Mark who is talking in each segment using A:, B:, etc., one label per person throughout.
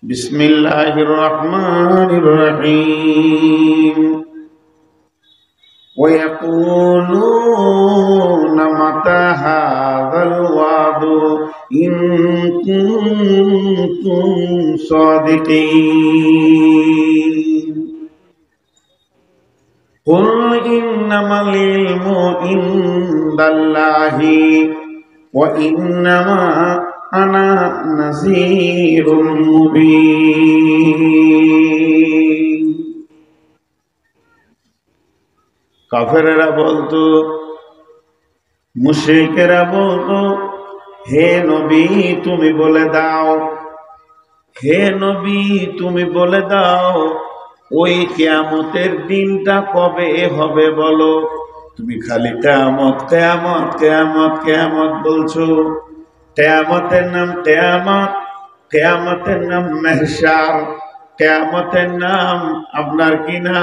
A: بسم الله الرحمن الرحيم ويقولون متى هذا الوعد إن كنتم صادقين قل إنما العلم عند الله وإنما أنا نذير مبين কাফেরেরা বলতো, মুশরিকেরা বলতো, হে নবী তুমি বলে দাও, হে নবী তুমি বলে দাও ওই কিয়ামতের দিনটা কবে হবে বলো। তুমি খালি কিয়ামত কিয়ামত কিয়ামত কিয়ামত বলছো। কিয়ামতের নাম কিয়ামত, কিয়ামতের নাম মাহশার, কিয়ামতের নাম আপনার কিনা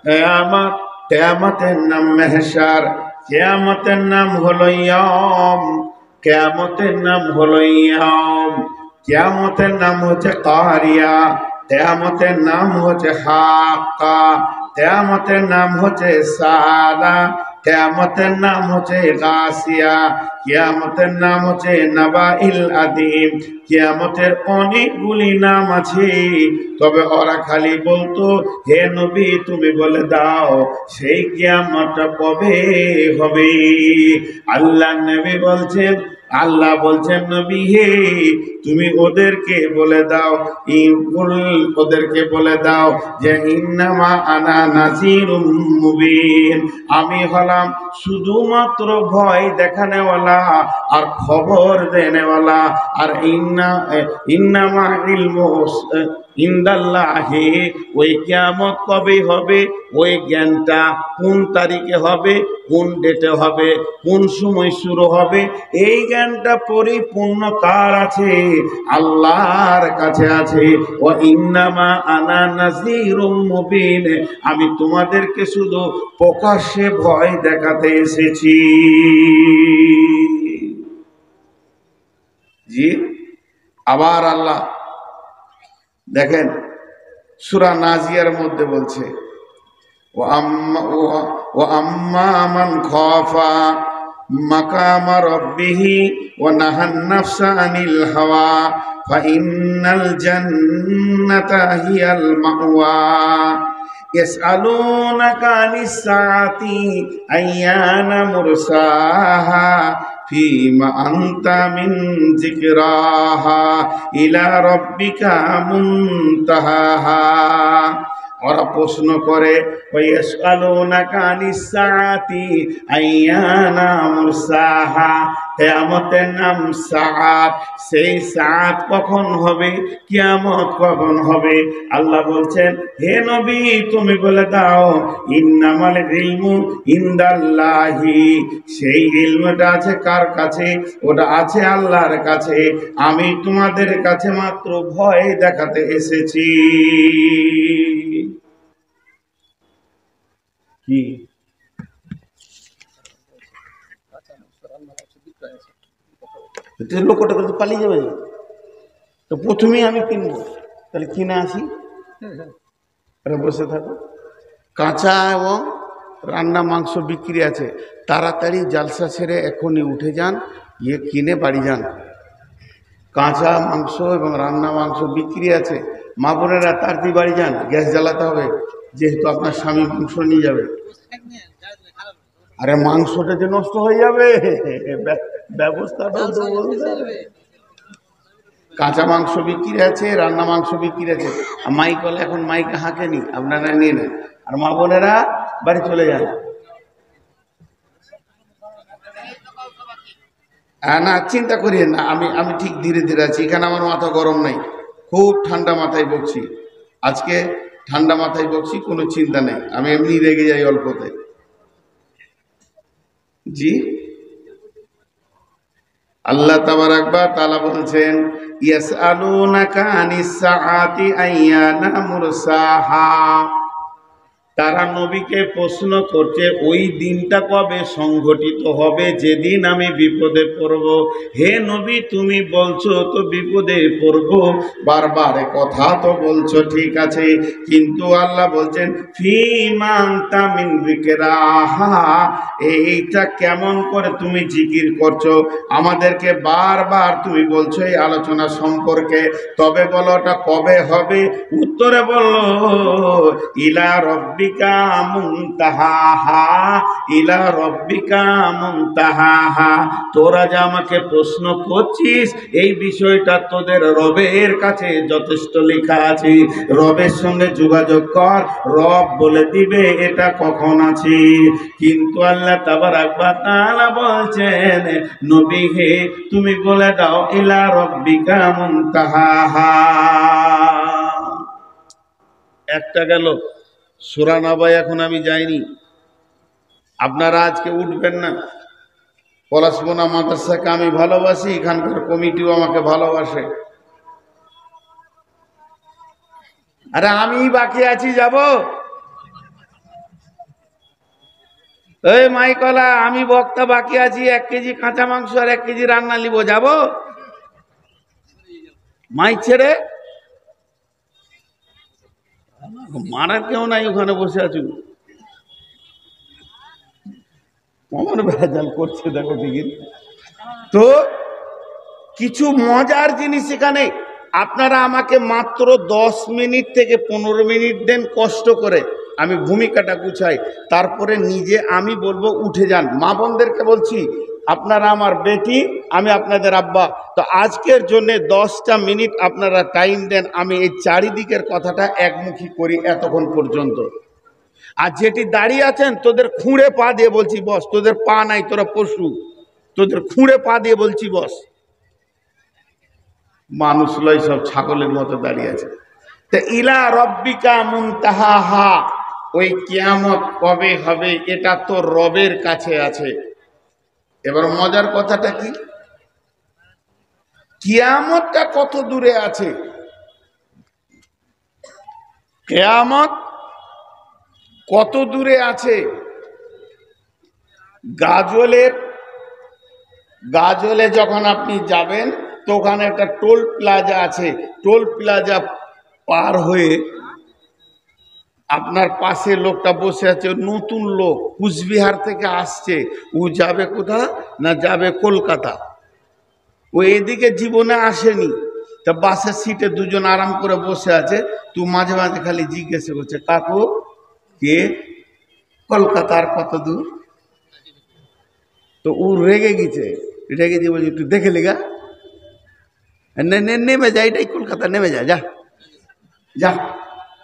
A: কিয়ামত, কিয়ামতের নাম মাহশার, কিয়ামতের নাম হলো ইয়াম, কিয়ামতের নাম হলো ইয়াম, কিয়ামতের নাম হচ্ছে কারিয়া, কিয়ামতের নাম হচ্ছে হাক্কা, কিয়ামতের নাম হচ্ছে সালা, কিয়ামতের নাম হচ্ছে গাসিয়া, কিয়ামতের নাম হচ্ছে নাবাইল আদিম। কিয়ামতের অনেকগুলি নাম আছে, তবে ওরা খালি বলতো হে নবী তুমি বলে দাও সেই কিয়ামতটা কবে হবে। আল্লাহ নবী বলছেন, আল্লাহ বলছেন নবী হে তুমি ওদেরকে বলে দাও, ওদেরকে বলে দাও যে ইন্নামা আনা নাযীরুম মুবিন, আমি হলাম শুধুমাত্র ভয় দেখানেওয়ালা আর খবর দেনেওয়ালা। আর ইন্নামা ইলমু ইনদাল্লাহি, ওই কিয়ামত কবে হবে, ওই জ্ঞানটা কোন তারিখে হবে, কোন ডেটে হবে, কোন সময় শুরু হবে, এই জ্ঞানটা পরিপূর্ণ কার আছে? আল্লাহর কাছে আছে। ও ইন্নামা আনা নাযীরুম মুবিন, আমি তোমাদেরকে শুধু প্রকাশ্যে ভয় দেখাতে এসেছি। জি, আবার আল্লাহ দেখেন সূরা নাজিয়ার মধ্যে বলছে ও আম্মা মান খাফা মাকামা রাব্বিহি ওয়া নাহান নাফসা আনিল হাওয়া ফাইন্নাল জান্নাতা হিয়াল মাওয়া ইয়াসআলুনাকা আনিস সাআতি আইয়ানা মুরসাহা ফীমা আনতা মিন যিকরাহা ইলা রাব্বিকা মুনতাহাহা। ওরা প্রশ্ন করে ওয়াসআলুনাকা আনিস সাআতি আইয়ানা মুরসাহা, কিয়ামতের নাম সাআত, সেই সাআত কখন হবে, কিয়ামত কখন হবে? আল্লাহ বলছেন হে নবী তুমি বলে দাও ইন্নামাল ইলমু ইনদাল্লাহি, সেই ইলমটা আছে কার কাছে? ওটা আছে আল্লাহর কাছে। আমি তোমাদের কাছে মাত্র ভয় দেখাতে এসেছি। কি লোকটা করে পালিয়ে যাবে, তো প্রথমেই আমি কিনবো, তাহলে কিনে আসি, বসে থাকো। কাঁচা এবং রান্না মাংস বিক্রি আছে, তাড়াতাড়ি জালসা ছেড়ে এখনই উঠে যান, গিয়ে কিনে বাড়ি যান। কাঁচা মাংস এবং রান্না মাংস বিক্রি আছে, মা বোনেরা তাড়াতাড়ি বাড়ি যান, গ্যাস জ্বালাতে হবে, যেহেতু আপনার স্বামী মাংস নিয়ে যাবে। আরে মাংসটা যে নষ্ট হয়ে যাবে, ব্যবস্থাটা তো বলতে হবে। কাঁচা মাংস বিক্রি আছে, রান্না মাংস বিক্রি আছে, মাইক হলে এখন মাইক হাঁকেনি, আপনারা নিয়ে নেন, আর মা বোনেরা বাড়ি চলে যান। না চিন্তা করিয়েন না, আমি ঠিক ধীরে ধীরে আছি, এখানে আমার মাথা গরম নাই, খুব ঠান্ডা মাথায় বকছি আজকে, ঠান্ডা মাথায় বকছি, কোনো চিন্তা নেই, আমি এমনি রেগে যাই অল্পতে। জি, আল্লাহ তাবারাক ওয়া তাআলা বলছেন ইয়াসআলুনাকা আনিস সাআতি আইয়ানা মুরসাহা, তারা নবীকে প্রশ্ন করছে ওই দিনটা কবে সংঘটিত হবে যেদিন আমি বিপদে পড়ব। হে নবী, তুমি বলছো তো বিপদে পড়ব, বারবার কথা তো বলছো ঠিক আছে, কিন্তু আল্লাহ বলছেন ফিমান তামিন যিকরাহা, এইটা কেমন করে তুমি জিকির করছো, আমাদেরকে বারবার তুমি বলছো এই আলোচনা সম্পর্কে, তবে বলো ওটা কবে হবে। উত্তরে বললো ইলা রব্বিকা মুনতাহাহা, ইলা রব্বিকা মুনতাহাহা, তোরা যে আমাকে প্রশ্ন করছিস এই বিষয়টা তোদের রবের কাছে যথেষ্ট লেখা আছে, রবের সঙ্গে যোগাযোগ কর, রব বলে দিবে এটা কখন আছে। কিন্তু আল্লাহ তাবারাক ওয়া তাআলা বলছেন নবী হে তুমি বলে দাও ইলা রব্বিকা মুনতাহাহা। একটা গেল সূরা নাবা, এখন আমি যাইনি, আপনারা আজকে উঠবেন না। পলাশবোনা মাদ্রাসাকে আমি ভালোবাসি, এখানকার কমিটিও আমাকে ভালোবাসে। আরে আমি বাকি আছি, যাব এই মাইকলা, আমি বক্তা বাকি আছি, 1 কেজি কাঁচা মাংস আর 1 কেজি রান্না নিব, যাব মাইক ছেড়ে। মারার কেউ নাই, ওখানে বসে আছো, কমন ভেজাল করছে দেখো দিকে। তো কিছু মজার জিনিস এখানে, আপনারা আমাকে মাত্র 10 মিনিট থেকে 15 মিনিট দেন কষ্ট করে, আমি ভূমিকাটা গুছাই, তারপরে নিজে আমি বলবো উঠে যান। মা বোনদেরকে বলছি আপনারা আমার বেটি, আমি আপনাদের আব্বা, তো আজকের জন্য 10টা মিনিট আপনারা টাইম দেন, আমি এই চারিদিকের কথাটা একমুখী করি এতক্ষণ পর্যন্ত। আর যেটি দাঁড়িয়ে আছেন তোদের খুঁড়ে পা দিয়ে বলছি বস, তোদের পা নাই, তোরা পশু, তোদের খুঁড়ে পা দিয়ে বলছি বস। মানুষ লয়, সব ছাগলের মতো দাঁড়িয়ে আছে। তো ইলা রব্বিকা মুনতাহাহা, ওই কিয়ামত কবে হবে এটা তো রবের কাছে আছে। এবার মজার কথাটা কি, কিয়ামতটা কত দূরে আছে? কিয়ামত কত দূরে আছে? গাজলে যখন আপনি যাবেন তো ওখানে একটা টোল প্লাজা আছে, টোল প্লাজা পার হয়ে আপনার পাশে লোকটা বসে আছে, নতুন লোক, কুচবিহার থেকে আসছে, ও যাবে কোথা না, যাবে কলকাতা। ও এদিকে জীবনে আসেনি, তা বাসের সিটে দুজন আরাম করে বসে আছে, তুই মাঝে মাঝে খালি জিজ্ঞেস করছে কাকু কে, কলকাতার কত দূর? তো ও রেগে গেছে, রেগে দিয়ে বলছে তুই দেখে লেগা, নেমে যায়, এটাই কলকাতা, নেমে যা, যা যা।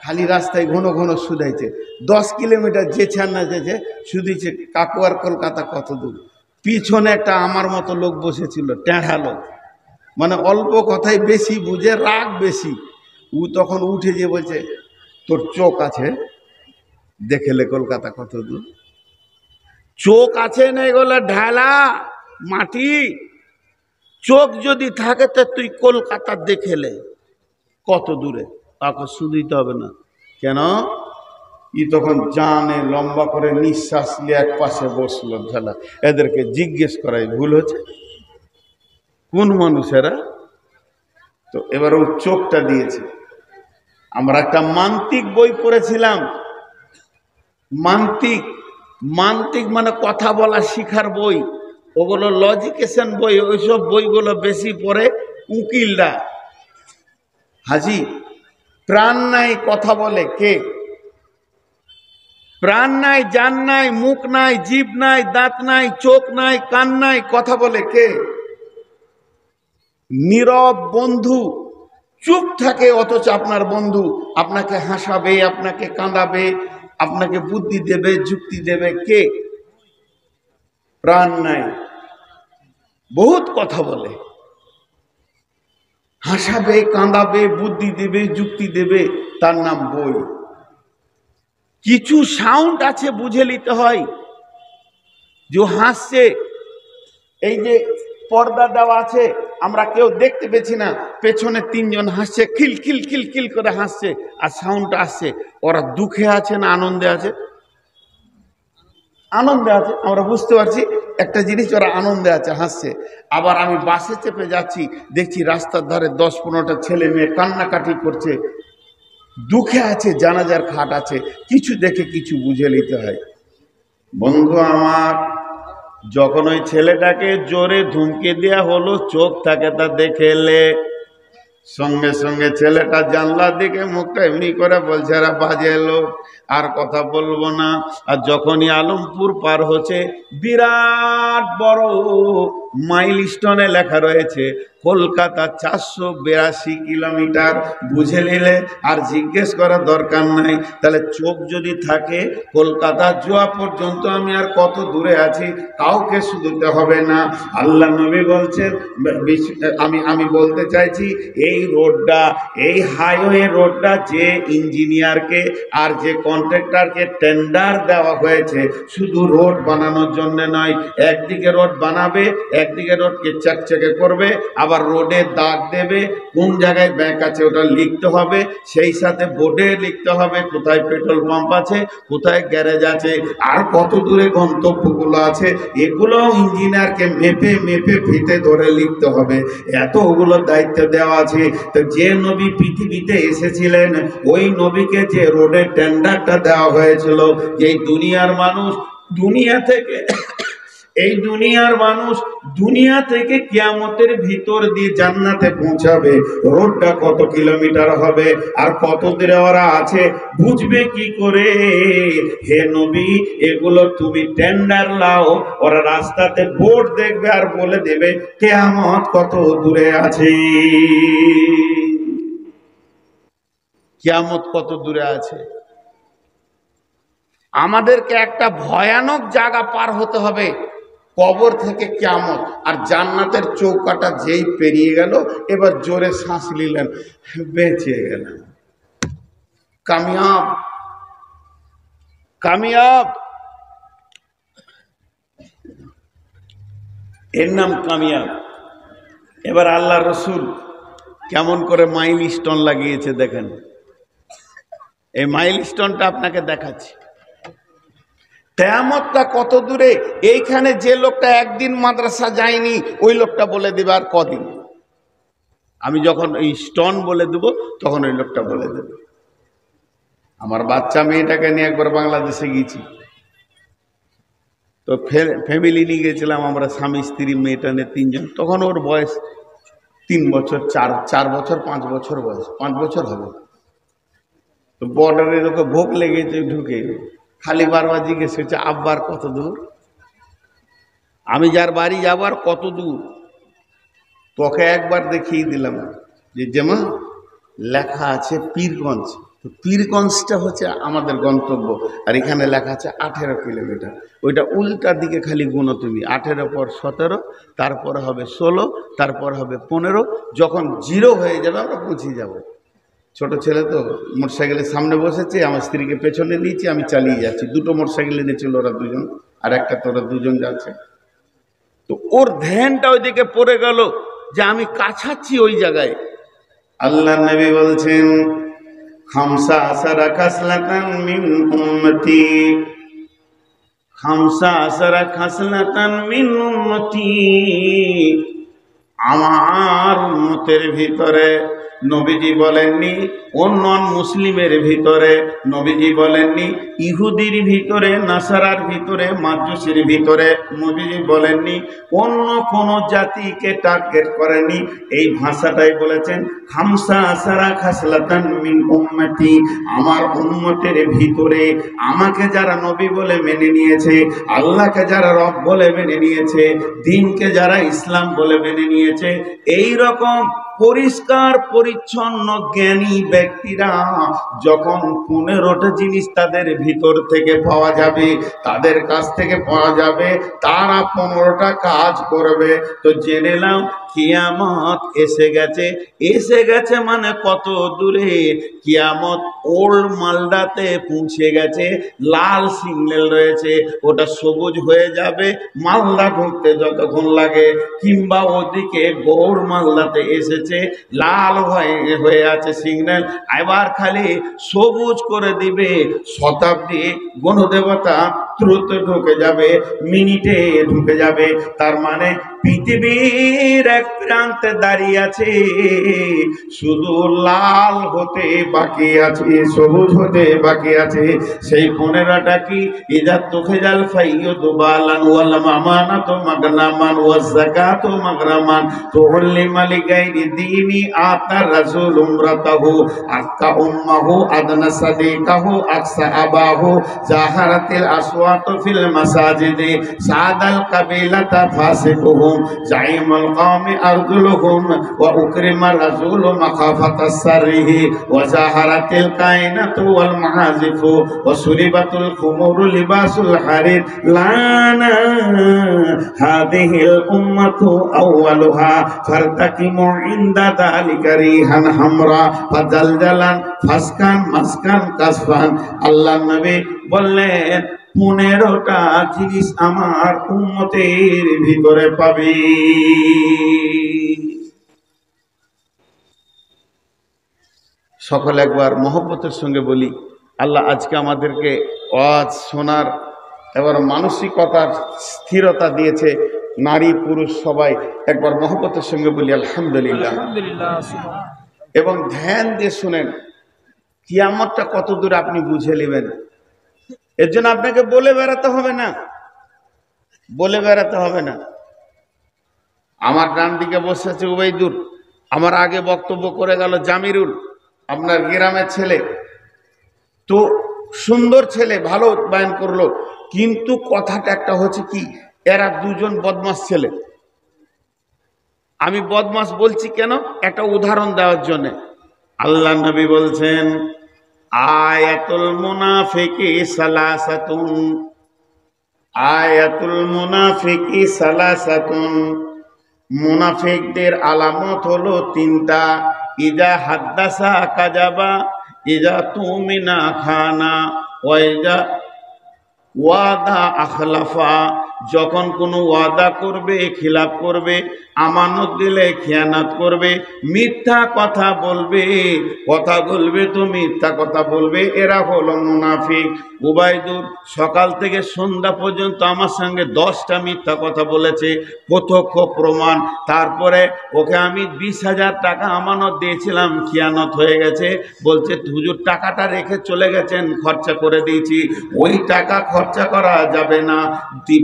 A: খালি রাস্তায় ঘন ঘন শুধাইছে, 10 কিলোমিটার যেছে আর না যেছে শুধিছে কাকু আর কলকাতা কত দূর। পিছনে একটা আমার মতো লোক বসেছিল, টেঁড়া লোক, মানে অল্প কথাই বেশি বুঝে, রাগ বেশি। ও তখন উঠে যে বলছে তোর চোখ আছে, দেখেলে কলকাতা কত দূর? চোখ আছে না, এগুলো ঢালা মাটি, চোখ যদি থাকে তো তুই কলকাতা দেখেলে কত দূরে, তাকে শুধিতে হবে না কেন? ই তখন জানে লম্বা করে নিঃশ্বাস নিয়ে এক পাশে বসলো ঢালা। এদেরকে জিজ্ঞেস করাই ভুল হচ্ছে, কোন মানুষেরা? তো এবার ও চোখটা দিয়েছে। আমরা একটা মান্তিক বই পড়েছিলাম, মান্তিক, মান্তিক মানে কথা বলা শিখার বই, ওগুলো লজিকেশন বই, ওইসব বইগুলো বেশি পড়ে উকিলরা। হাজি, প্রাণ নাই কথা বলে কে? প্রাণ নাই, জান নাই, মুখ নাই, জিভ নাই, দাঁত নাই, চোখ নাই, কান নাই, কথা বলে কে? নীরব বন্ধু, চুপ থাকে, অথচ আপনার বন্ধু আপনাকে হাসাবে, আপনাকে কাঁদাবে, আপনাকে বুদ্ধি দেবে, যুক্তি দেবে, কে? প্রাণ নাই, বহুত কথা বলে, হাসাবে, কাঁদাবে, বুদ্ধি দেবে, যুক্তি দেবে, তার নাম বই। কিছু সাউন্ড আছে বুঝে নিতে হয়, যে হাসছে, এই যে পর্দা দেওয়া আছে, আমরা কেউ দেখতে পেছি না, পেছনে তিনজন হাসছে, খিল খিল খিল খিল করে হাসছে, আর সাউন্ডটা আসছে। ওরা দুঃখে আছে না আনন্দে আছে? আনন্দে আছে। আমরা বুঝতে পারছি একটা জিনিস, ওরা আনন্দে আছে, হাসছে। আবার আমি বাসে চেপে যাচ্ছি, দেখছি রাস্তার ধারে 10-15টা ছেলে মেয়ে কান্নাকাটি করছে, দুঃখে আছে, জানাজার খাট আছে। কিছু দেখে কিছু বুঝে নিতে হয়। বন্ধু আমার, যখন ওই ছেলেটাকে জোরে ধুমকে দেওয়া হলো, চোখ থাকে তা দেখে এলে, সঙ্গে সঙ্গে ছেলেটা জানলার দিকে মুখটা এমনি করে বলছে, এরা বাজে লোক, আর কথা বলবো না। আর যখনই আলমপুর পার হচ্ছে, বিরাট বড় মাইলস্টোনে লেখা রয়েছে কলকাতা 482 কিলোমিটার। বুঝে নিলে আর জিজ্ঞেস করার দরকার নাই। তাহলে চোখ যদি থাকে কলকাতা যাওয়া পর্যন্ত আমি আর কত দূরে আছি কাউকে শুধুতে হবে না। আল্লাহ নবী বলছেন, আমি বলতে চাইছি, এই রোডটা, এই হাইওয়ে রোডটা যে ইঞ্জিনিয়ারকে আর যে কন্ট্রাক্টরকে টেন্ডার দেওয়া হয়েছে, শুধু রোড বানানোর জন্য নয়, একদিকে রোড বানাবে, একদিকে রোডকে চকচকে করবে, আবার রোডে দাগ দেবে, কোন জায়গায় ব্যাংক আছে ওটা লিখতে হবে, সেই সাথে বোর্ডে লিখতে হবে কোথায় পেট্রোল পাম্প আছে, কোথায় গ্যারেজ আছে, আর কত দূরে গন্তব্যগুলো আছে, এগুলো ইঞ্জিনিয়ারকে মেপে মেপে ফিতে ধরে লিখতে হবে। এতগুলো দায়িত্ব দেওয়া আছে। তো যে নবী পৃথিবীতে এসেছিলেন, ওই নবীকে যে রোডের টেন্ডারটা দেওয়া হয়েছিল, যে দুনিয়ার মানুষ দুনিয়া থেকে কিয়ামতের ভিতর দিয়ে জান্নাতে পৌঁছাবে, রোডটা কত কিলোমিটার হবে আর কত দূরে ওরা আছে বুঝবে কি করে? হে নবী, এগুলো তুমি টেন্ডার লাও, ওরা রাস্তাতে বোর্ড দেখবে আর বলে দেবে কিয়ামত কত দূরে আছে, কিয়ামত কত দূরে আছে। আমাদেরকে একটা ভয়ানক জায়গা পার হতে হবে, কবর থেকে কিয়ামত। আর জান্নাতের চৌকাটা যেই পেরিয়ে গেল, এবার জোরে শ্বাস নিলেন, বেঁচে গেলেন, কামিয়াব কামিয়াব। এর নাম কামিয়াব। এবার আল্লাহ রসুল কেমন করে মাইল স্টোন লাগিয়েছে দেখেন। এই মাইল স্টোনটা আপনাকে দেখাচ্ছি, কিয়ামতটা কত দূরে। এইখানে যে লোকটা একদিন মাদ্রাসা যায়নি, ওই লোকটা বলে দেবে আর কদিন। আমি যখন এই স্টোন বলে দেব, তখন ওই লোকটা বলে দেবে। আমার বাচ্চা মেয়েটাকে নিয়ে একবার বাংলাদেশে গিয়েছি, তো ফ্যামিলি নিয়ে গেছিলাম আমরা, স্বামী স্ত্রী মেয়েটা নিয়ে তিনজন। তখন ওর বয়স 3 বছর, 4 বছর 5 বছর বয়স, 5 বছর হবে। তো বর্ডারে ওকে ভোগ লেগেছে, ঢুকে খালি বারবার জিজ্ঞেস করছে, আব্বার কত দূর? আমি যার বাড়ি যাবো আর কত দূর, তোকে একবার দেখিয়ে দিলাম যে যেমন লেখা আছে পীরগঞ্জ। তো পীরগঞ্জটা হচ্ছে আমাদের গন্তব্য, আর এখানে লেখা আছে 18 কিলোমিটার। ওইটা উল্টার দিকে খালি গুনো তুমি, 18 পর 17, তারপরে হবে 16, তারপর হবে 15। যখন 0 হয়ে যাবে আমরা পৌঁছে যাব। ছোট ছেলে তো মোটরসাইকেলের সামনে বসেছে, আমার স্ত্রীকে পেছনে নিয়েছি, আমি চালিয়ে যাচ্ছি। 2টো মোটরসাইকেল এনেছিল ওরা দুজন, আর একটা তোরা দুজন যাচ্ছে। তো ওর ধ্যানটা ওইদিকে পড়ে গেল যে আমি কাছাচ্ছি ওই জায়গায়। আল্লাহ নবী বলছেন, 15 খাসলাতান মিন উম্মতি, 15 খাসলাতান মিন উম্মতি, আমার উম্মতের ভিতরে, নবীজি বলেননি অন্য মুসলিমের ভিতরে, নবীজি বলেননি ইহুদির ভিতরে, নাসারার ভিতরে, মাজুসির ভিতরে, নবীজি বলেননি অন্য কোন জাতিকে টার্গেট করেনি। এই ভাষাটাই বলেছেন, 15 খাসলাতান মিন উম্মতি, আমার উম্মতের ভিতরে আমাকে যারা নবী বলে মেনে নিয়েছে, আল্লাহকে যারা রব বলে মেনে নিয়েছে, দ্বীনকে যারা ইসলাম বলে মেনে নিয়েছে, এই রকম পরিষ্কার পরিচ্ছন্ন জ্ঞানী ব্যক্তিরা যখন 15টা জিনিস তাদের ভিতর থেকে পাওয়া যাবে, তাদের কাছ থেকে পাওয়া যাবে, তারা 15টা কাজ করবে। তো জেনে নাও কিয়ামত এসে গেছে। এসে গেছে মানে কত দূরে? কিয়ামত ওল্ড মালদাতে পৌঁছে গেছে। লাল সিগন্যাল রয়েছে, ওটা সবুজ হয়ে যাবে মালদা ঢুকতে যতক্ষণ লাগে, কিংবা ওদিকে গৌড় মালদাতে এসেছে, লাল হয়ে আছে সিগন্যাল, এবার খালি সবুজ করে দিবে। শতাব্দী গণদেবতা দ্রুত ঢুকে যাবে, মিনিটে ঢুকে যাবে। তার মানে পৃথিবীর এক প্রান্তে দাঁড়িয়ে আছে, শুধু লাল হতে বাকি আছে, সবুজ হতে বাকি আছে। সেই 15টা কি? ইজা তুখজাল ফাইয়ুদু বালান ওয়াল মামানাতু মাগনামান ওয়াজ যাকাতু মাগরামান তুহল্লি মালিকাইনি দীনি আতা রাসূল উমরাতাহু আক্কা উম্মাহু আদনা সাদিকাহু আকসা আবাহু জাহারাতিল আসওয়াতু ফিল মাসাজিদি সাদাল কাবিলাতা ফাসিকুহুম জাইমুল কওমি আরজুলুহুম ওয়া উকরিমা রাসূল মাখাফাতাস সারিহি ওয়া জাহারাতিল কায়নাতু ওয়াল মাহাজিফু ওয়া সুরিবাতুল খুমুরু লিবাসুল হারির লানা হাদিহিল উম্মাতু আউয়ালুহা ফারতাকিমু ইনদা যালিকা রিহান হামরা ফাজালজালান ফাসকান মাসকান কাসফান। আল্লাহ নবী বললেন 15টা জিনিস আমার উম্মতের ভিতরে পাবে। সকলে একবার মহব্বতের সঙ্গে বলি, আল্লাহ আজকে আমাদেরকে ওয়াজ শোনার এবার মানসিকতার স্থিরতা দিয়েছে, নারী পুরুষ সবাই একবার মহব্বতের সঙ্গে বলি আলহামদুলিল্লাহ। এবং ধ্যান দিয়ে শুনেন, কিয়ামতটা কত দূর আপনি বুঝে নেবেন। এর জন্য আপনাকে বলে বেড়াতে হবে না, বলে বেড়াতে হবে না। আমার ডান দিকে বসে আছে উবাইদুর, আমার আগে বক্তব্য করে গেল জামিরুল, আপনার গ্রামের ছেলে, তো সুন্দর ছেলে, ভালো বয়ান করলো, কিন্তু কথাটা একটা হচ্ছে কি, এরা দুজন বদমাস ছেলে। আমি বদমাস বলছি কেন? একটা উদাহরণ দেওয়ার জন্য। আল্লাহ নবী বলছেন আয়াতুল মুনাফিকি সালাসাতুন, আয়াতুল মুনাফিকি সালাসাতুন, মুনাফিকদের আলামত হলো 3টা। ইজা হাদ্দাসা কাযাবা, ইজা তুমিনা খানা, ওয়া ইজা ওয়াদা আখলাফা, যখন কোনো ওয়াদা করবে খিলাফ করবে, আমানত দিলে খেয়ানত করবে, মিথ্যা কথা বলবে, কথা বলবে তো মিথ্যা কথা বলবে, এরা হলো মুনাফিক। উবাইদুর সকাল থেকে সন্ধ্যা পর্যন্ত আমার সঙ্গে 10টা মিথ্যা কথা বলেছে, প্রত্যক্ষ প্রমাণ। তারপরে ওকে আমি 20,000 টাকা আমানত দিয়েছিলাম, খেয়ানত হয়ে গেছে। বলছে হুজুর টাকাটা রেখে চলে গেছেন, খরচা করে দিয়েছি। ওই টাকা খরচা করা যাবে না।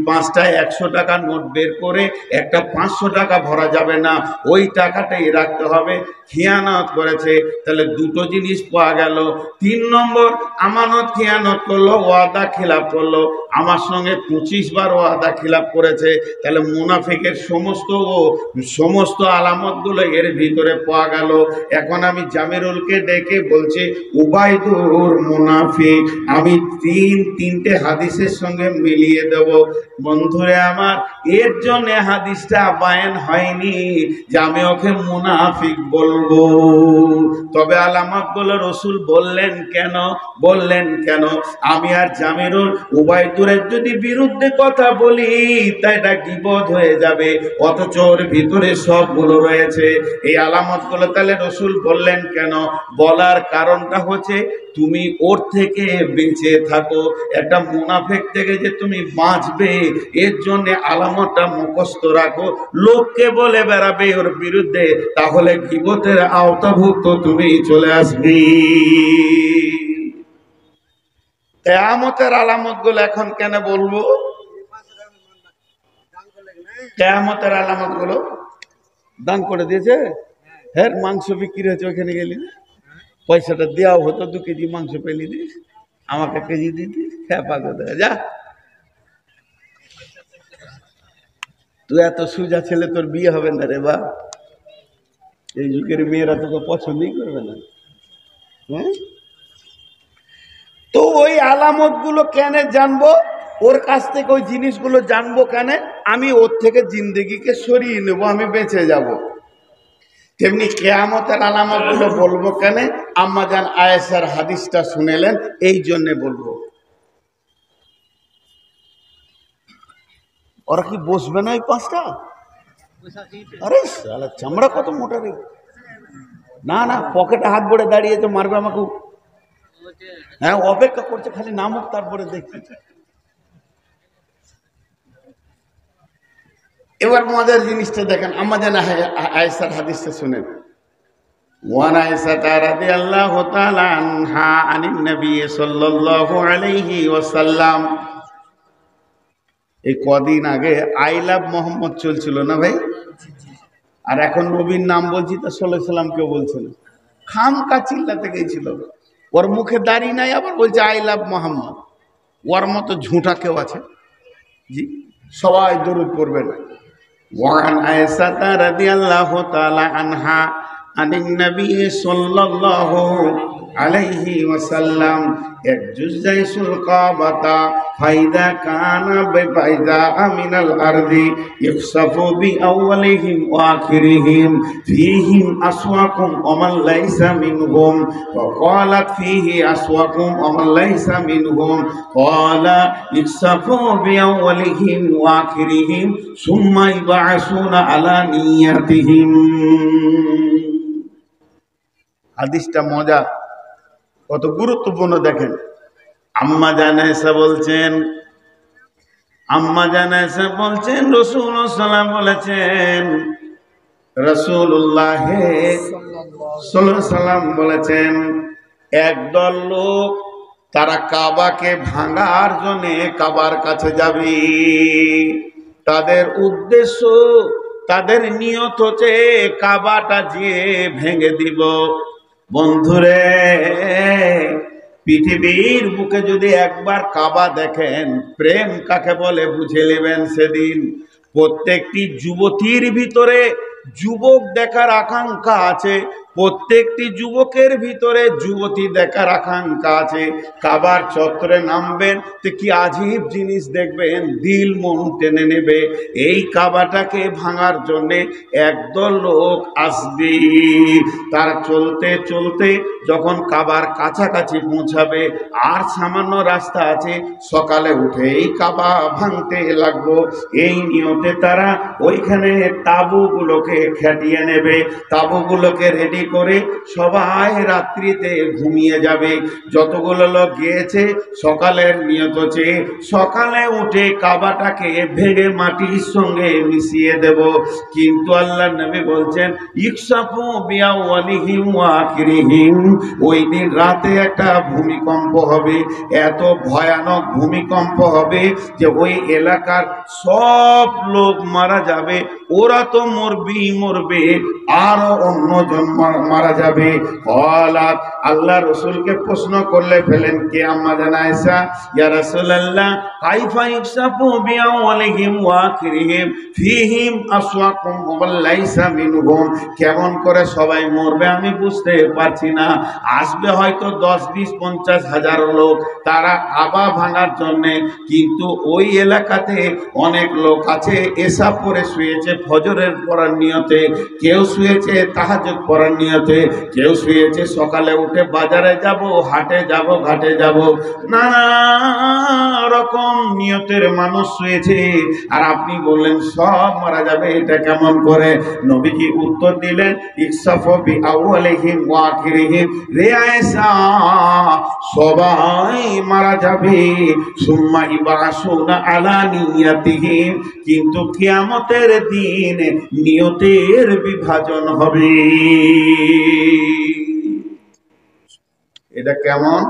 A: 5টা 100 টাকা নোট বের করে একটা 500 টাকা ভরা যাবে না, ওই টাকাটাই রাখতে হবে। খেয়ানত করেছে, তাহলে 2টো জিনিস পাওয়া গেল। 3 নম্বর, আমানত খেয়ানত করলো, ওয়াদা খিলাফ করলো। আমার সঙ্গে 25 বার ওয়াদা খিলাফ করেছে। তাহলে মুনাফিকের সমস্ত আলামতগুলো এর ভিতরে পাওয়া গেল। এখন আমি জামিরুলকে ডেকে বলছি উবাইদুর মুনাফিক। আমি 3টে হাদিসের সঙ্গে মিলিয়ে দেব। বন্ধুরে আমার, এর জন্য হাদিসটা বায়ান হয়নি যে আমি ওকে মুনাফিক বলবো। তবে আলামতগুলো রসুল বললেন কেন? বললেন কেন? আমি আর জামিরুল উবাইদুরের যদি বিরুদ্ধে কথা বলি তা এটা গীবত হয়ে যাবে, অথচ ওর ভিতরে সবগুলো রয়েছে। এই আলামতগুলো তাহলে রসুল বললেন কেন? বলার কারণটা হচ্ছে তুমি ওর থেকে বেঁচে থাকো। একটা মুনাফিক থেকে যে তুমি বাঁচবে, এর জন্য আলামতটা মুখস্থ রাখো। লোককে বলে বেড়াবে ওর বিরুদ্ধে, তাহলে গীবতের আওতাভুক্ত তুমি চলে আসবি। কিয়ামতের আলামতগুলো এখন কেন বলবো? কিয়ামতের আলামতগুলো দান করে দিয়েছে। হ্যাঁ, মাংস বিক্রি হয়েছে, ওইখানে গেলি না, পয়সাটা দেওয়া হতো, 2 কেজি মাংস পেলি দিস, আমাকে কেজি দিতিস, খেপা করে যা। তুই এত সুজা ছেলে, তোর বিয়ে হবে না রে বা। এই যুগের মেয়েরা তোকে পছন্দই করবে না। হ্যাঁ, তো ওই আলামত গুলো কেন জানবো? ওর কাছ থেকে ওই জিনিসগুলো জানবো কেন? আমি ওর থেকে জিন্দেগিকে সরিয়ে নেব, আমি বেঁচে যাব। তেমনি কিয়ামতের আলামত গুলো বলবো কেন? আম্মা জান আয়েশার হাদিসটা শুনেলেন, এই জন্য বলবো। ওরা কি বসবে না ওই পাঁচটা? আরে শালা চামড়া কত মোটা রে! না না, পকেটে হাত ভরে দাঁড়িয়েছে, মারবে আমাকে। হ্যাঁ, অপেক্ষা করছে, খালি নামুক তারপরে দেখি। এবার মজার জিনিসটা দেখেন, আম্মা জান আয়েশার হাদিসটা শুনেন। ওয়ান আয়েশা রাদিয়াল্লাহু তাআলা আনহা আনিন নবী সাল্লাল্লাহু আলাইহি ওয়াসাল্লাম। এই কদিন আগে আই লাভ মোহাম্মদ চলছিল না ভাই? আর এখন নবীর নাম বলছি তো সাল্লাল্লাহু আলাইহি সাল্লাম কেউ বলছে না, খামকা চিল্লাতে গেছিল। ওর মুখে দাড়ি নাই, আবার বলছে আই লাভ মোহাম্মদ। ওর মতো ঝুঁটা কেউ আছে? জি, সবাই দরুদ পড়বেন। ওয়ান আয়েশা রাদিয়াল্লাহু তাআলা আনহা আনিন নবী সাল্লাল্লাহু আলাইহি ওয়াসাল্লাম ইয়াজুজাইসুল কাবাতা ফাইদা কানা বাইদা আমিনাল আরদি ইখসাফু বিআওয়ালিহিম ওয়া আখিরিহিম ফীহিম আসওয়াকুম ওয়া মান লাইসা মিনহুম ওয়া ক্বালাত ফীহি আসওয়াকুম ওয়া মান লাইসা মিনহুম ক্বালা ইখসাফু বিআওয়ালিহিম ওয়া আখিরিহিম সুম্মা ইবআসুনা আলা নিয়াতিহিম। হাদিসটা মজা, কত গুরুত্বপূর্ণ দেখেন। আম্মা জান আয়েশা বলছেন, রাসূলুল্লাহ সাল্লাল্লাহু বলেছেন, রাসূলুল্লাহ সাল্লাল্লাহু আলাইহি সাল্লাম বলেছেন, একদল লোক তারা কাবাকে ভাঙার জন্য কাবার কাছে যাবে। তাদের উদ্দেশ্য, তাদের নিয়ত হচ্ছে কাবাটা যে ভেঙে দিব। বন্ধুরে, পৃথিবীর বুকে যদি একবার কাবা দেখেন, প্রেম কাকে বলে বুঝে নেবেন সেদিন। প্রত্যেকটি যুবতীর ভিতরে যুবক দেখার আকাঙ্ক্ষা আছে, প্রত্যেকটি যুবকের ভিতরে যুবতী দেখার আকাঙ্ক্ষা আছে। কাবার চত্বরে নামবেন তো কি আজীব জিনিস দেখবেন, দিল মন টেনে নেবে। এই কাবাটাকে ভাঙার জন্যে একদল লোক আসবে। তারা চলতে চলতে যখন কাবার কাছাকাছি পৌঁছাবে, আর সামান্য রাস্তা আছে, সকালে উঠে এই কাবা ভাঙতে লাগবো। এই নিয়তে তারা ওইখানে তাঁবুগুলোকে খাটিয়ে নেবে, তাঁবুগুলোকে রেডি করে সবাই রাত্রিতে ঘুমিয়ে যাবে। যতগুলো লোক গিয়েছে সকালের নিয়ত হচ্ছে সকালে উঠে কাবাটাকে ভেঙে মাটির সঙ্গে মিশিয়ে দেব। কিন্তু আল্লাহর নবী বলছেন, ইকসাফু বিআওয়ালিহিম ওয়া আখিরিহিম, ওই দিন রাতে একটা ভূমিকম্প হবে, এত ভয়ানক ভূমিকম্প হবে যে ওই এলাকার সব লোক মারা যাবে। ওরা তো মরবে, আরো অন্যজন মারা যাবে। আল্লাহ রসুলকে প্রশ্ন করলে ফেলেন কে? আম্মা জান আয়েশা, ইয়া রাসূলুল্লাহ কাইফা ইকসাফু বিআওয়ালিহিম ওয়া আখিরিহিম ফীহিম আসওয়াকুম ওয়া লাইসা মিনহুম, কেমন করে সবাই মরবে আমি বুঝতে পারছি না। আসবে হয়তো 10, 20, 50 হাজার লোক তারা কাবা ভাঙার জন্য, কিন্তু ওই এলাকাতে অনেক লোক আছে এশা পড়ে শুয়েছে ফজরের পড়ার নিয়তে, কেউ শুয়েছে তাহাজ্জুদ পড়ার নিয়তে, কেউ শুয়েছে সকালে উঠে বাজারে যাব, হাটে যাব, ঘাটে যাব, নানা রকম নিয়তের মানুষ শুয়েছে। আর আপনি বললেন সব মারা যাবে, এটা কেমন করে? নবীজি উত্তর দিলেন, ইকসাফু বিআওয়ালিহিম ওয়া আখিরিহিম, রে আয়েশা সবাই মারা যাবে, সুম্মা ইবআসুনা আলা নিয়াতিহিম, কিন্তু কিয়ামতের দিন নিয়তের বিভাজন হবে। এটা কেমন?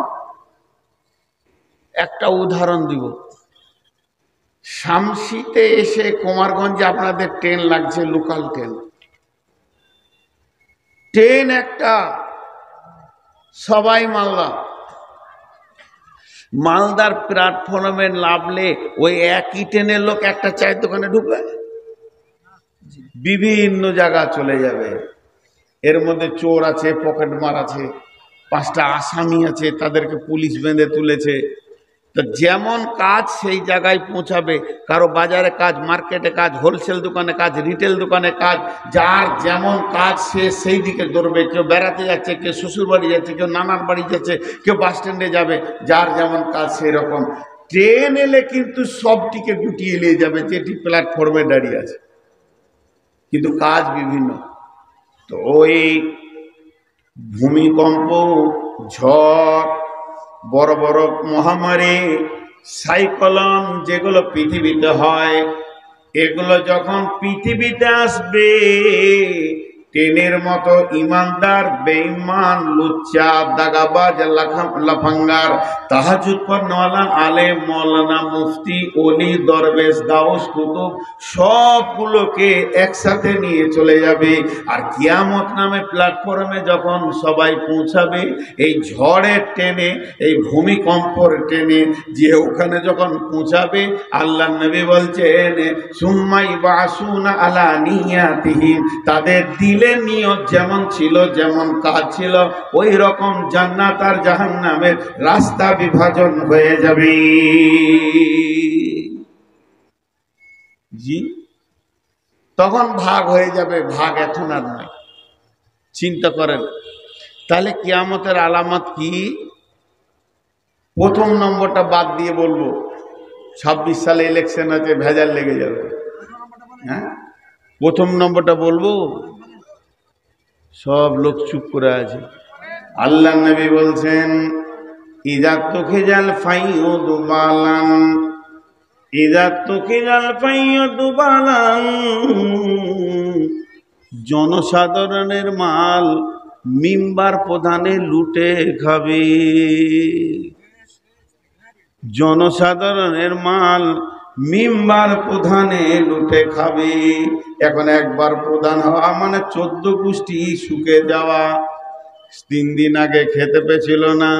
A: একটা উদাহরণ দিব। শামসিতে এসে কুমারগঞ্জে আপনাদের ট্রেন লাগছে, লোকাল ট্রেন একটা, সবাই মালদার প্ল্যাটফর্মে নামলে ওই একই ট্রেনের লোক একটা চায়ের দোকানে ঢুকবে, বিভিন্ন জায়গা চলে যাবে। এর মধ্যে চোর আছে, পকেটমার আছে, 5টা আসামি আছে, তাদেরকে পুলিশ বেঁধে তুলেছে। তো যেমন কাজ সেই জায়গায় পৌঁছাবে, কারো বাজারে কাজ, মার্কেটে কাজ, হোলসেল দোকানে কাজ, রিটেল দোকানে কাজ, যার যেমন কাজ সে সেই দিকে দৌড়বে। কেউ বেড়াতে যাচ্ছে, কেউ শ্বশুর বাড়ি যাচ্ছে, কেউ নানার বাড়ি যাচ্ছে, কেউ বাস স্ট্যান্ডে যাবে, যার যেমন কাজ সেই রকম। ট্রেন এলে কিন্তু সবটিকে গুটিয়ে নিয়ে যাবে, যেটি প্ল্যাটফর্মে দাঁড়িয়ে আছে, কিন্তু কাজ বিভিন্ন। তো ওই ভূমিকম্প, ঝড়, বড় বড় মহামারী, সাইক্লোন যেগুলো পৃথিবীতে হয়, এগুলো যখন পৃথিবীতে আসবে, ট্রেনের মতো ইমানদার, বেঈমান, লুচ্চা, দাগাবাজ, লাফাঙ্গার, তাহাজ্জুদ পড়নেওয়ালা, আলেম, মাওলানা, মুফতি, ওলি, দরবেশ, গাউস, কুতুব সবগুলোকে একসাথে নিয়ে চলে যাবে। আর কিয়ামত নামে প্ল্যাটফর্মে যখন সবাই পৌঁছাবে, এই ঝড়ের ট্রেনে, এই ভূমিকম্পর ট্রেনে, যে ওখানে যখন পৌঁছাবে, আল্লাহ নবী বলছেন সুম্মা ইবাসুনা আলা নিয়াতিহিম, তাদের দিলের নিয়ত যেমন ছিল, যেমন কাজ ছিল, ওই রকম জান্নাত আর জাহান্নামের রাস্তা বিভাজন হয়ে যাবে। জি, তখন ভাগ হয়ে যাবে, ভাগ এখন আর নয়। চিন্তা করেন তাহলে কিয়ামতের আলামত কি? প্রথম নম্বরটা বাদ দিয়ে বলবো, 26 সালে ইলেকশন আছে, ভেজাল লেগে যাবে। হ্যাঁ, প্রথম নম্বরটা বলবো, সব লোক চুপ করে আছে। আল্লাহ নবী বলছেন ইযা তুখিজাল ফাইয়ুদু বালান, ইযা তুখিজাল ফাইয়ুদু বালান, জনসাধারণের মাল মিম্বার প্রধানে লুটে খাবে। জনসাধারণের মাল মিম্বার প্রধানে লুটে খাবে। এখন একবার প্রধান হওয়া মানে 14 গোষ্ঠী শুকে যাওয়া। 3 দিন আগে খেতে পেছিল না,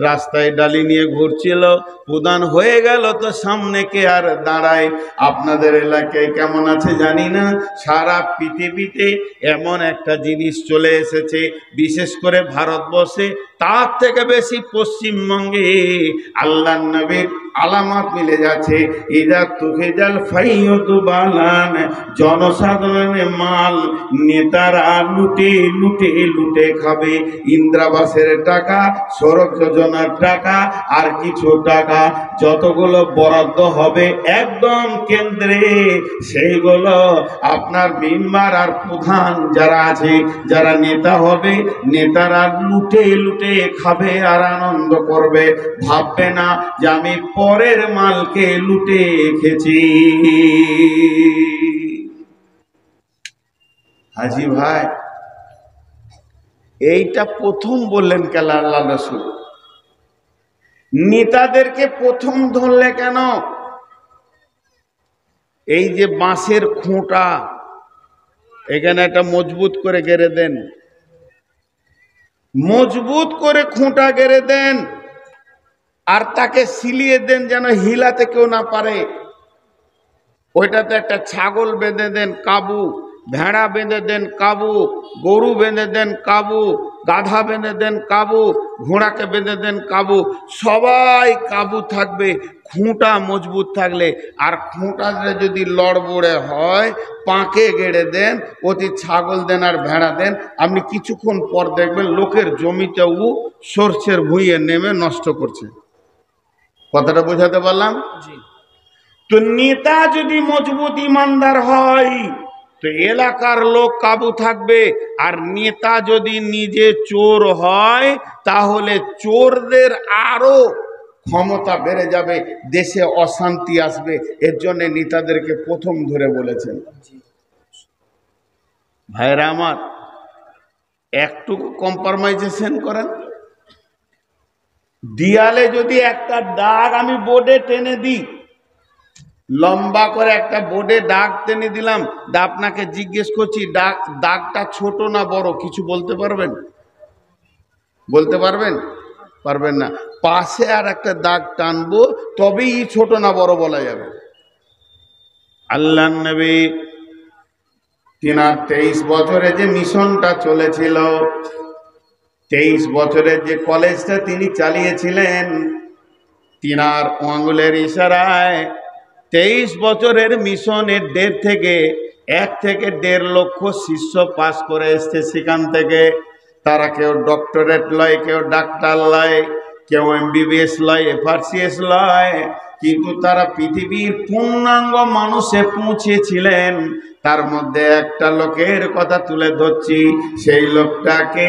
A: রাস্তায় ডালি নিয়ে ঘুরছিল, প্রধান হয়ে গেল তো সামনে কে আর দাঁড়ায়? আপনাদের এলাকায় কেমন আছে জানি না, সারা পৃথিবীতে এমন একটা জিনিস চলে এসেছে, বিশেষ করে ভারতবর্ষে, তার থেকে বেশি পশ্চিমবঙ্গে আল্লাহ নবীর আলামত মিলে যাচ্ছে। ইযা তুখিজাল ফাইয়ুদু বালান, জনসাধারণের মাল নেতারা লুটে লুটে লুটে খাবে। ইন্দ্রাবাসের টাকা, সড়ক যোজনার টাকা, আর কিছু টাকা যতগুলো বরাদ্দ হবে একদম কেন্দ্রে, সেইগুলো আপনার মেম্বার আর প্রধান যারা আছে, যারা নেতা হবে, নেতারা লুটে লুটে খাবে আর আনন্দ করবে। ভাববে না যে আমি পরের মালকে লুটে খেছি। হাজি ভাই, এইটা প্রথম বললেন কেন আল্লাহ রাসূল? নেতাদেরকে প্রথম ধরলে কেন? এই যে বাঁশের খুঁটা, এখানে একটা মজবুত করে গেড়ে দেন, মজবুত করে খুঁটা গেড়ে দেন, আর তাকে সিলিয়ে দেন যেন হিলাতে কেউ না পারে। ওইটাতে একটা ছাগল বেঁধে দেন কাবু, ভেড়া বেঁধে দেন কাবু, গরু বেঁধে দেন কাবু, গাধা বেঁধে দেন কাবু, ঘোড়াকে বেঁধে দেন কাবু, সবাই কাবু থাকবে খুঁটা মজবুত থাকলে। আর খুঁটাতে যদি লড়বড়ে হয়, পাঁকে গেড়ে দেন, অতি ছাগল দেন আর ভেড়া দেন, আপনি কিছুক্ষণ পর দেখবেন লোকের জমিতে ও সরষের ভুঁইয়ে নেমে নষ্ট করছে। কথাটা বোঝাতে পারলাম? তো নেতা যদি মজবুত ইমানদার হয় তো এলাকার লোক কাবু থাকবে। আর নেতা যদি নিজে চোর হয় তাহলে চোরদের আরো ক্ষমতা বেড়ে যাবে, দেশে অশান্তি আসবে। এর জন্য নেতাদেরকে প্রথম ধরে বলেছেন। ভাইরা আমার, একটুকু কম্প্রোমাইজেশন করেন। দেয়ালে যদি একটা দাগ আমি বোর্ডে টেনে দিই, লম্বা করে একটা বোর্ডে দাগ টেনে দিলাম, আপনাকে জিজ্ঞেস করছি দাগটা ছোট না বড়, কিছু বলতে পারবেন? বলতে পারবেন? পারবেন না। পাশে আর একটা দাগ টানবো, তবেই ছোট না বড় বলা যাবে। আল্লাহ নবী তিনার 23 বছরে যে মিশনটা চলেছিল, 23 বছরের যে কলেজটা তিনি চালিয়েছিলেন, তিনার আঙুলের ইশারায় 23 বছরের মিশনের 1 থেকে 1.5 লক্ষ শিষ্য পাস করে এসছে। সেখান থেকে তারা কেউ ডক্টরেট লয়, কেউ ডাক্তার লয়, কেউ MBBS লয়, FRCS লয়, কিন্তু তারা পৃথিবীর পূর্ণাঙ্গ মানুষে পৌঁছেছিলেন। তার মধ্যে একটা লোকের কথা তুলে ধরছি, সেই লোকটাকে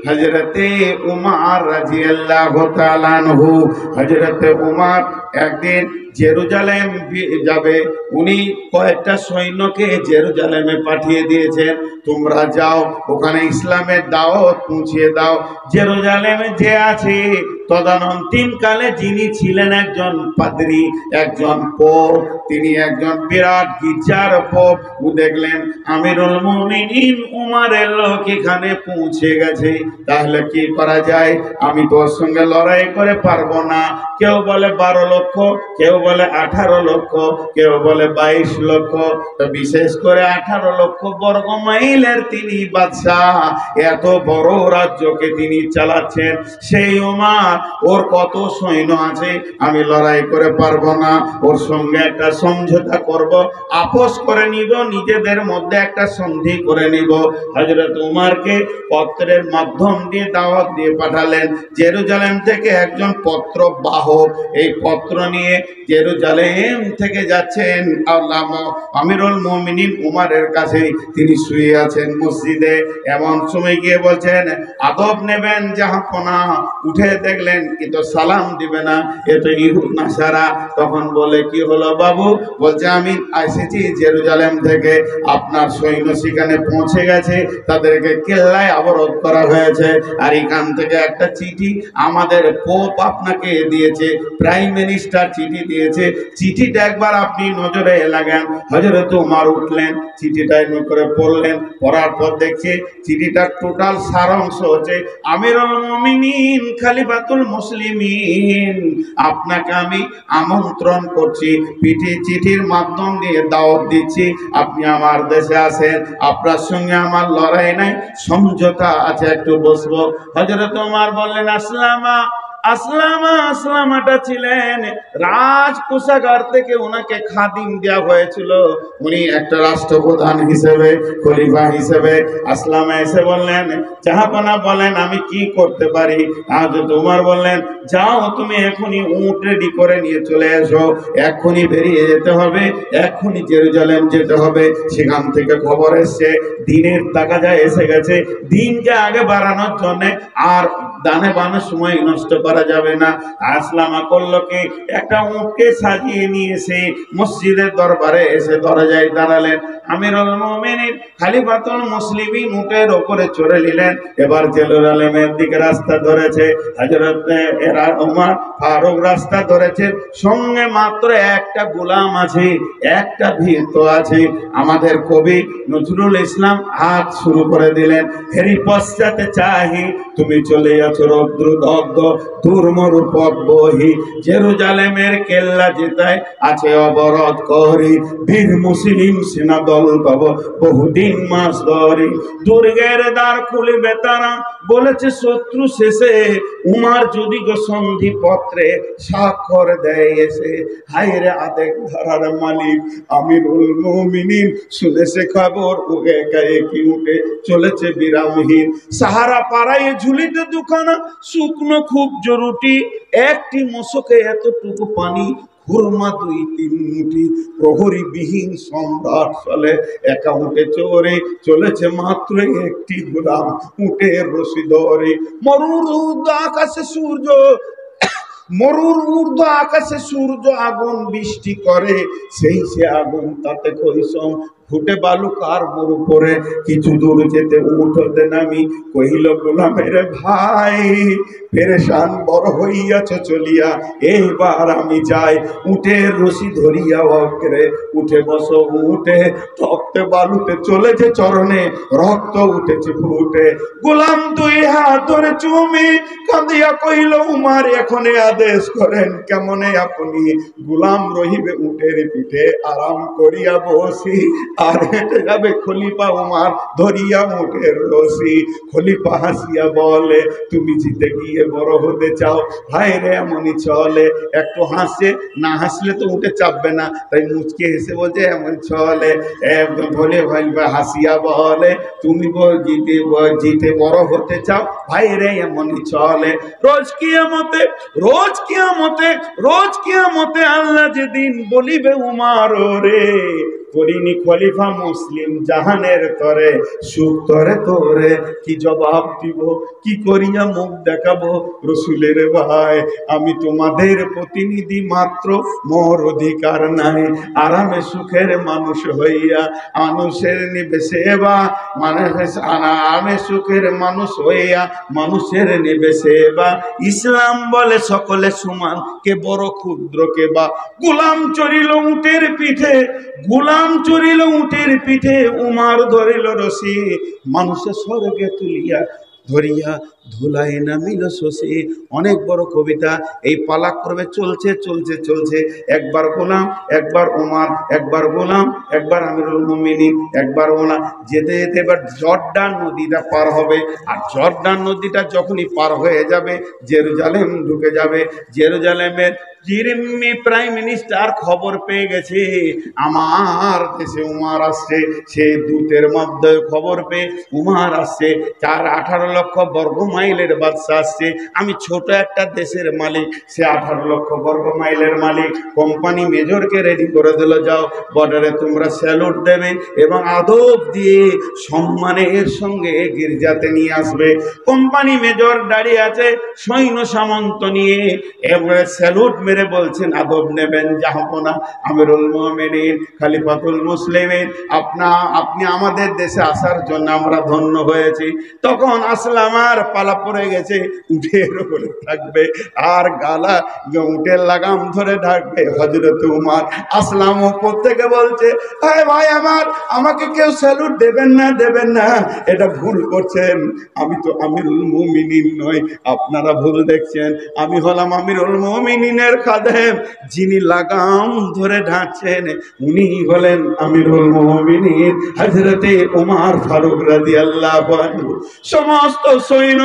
A: হযরতে উমর রাদিয়াল্লাহু তাআলা আনহু। হযরতে উমর একদিন জেরুজালেম যাবে, উনি কয়েকটা সৈন্যকে জেরুজালেমে পাঠিয়ে দিয়েছেন, তোমরা যাও ওখানে ইসলামের দাওয়াত পৌঁছিয়ে দাও। জেরুজালেমে যে আছে তদানীন্তনকালে যিনি ছিলেন একজন পাদ্রী, একজন পোপ, তিনি একজন বিরাট গির্জার পোপ। ও দেখলেন আমিরুল মুমিনিন উমরের লোক এখানে পৌঁছে গেছে, তাহলে কি করা যায়? আমি তোর সঙ্গে লড়াই করে পারবো না। কেউ বলে 12 লক্ষ, কেউ বলে 18 লক্ষ, কেউ বলে 22 লক্ষ। তো বিশেষ করে 18 লক্ষ বর্গ মাইলের তিনি বাদশাহ, এত বড় রাজ্যকে তিনি চালাচ্ছেন। সেই উমর, ওর কত সৈন্য আছে, আমি লড়াই করে পারবো না। ওর সঙ্গে একটা সমঝোতা করব, আপোষ করে নিব, নিজেদের মধ্যে একটা সন্ধি করে নিব। হযরত উমরকে পত্রের মাধ্যম দিয়ে দাওয়াত দিয়ে পাঠালেন। জেরুজালেম থেকে একজন পত্র বাহক এই পত্র নিয়ে জেরুজালেম থেকে যাচ্ছেন আমিরুল মুমিনিন উমরের কাছে। তিনি শুয়ে আছেন মসজিদে, এমন সময় গিয়ে বলছেন আদব নেবেন জাহাপনা। উঠে দেখলেন এ তো সালাম দিবে না, এ তো ইহুদ নাসারা। তখন বলে কি হলো বাবু? বলছে আমি এসেছি জেরুজালেম থেকে, আপনার সৈন্য সেখানে পৌঁছে গেছে, তাদেরকে কেল্লায় অবরোধ করা হয়েছে, আর এখান থেকে একটা চিঠি আমাদের পোপ আপনাকে দিয়েছে, প্রাইম মিনিস্টার চিঠি দিয়েছে, চিঠিটা একবার আপনি নজরে লাগান। হযরত উমর উঠলেন, চিঠিটা করে পড়লেন, পড়ার পর দেখছে চিঠিটার টোটাল সারাংশ হচ্ছে আমিরুল মুমিনিন খলিফাতুল মুসলিমিন, আপনাকে আমি আমন্ত্রণ করছি, চিঠির মাধ্যম দিয়ে দাওয়াত দিচ্ছি, আপনি আমার দেশে আসেন, আপনার সঙ্গে আমার লড়াই নাই, সমঝোতা আছে, একটু বসবো। হযরত উমর বললেন আসলামা। আসলামাটা ছিলেন রাজ কোষাগার থেকে ওনাকে খাদিম দেওয়া হয়েছিল, উনি একটা রাষ্ট্রপ্রধান হিসেবে, খলিফা হিসেবে। আসলামা এসে বললেন জাহাপনা বলেন আমি কি করতে পারি? হযরত উমর বললেন যাও তুমি এখনই উট রেডি করে নিয়ে চলে এসো, এখনই বেরিয়ে যেতে হবে, এখনই জেরুজালেম যেতে হবে। সেখান থেকে খবর এসছে দিনের তাগাদা এসে গেছে, দিনকে আগে বাড়ানোর জন্য আর দানে বানে সময় নষ্ট করা যাবে না। আসলামা করলো কি, একটা উটকে সাজিয়ে নিয়ে এসে মসজিদের দরবারে এসে দরজায় দাঁড়ালেন। আমিরুল মুমিনিন খলিফাতুল মুসলিমিন উটের উপরে চড়ে নিলেন। এবার জেরুজালেমের দিকে রাস্তা ধরেছে। হযরত উমর ফারুক রাস্তা ধরেছে, সঙ্গে মাত্র একটা গোলাম আছে, একটা ভীত আছে। আমাদের কবি নজরুল ইসলাম হাত শুরু করে দিলেন, হেরি পশ্চাতে চাহি তুমি চলে আছো রৌদ্রদগ্ধ দুর্মরু পথ বহি, জেরুজালেমের কেল্লা যেতায় আছে অবরোধ করি, বীর মুসলিম সেনা দল পাব বহুদিন মাস ধরি, দুর্গের দ্বার খুলিবে তারা বলেছে শত্রু শেষে, উমার যদি গো সন্ধি পত্রে স্বাক্ষর দেয় এসে। হায়রে আদেক ধারার মালিক আমিরুল মুমিনিন শুনেছে খবর, উগে গায়ে কি উঠে চলেছে বিরামহীন। সাহারা পাড়ায় ঝুলিতে দুখানা শুকনো খুব জরুরি, একটি মশকে এতটুকু পানি, খুরমা 2-3 মুঠি, প্রহরী বিহীন সম্রাট চলে একা উঠে চড়ে চলেছে মাত্র একটি গোলাম উটের রশি ধরে। মরুর ঊর্ধ্ব আকাশে সূর্য আগুন বৃষ্টি করে, সেই সে আগুন তাতে কৈসম ফুটে বালুকার মরু পরে। কিছু দূর যেতে উঠ হতে নামি কহিল গোলামের ভাই, পেরেশান বড় হইয়াছ চলিয়া, এইবার আমি যাই। উটের রশি ধরিয়া অগ্রে উঠে বসো উঠে, রক্তে বালুতে চলেছে চরণে, রক্ত উঠেছে ফুটে। গোলাম 2 হাত ধরে চুমি কাঁদিয়া কহিল উমার এখনে আদেশ করেন কেমনে আপনি? গোলাম রহিবে উটের পিঠে আরাম করিয়া বসি, আর হেঁটে যাবে খলিফা উমার ধরিয়া উটের রশি। খলিফা হাসিয়া বলে, তুমি জিতে গিয়ে বড় হতে চাও? ভাই রে এমনই চলে। একটু হাসে, না হাসলে তো উঠে চাপবে না, তাই মুচকে হেসে বলছে এমন চলে। একদম বলে খলিফা হাসিয়া বলে, তুমি জিতে বড় হতে চাও? ভাই রে এমনই চলে। রোজ কিয়ামতে, রোজ কিয়ামতে, রোজ কিয়ামতে আল্লাহ যেদিন বলিবে উমার রে, করিনি খলিফা মুসলিম জাহানের তরে, সুখ তরে তোরে কি জবাব দিব, কি করিয়া মুখ দেখাবো? রসুলের ভাই, আমি তোমাদের প্রতিনিধি মাত্র, মোর অধিকার নাই আরামে সুখের মানুষ হইয়া মানুষের নিবে সেবা, আরামে সুখের মানুষ হইয়া মানুষের নিবে সেবা। ইসলাম বলে সকলে সমান, কে বড় ক্ষুদ্র কে বা। গোলাম চড়িল উটের পিঠে, গোলাম চড়িল উটের পিঠে, উমার ধরিল রশি, মানুষের স্বর্গে তুলিয়া ধরিয়া ধুলাই নামিল শশী। অনেক বড় কবিতা, এই পালাক করবে চলছে চলছে চলছে। একবার গোলাম, একবার উমার, একবার গোলাম, একবার আমিরুল মুমিনিন, একবার ওমর। যেতে যেতে এবার জর্ডান নদীটা পার হবে। আর জর্ডান নদীটা যখনই পার হয়ে যাবে, জেরুজালেম ঢুকে যাবে। জেরুজালেমের জিরিমি প্রাইম মিনিস্টার খবর পেয়ে গেছে আমার দেশে উমার আসছে। সে দূতের মধ্যে খবর পেয়ে উমার আসছে, 18 লক্ষ বর্গ মাইলের বাদশা আসছে। আমি ছোট একটা দেশের মালিক, সে 18 লক্ষ বর্গ মাইলের মালিক। কোম্পানি মেজরকে রেডি করে দিল, যাও বর্ডারে তোমরা স্যালুট দেবে এবং আদব দিয়ে সম্মানের সঙ্গে গির্জাতে নিয়ে আসবে। কোম্পানি মেজর দাঁড়িয়ে আছে সৈন্য সামন্ত নিয়ে, এবারে স্যালুট মেরে বলছেন আদব নেবেন, যাবো না। আমিরুল মুমিনিন খলিফাতুল মুসলিমিন, আপনি আমাদের দেশে আসার জন্য আমরা ধন্য হয়েছি। তখন আসলাম আর পালা পড়ে গেছে, উঠের উপরে থাকবে আর গালা উটের লাগাম ধরে থাকবে হযরত উমর। আসলাম উপর থেকে বলছে, ভাই আমার, আমাকে কেউ স্যালুট দেবেন না, দেবেন না, এটা ভুল করছেন। আমি তো আমিরুল মুমিনিন নই, আপনারা ভুল দেখছেন। আমি হলাম আমিরুল মুমিনিনের খাদেম, যিনি লাগাম ধরে ঢাকছেন উনি হলেন আমিরুল মুমিনিন হযরতে উমর ফারুক রাদিয়াল্লাহু আনহু। সমস্ত সৈন্য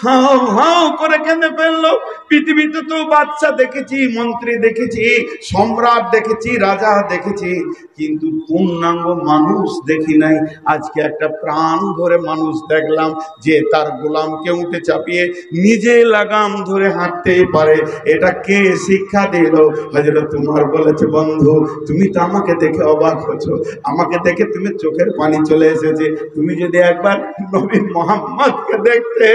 A: হাও হাও করে কেঁদে ফেললো। পৃথিবীতে তো বাদশা দেখেছি, মন্ত্রী দেখেছি, সম্রাট দেখেছি, রাজা দেখেছি, কিন্তু পূর্ণাঙ্গ মানুষ দেখি নাই। আজকে একটা প্রাণ ভরে মানুষ দেখলাম, যে তার গোলামকে উঠে চাপিয়ে নিজে লাগাম ধরে হাঁটতে পারে। এটা কে শিক্ষা দিল? হযরত উমর বলেছে, বন্ধু তুমি তো আমাকে দেখে অবাক হচ্ছো, আমাকে দেখে তুমি চোখের পানি চলে এসেছে। তুমি যদি একবার নবী মুহাম্মদকে দেখতে,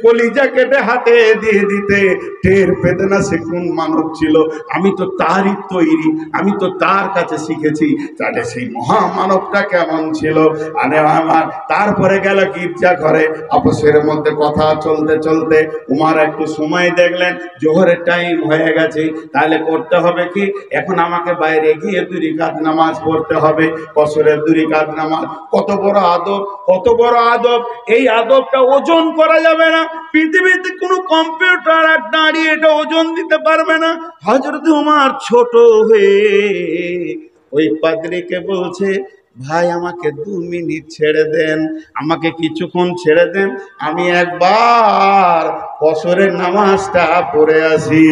A: কলিজা কেটে হাতে দিয়ে দিতে, টের পেতে না সে কোন মানব ছিল। আমি তো তারই তৈরি, আমি তো তার কাছে শিখেছি, তাহলে সেই মহামানবটা কেমন ছিল। আরে আমার, তারপরে গেল গির্জা ঘরে। আপসের মধ্যে কথা চলতে চলতে উমর একটু সময় দেখলেন, জোহরের টাইম হয়ে গেছে, তাহলে করতে হবে কি, এখন আমাকে বাইরে গিয়ে 2 রাকাত নামাজ পড়তে হবে, কসরের 2 রাকাত নামাজ। কত বড় আদব, কত বড় আদব! এই আদবটা ওজন করা যাবে না। পৃথিবীতে কোনো কম্পিউটার আর দাঁড়িয়ে এটা ওজন দিতে পারবে না। হযরত উমর ছোট হয়ে ওই পাদ্রীকে বলছে, ভাই আমাকে 2 মিনিট ছেড়ে দেন, আমাকে কিছুক্ষণ ছেড়ে দেন, আমি একবার কসরের নামাজটা পড়ে আসি।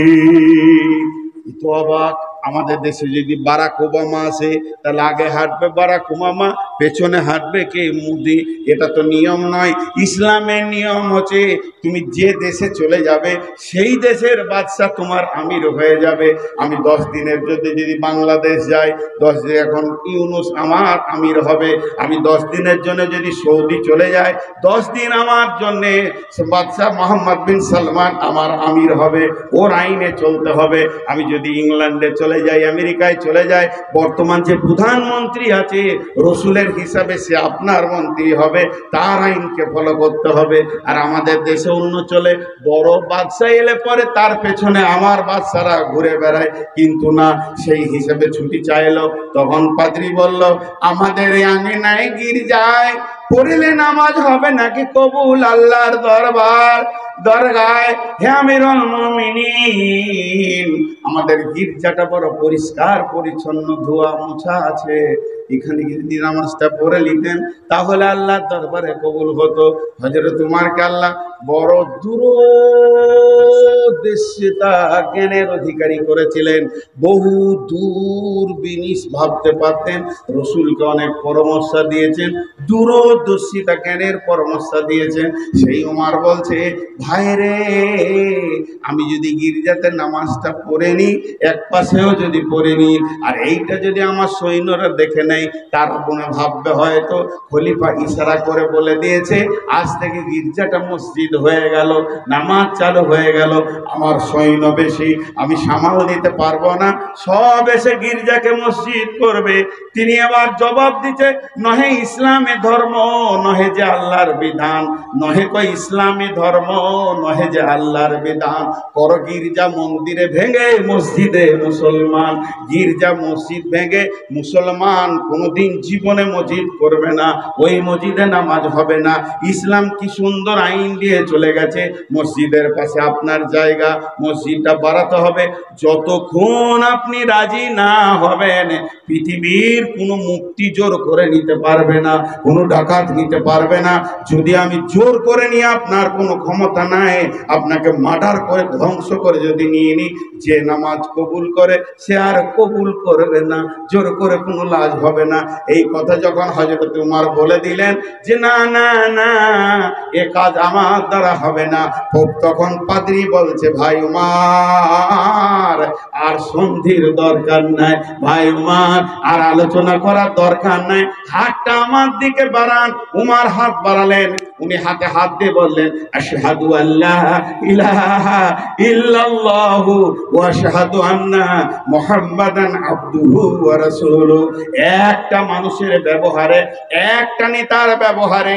A: তো অবাক, আমাদের দেশে যদি বারাক ওবামা আসে, তাহলে আগে হাঁটবে বারাক ওবামা, পেছনে হাঁটবে কে? মোদি। এটা তো নিয়ম নয়। ইসলামের নিয়ম হচ্ছে, তুমি যে দেশে চলে যাবে সেই দেশের বাদশা তোমার আমির হয়ে যাবে। আমি 10 দিনের যদি বাংলাদেশ যাই, 10 দিন, এখন ইউনুস আমার আমির হবে। আমি 10 দিনের জন্য যদি সৌদি চলে যাই, 10 দিন আমার জন্যে বাদশাহ মোহাম্মদ বিন সালমান আমার আমির হবে, ওর আইনে চলতে হবে। আমি যদি ইংল্যান্ডে চলে যাই, আমেরিকায় চলে যাই, বর্তমান যে প্রধানমন্ত্রী আছে রসুলের হিসাবে সে আপনার মন্ত্রী হবে, তার আইনকে ফলো করতে হবে। আর আমাদের দেশে অন্য চলে, বড় বাদশা এলে পরে তার পেছনে আমার বাদশারা ঘুরে বেড়ায়, কিন্তু না, সেই হিসেবে ছুটি চাইলো। তখন পাদ্রী বলল, আমাদের আঙিনায় গির্জায় পড়লে নামাজ হবে নাকি কবুল আল্লাহর দরগায়? হে আমিরুল মুমিনিন, আমাদের গির্জাটা বড় পরিষ্কার পরিচ্ছন্ন, ধোয়া মোছা আছে, এখানে যদি নামাজটা পড়ে নিতেন তাহলে আল্লাহর দরবারে কবুল হতো। হযরত উমরকে আল্লাহ বড় দূরদর্শিতা জ্ঞানের অধিকারী করেছিলেন। বহু দূর বিনিশ ভাবতে পারতেন। রসুলকে অনেক পরামর্শ দিয়েছেন, দূরদর্শিতা জ্ঞানের পরামর্শ দিয়েছেন। সেই উমর বলছে, ভাইরে, আমি যদি গির্জাতে নামাজটা পড়ে নিই, এক পাশেও যদি পড়ে নিই, আর এইটা যদি আমার সৈন্যরা দেখে নেয়, তার মনে ভাববে হয়তো খলিফা ইশারা করে বলে দিয়েছে আজ থেকে গির্জাটা মসজিদ হয়ে গেল, নামাজ চালু হয়ে গেল, আমার সৈন্য বেশি, আমি সামাল দিতে পারবো না, সব এসে গির্জাকে মসজিদ করবে। তিনি আবার জবাব দিতে, নহে ইসলামী ধর্ম, নহে যে আল্লাহর বিধান, নহে কই ইসলামী ধর্ম, নহে যে আল্লাহর বিধান। কর গির্জা মন্দিরে ভেঙে মসজিদে মুসলমান, গির্জা মসজিদ ভেঙে মুসলমান কোনোদিন জীবনে মসজিদ করবে না, ওই মসজিদে নামাজ হবে না। ইসলাম কি সুন্দর আইন দিয়ে চলে গেছে, মসজিদের পাশে আপনার জায়গা, মসজিদটা বাড়াতে হবে। যতক্ষণ আপনি রাজি না হবেন, পৃথিবীর কোনো মুক্তি জোর করে নিতে পারবে না, কোনো ডাকাত নিতে পারবে না। যদি আমি জোর করে নিয়ে, আপনার কোনো ক্ষমতা নাই, আপনাকে মার্ডার করে ধ্বংস করে যদি নিয়ে নিই, যে নামাজ কবুল করে সে আর কবুল করবে না, জোর করে কোনো লাজ হবে না। এই কথা যখন হযরত উমর বলে দিলেন যে না না না, এ কাজ আমার দ্বারা হবে না, তখন পাদ্রী বলছে, ভাই উমর, আর সন্ধির দরকার নাই, ভাই উমর, আর আলোচনা করার দরকার নাই, হাতটা আমার দিকে বাড়ান। উমর হাত বাড়ালেন, উনি হাতে হাত দিয়ে বললেন, আশহাদু আল্লা ইলাহা ইল্লাল্লাহু ওয়া আশহাদু আন্না মুহাম্মাদান আবদুহু ওয়া রাসূলুহু। একটা মানুষের ব্যবহারে, একটা নেতার ব্যবহারে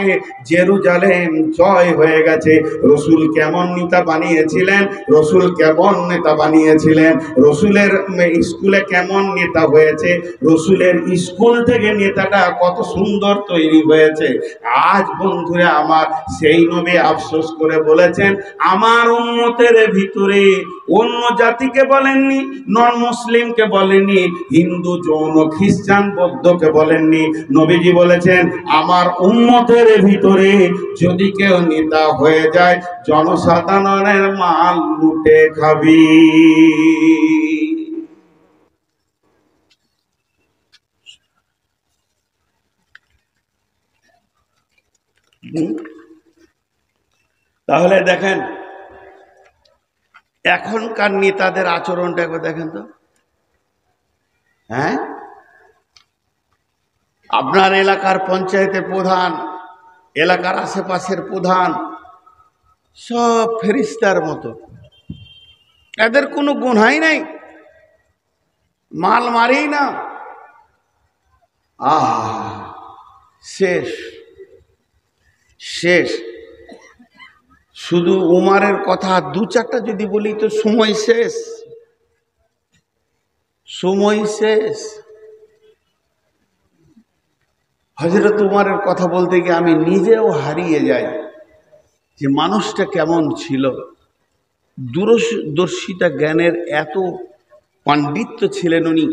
A: জেরুজালেম জয় হয়ে গেছে। রসুল কেমন নেতা বানিয়েছিলেন, রসুল কেমন নেতা বানিয়েছিলেন, রসুলের স্কুলে কেমন নেতা হয়েছে, রসুলের স্কুল থেকে নেতাটা কত সুন্দর তৈরি হয়েছে। আজ বন্ধুরা আমার, সেই নবী আফসোস করে বলেছেন, আমার উম্মতের ভিতরে অন্য জাতিকে বলেননি, নন মুসলিমকে বলেননি, হিন্দু, জৈন, খ্রিস্টান, বৌদ্ধকে বলেননি, নবীজি বলেছেন আমার উম্মতের ভিতরে যদি কেউ নেতা হয়ে যায়, জনসাধারণের মাল লুটে খাবি। তাহলে দেখেন এখনকার নেতাদের আচরণটা একবার দেখেন তো। হ্যাঁ, আপনার এলাকার পঞ্চায়েতের প্রধান, এলাকার আশেপাশের প্রধান, সব ফেরেশতার মতো, এদের কোনো গুনাহই নাই, মাল মারেই না। শেষ শেষ। শুধু উমারের কথা দু চারটা যদি বলি তো সময় শেষ, সময় শেষ। হযরত উমারের কথা বলতে গিয়ে আমি নিজেও হারিয়ে যাই যে মানুষটা কেমন ছিল। দূরদর্শিতা জ্ঞানের এত পাণ্ডিত্য ছিলেন উনি।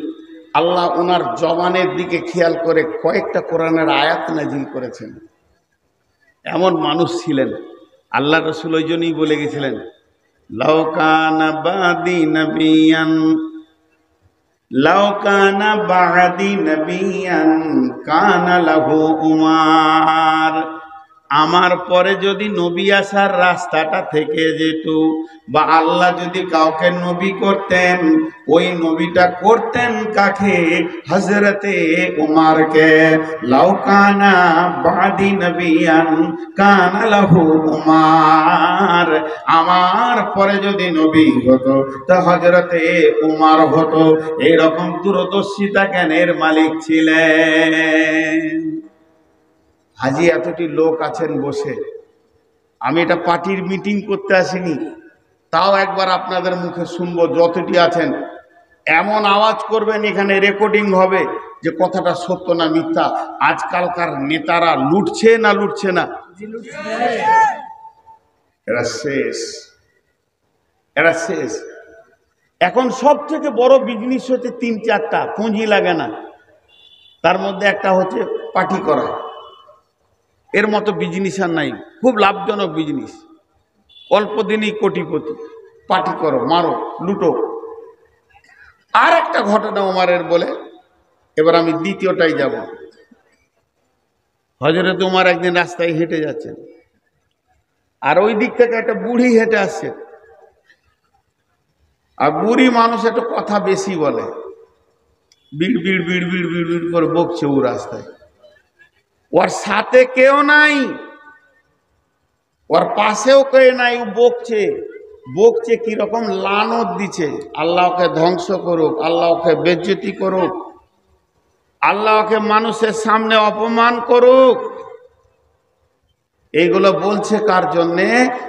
A: আল্লাহ ওনার জবানের দিকে খেয়াল করে কয়েকটা কোরআনের আয়াত নাজিল করেছেন। এমন মানুষ ছিলেন। আল্লাহ রসুল ওই জন্যই বলে গেছিলেন, লাউ কানা বাদি নবিয়ান, লাউ কানা বাদি নবিয়ান কানা লাহু উমার। আমার পরে যদি নবী আসার রাস্তাটা থেকে যেত, বা আল্লাহ যদি কাউকে নবী করতেন, ওই নবীটা করতেন কাকে? হযরতে উমারকে। লাউ কানা বাদি নবিয়ান কানা লাহু উমার। আমার পরে যদি নবী হতো তা হযরতে উমার হতো। এইরকম দূরদর্শিতা জ্ঞানের মালিক ছিলেন। হাজি এতটি লোক আছেন বসে, আমি এটা পার্টির মিটিং করতে আসিনি, তাও একবার আপনাদের মুখে শুনবো। যতটি আছেন এমন আওয়াজ করবেন এখানে রেকর্ডিং হবে যে কথাটা সত্য না মিথ্যা। আজকালকার নেতারা লুটছে না লুটছে না? এরা শেষ, এরা শেষ। এখন সব থেকে বড় বিজনেস হচ্ছে 3-4টা, পুঁজি লাগে না। তার মধ্যে একটা হচ্ছে পার্টি করা। এর মতো বিজনেস আর নাই, খুব লাভজনক বিজনেস, অল্প দিনই কোটিপতি। পার্টি করো, মারো, লুটো। আর একটা ঘটনা ওমরের বলে, এবার আমি দ্বিতীয়টাই যাব। হযরত ওমর একদিন রাস্তায় হেঁটে যাচ্ছেন, আর ওই দিক থেকে একটা বুড়ি হেঁটে আসছে। আর বুড়ি মানুষ একটু কথা বেশি বলে, বিড় বিড় বিড় বিড় বিড় বিড় করে বকছে ও রাস্তায়। ওর সাথে কেউ নাই, ওর পাশেও কেউ নাই, ও বকছে। বকছে কিরকম? লানত দিচ্ছে, আল্লাহকে ধ্বংস করুক, আল্লাহকে বেজ্জতি করুক, আল্লাহকে মানুষের সামনে অপমান করুক। এইগুলো বলছে কার জন্যে?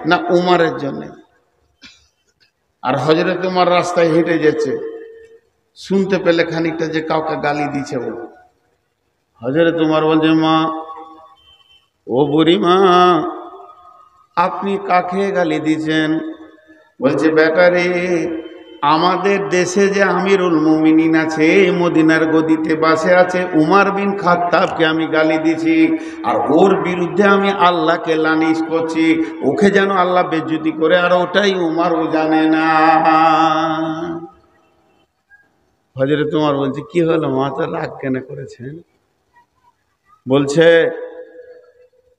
A: না উমরের জন্যে। আর হযরত উমর রাস্তায় হেঁটে যাচ্ছে, শুনতে পেলে খানিকটা যে কাউকে গালি দিচ্ছে। ও হযরত উমর বলছে, মা, ও বুড়ি মা, আপনি কাকে গালি দিচ্ছেন? বলছে, বেটা রে, আমাদের দেশে যে আমিরুল মুমিনিন আছে, মদিনার গদিতে বসে আছে, উমর বিন খাত্তাবকে আমি গালি দিছি, আর ওর বিরুদ্ধে আমি আল্লাহকে লানিশ করছি, ওকে যেন আল্লাহ বেজ্জতি করে, আর ওটাই উমর ও জানে না। হযরত উমর বলছে, কি হলো মা, তো রাগ কেন করেছেন? বলছে,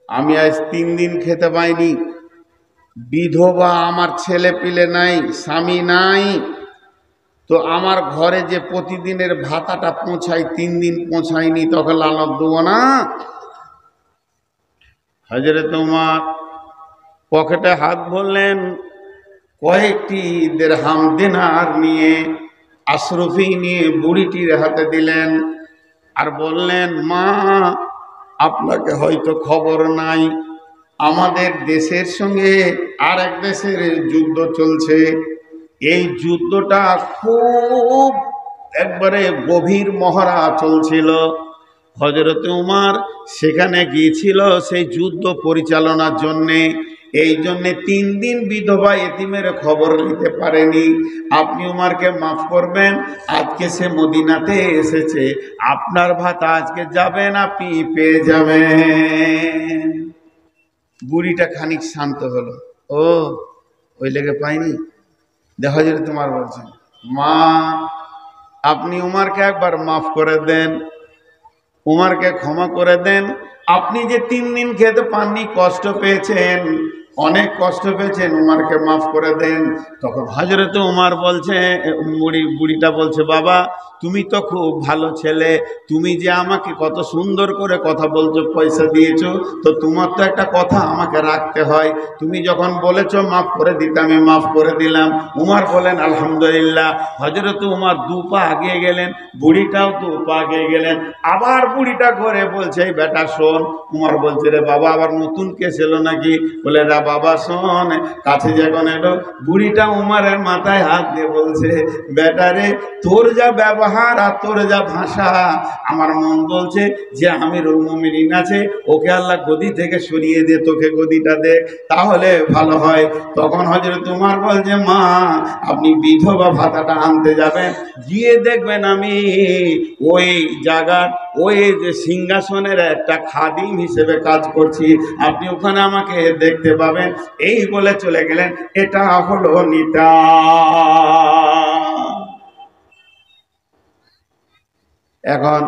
A: আমি আজ 3 দিন খেতে পাইনি, বিধবা, আমার ছেলে পিলে নাই, স্বামী নাই, তো আমার ঘরে যে প্রতিদিনের ভাতাটা পৌঁছায় 3 দিন পৌঁছায়নি, তখন লানত দেবো না? হযরত ওমর পকেটে হাত ভরলেন, কয়েকটি দিরহাম দিনার নিয়ে, আশরফি নিয়ে বুড়িটির হাতে দিলেন, আর বললেন, মা, আপনাকে হয়তো খবর নাই, আমাদের দেশের সঙ্গে আর এক দেশের যুদ্ধ চলছে। এই যুদ্ধটা খুব একবারে গভীর মহড়া চলছিল। হযরত উমর সেখানে গিয়েছিল সেই যুদ্ধ পরিচালনার জন্যে। এই জন্যে 3 দিন বিধবা এতিমের খবর নিতে পারেনি। আপনি উমরকে মাফ করবেন, আজকে সে মদিনাতে এসেছে, আপনার ভাতা আজকে যাবেন, আপনি পেয়ে যাবেন। বুড়িটা খানিক শান্ত হলো, ও ওই লেগে পাইনি। দেখা যায় তোমার বলছেন, মা, আপনি উমরকে একবার মাফ করে দেন, উমরকে ক্ষমা করে দেন। আপনি যে 3 দিন খেতে পাননি, কষ্ট পেয়েছেন, অনেক কষ্ট পেয়েছেন, উমরকে মাফ করে দেন। তখন হযরত উমর বলছে, বুড়িটা বলছে, বাবা, তুমি তো খুব ভালো ছেলে, তুমি যে আমাকে কত সুন্দর করে কথা বলছো, পয়সা দিয়েছো, তো তোমার তো একটা কথা আমাকে রাখতে হয়। তুমি যখন বলেছো মাফ করে দিতে, আমি মাফ করে দিলাম। উমর বলেন, আলহামদুলিল্লাহ। হযরত উমর 2 পা আগিয়ে গেলেন, বুড়িটাও 2 পা আগিয়ে গেলেন। আবার বুড়িটা ঘরে বলছে, বেটা শোন। উমর বলছে, রে বাবা, আবার নতুন কেস এলো নাকি? বলে, রা বাবা শোন। কাছে যখন এলো, বুড়িটা উমরের মাথায় হাত দিয়ে বলছে, বেটা রে, তোর যা ব্যবহার আর তোর যা ভাষা, আমার মন বলছে যে আমিরুল মুমিনিন আছে, ওকে আল্লাহ গদি থেকে সরিয়ে দে, তোকে গদিটা দে, তাহলে ভালো হয়। তখন হযরত উমর বলছে, মা, আপনি বিধবা ভাতাটা আনতে যাবেন, গিয়ে দেখবেন আমি ওই জায়গার ওই যে সিংহাসনের একটা খাদিম হিসেবে কাজ করছি, আপনি ওখানে আমাকে দেখতে পাবেন। এই বলে চলে গেলেন। এটা হলো নিতা। এখন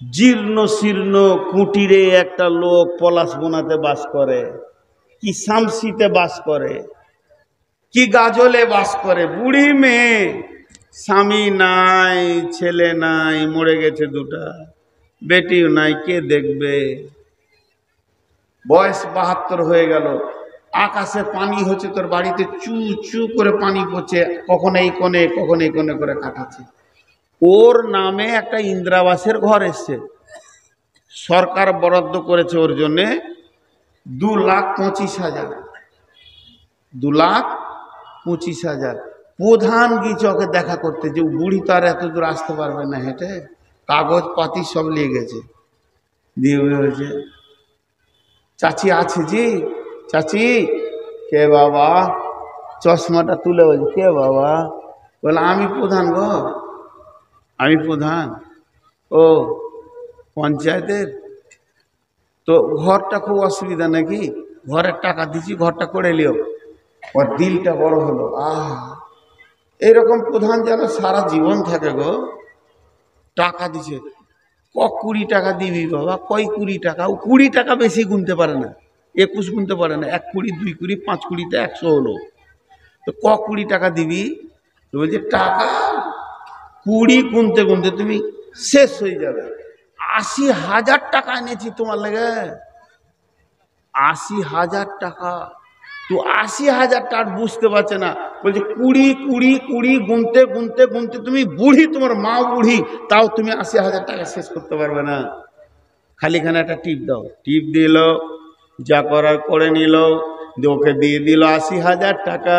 A: জীর্ণ শীর্ণ কুটিরে একটা লোক পলাশবোনাতে বাস করে, কি শামসিতে বাস করে, কি গাজলে বাস করে, বুড়ি মেয়ে, স্বামী নাই, ছেলে নাই, মরে গেছে 2টা, বেটিও নাই, কে দেখবে? বয়স 72 হয়ে গেল। আকাশে পানি হচ্ছে, তোর বাড়িতে চু চু করে পানি পড়ছে, কখন এই কোণে কখন এই কোণে করে কাটাচ্ছে। ওর নামে একটা ইন্দিরাবাসের ঘর এসছে, সরকার বরাদ্দ করেছে ওর জন্যে 2,25,000, 2,25,000। প্রধান গিয়েছে ওকে দেখা করতে, যে বুড়ি তো আর এত দূর আসতে পারবে না হেঁটে, কাগজ পাতি সব নিয়ে গেছে। দিয়ে হয়েছে, চাচি আছে জি, চাচি। কে বাবা? চশমাটা তুলে বলছে, কে বাবা? বলে আমি প্রধান গো, আমি প্রধান। ও পঞ্চায়েতের? তো ঘরটা খুব অসুবিধা নাকি? ঘরের টাকা দিচ্ছি, ঘরটা করে লিও। ওর দিলটা বড় হলো, এইরকম প্রধান যেন সারা জীবন থাকে গো। টাকা দিছে, 20 টাকা দিবি বাবা? কয় 20 টাকা? ও 20 টাকা বেশি গুনতে পারে না, 21 গুনতে পারে না। 1 কুড়ি, 2 কুড়ি, 5 কুড়িতে 100 হলো। তো 20 টাকা দিবি? তো বলছে টাকা 20 গুনতে গুনতে তুমি শেষ হয়ে যাবে। 80,000 টাকা এনেছি তোমার লেগে, 80,000 টাকা। তো 80,000 টাকা বুঝতে পারছে না, বলছে 20 20 20 গুনতে গুনতে গুনতে তুমি বুড়ি, তোমার মা বুড়ি, তাও তুমি 80,000 টাকা শেষ করতে পারবে না। খালি খানে একটা টিপ দাও। টিপ দিল, যা করার করে নিল, ওকে দিয়ে দিল 80,000 টাকা।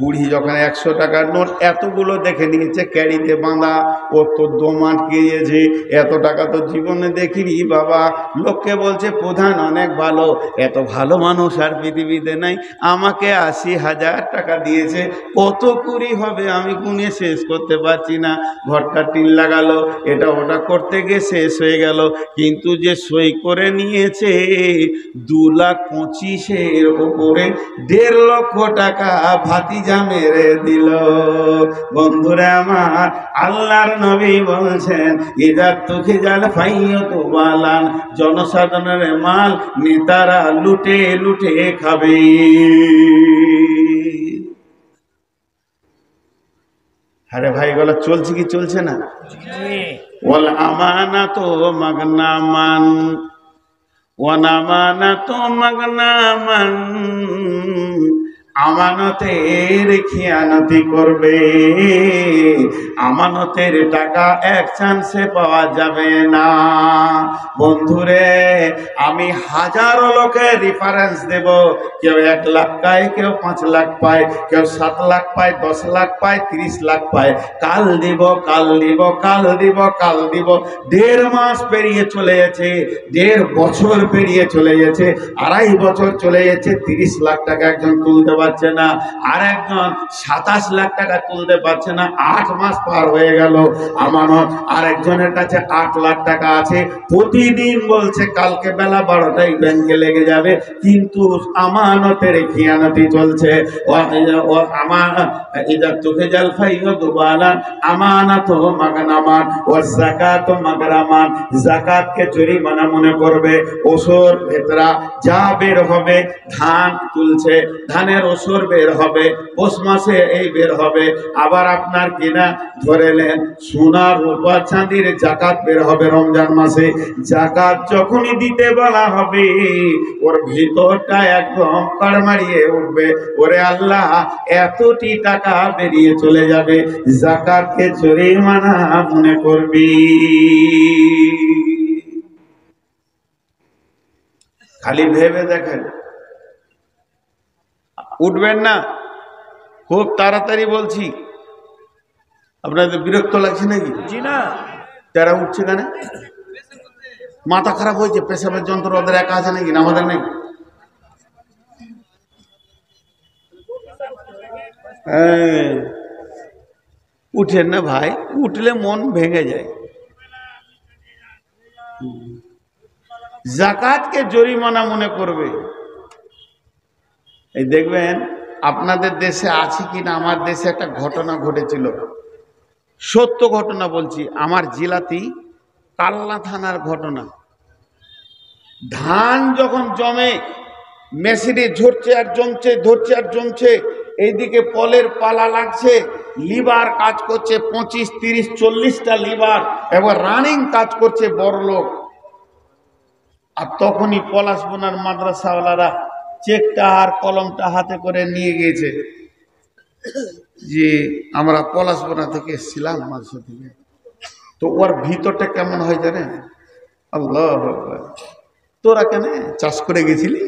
A: বুড়ি যখন 100 টাকার নোট এতগুলো দেখে নিয়েছে ক্যারিতে বাঁধা, ও তো দম আটকে গিয়েছে। এত টাকা তো জীবনে দেখিনি বাবা। লোককে বলছে প্রধান অনেক ভালো, এত ভালো মানুষ আর পৃথিবীতে নাই। আমাকে 80,000 টাকা দিয়েছে, কত কুড়ি হবে আমি গুনে শেষ করতে পারছি না। ঘরটা টিন লাগালো, এটা ওটা করতে গিয়ে শেষ হয়ে গেল। কিন্তু যে সই করে নিয়েছে 2,25,000-এর উপরে 1.5 লক্ষ টাকা ভাতিজা মেরে দিল। বন্ধুরা আমার, আল্লাহর নবী বলছেন, ইদা তুখিজাল ফাইয়াতু বালান, জনসাধারণের মাল নেতারা লুটে লুটে খাবে। আরে ভাই, এগুলো চলছে কি চলছে না? ওয়াল আমানাতু মাগনামান, ওয়ানামানাতু মাগনামান, আমানতের খেয়ানতি করবে। আমানতের টাকা এক চান্সে পাওয়া যাবে না। বন্ধুরে, আমি হাজারো লোকের রেফারেন্স দেব। কেউ 1 লাখ পায়, কেউ 5 লাখ পায়, কেউ 7 লাখ পায়, 10 লাখ পায়, 30 লাখ পায়। কাল দিব, কাল দিব, কাল দিব, কাল দিব। 1.5 মাস পেরিয়ে চলে গেছে, 1.5 বছর পেরিয়ে চলে গেছে, 2.5 বছর চলে গেছে। 30 লাখ টাকা একজন তুলতে পারছে না, আর একজন 27 লাখ টাকা তুলতে পারছে না। 8 মাস পার হয়ে গেল, আমানত আরেকজনের কাছে 8 লাখ টাকা আছে। প্রতিদিন বলছে কালকে বেলা 12টায় ব্যাংকে লেগে যাবে, কিন্তু আমানতের খেয়ানতি চলছে। ও আমার ইদা তুখিজাল ফাইয়াতু বালান, আমানাতু মাগনামান, ও যাকাতু মাগরামান, যাকাতকে জরিমানা মনে করবে। ওসর ভেতরা যা বের হবে, ধান তুলছে, ধানের ওসর বের হবে, পৌষ মাসে এই বের হবে। আবার আপনার কিনা ধরেলেন সোনা রূপা চাঁদির যাকাত বের হবে রমজান মাসে। যাকাত যখনই দিতে বলা হবে, ওর ভিতরটা একদম কাড়মাড়িয়ে উঠবে, ওরে আল্লাহ এতটি টাকা বেরিয়ে চলে যাবে, যাকাতকে জরিমানা মনে করবি। খালি ভেবে দেখেন, উঠবেন না। খুব তাড়াতাড়ি বলছি, আপনাদের বিরক্ত লাগছে নাকি? জি না। যারা উঠছে কেন? মাথা খারাপ হয়েছে, পেশাবের যন্ত্র ওদের একা আছে নাকি? না আমাদের নেই? উঠেন না ভাই, উঠলে মন ভেঙে যায়। যাকাতকে জরিমানা মনে করবে। এই দেখবেন আপনাদের দেশে আছে কিনা, আমার দেশে একটা ঘটনা ঘটেছিল, সত্য ঘটনা বলছি, আমার জেলাতেই কালনা থানার ঘটনা। ধান যখন জমে, মেশিনে ঝরছে আর জমছে, ধরছে আর জমছে, এইদিকে পলের পালা লাগছে, লিভার কাজ করছে 25, 30, 40টা লিভার, এবার রানিং কাজ করছে বড় লোক। আর তখনই পলাশবোনার মাদ্রাসাওয়ালারা চেকটা আর কলমটা হাতে করে নিয়ে গিয়েছে, যে আমরা পলাশবোনা থেকে এসেছিলাম মাদ্রাসা থেকে। তো ওর ভিতরটা কেমন হয় জানেন? আল্লাহ, তোরা কেন চাষ করে গেছিলি?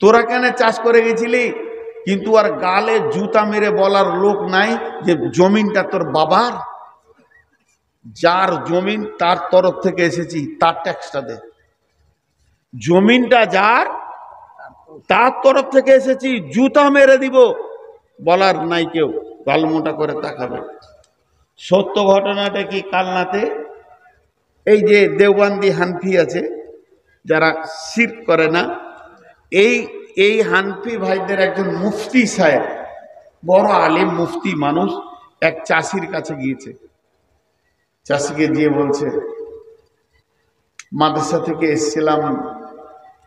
A: তোরা কেন চাষ করে গেছিলি? কিন্তু আর গালে জুতা মেরে বলার লোক নাই যে জমিনটা তোর বাবার, যার জমিন তার তরফ থেকে এসেছি তার ট্যাক্সটা দে। জমিনটা যার, তার তরফ থেকে এসেছি, জুতা মেরে দিব বলার নাই কেউ, গালমোটা করে তাকাবে। সত্য ঘটনাটা কি, কালনাতে এই যে দেওবন্দি হানফি আছে যারা শিরক করে না, এই হানফি ভাইদের একজন মুফতি সাহেব, বড় আলিম মুফতি মানুষ, এক চাষির কাছে গিয়েছে। চাষিকে গিয়ে বলছে, মাদ্রাসা থেকে এসেছিলাম,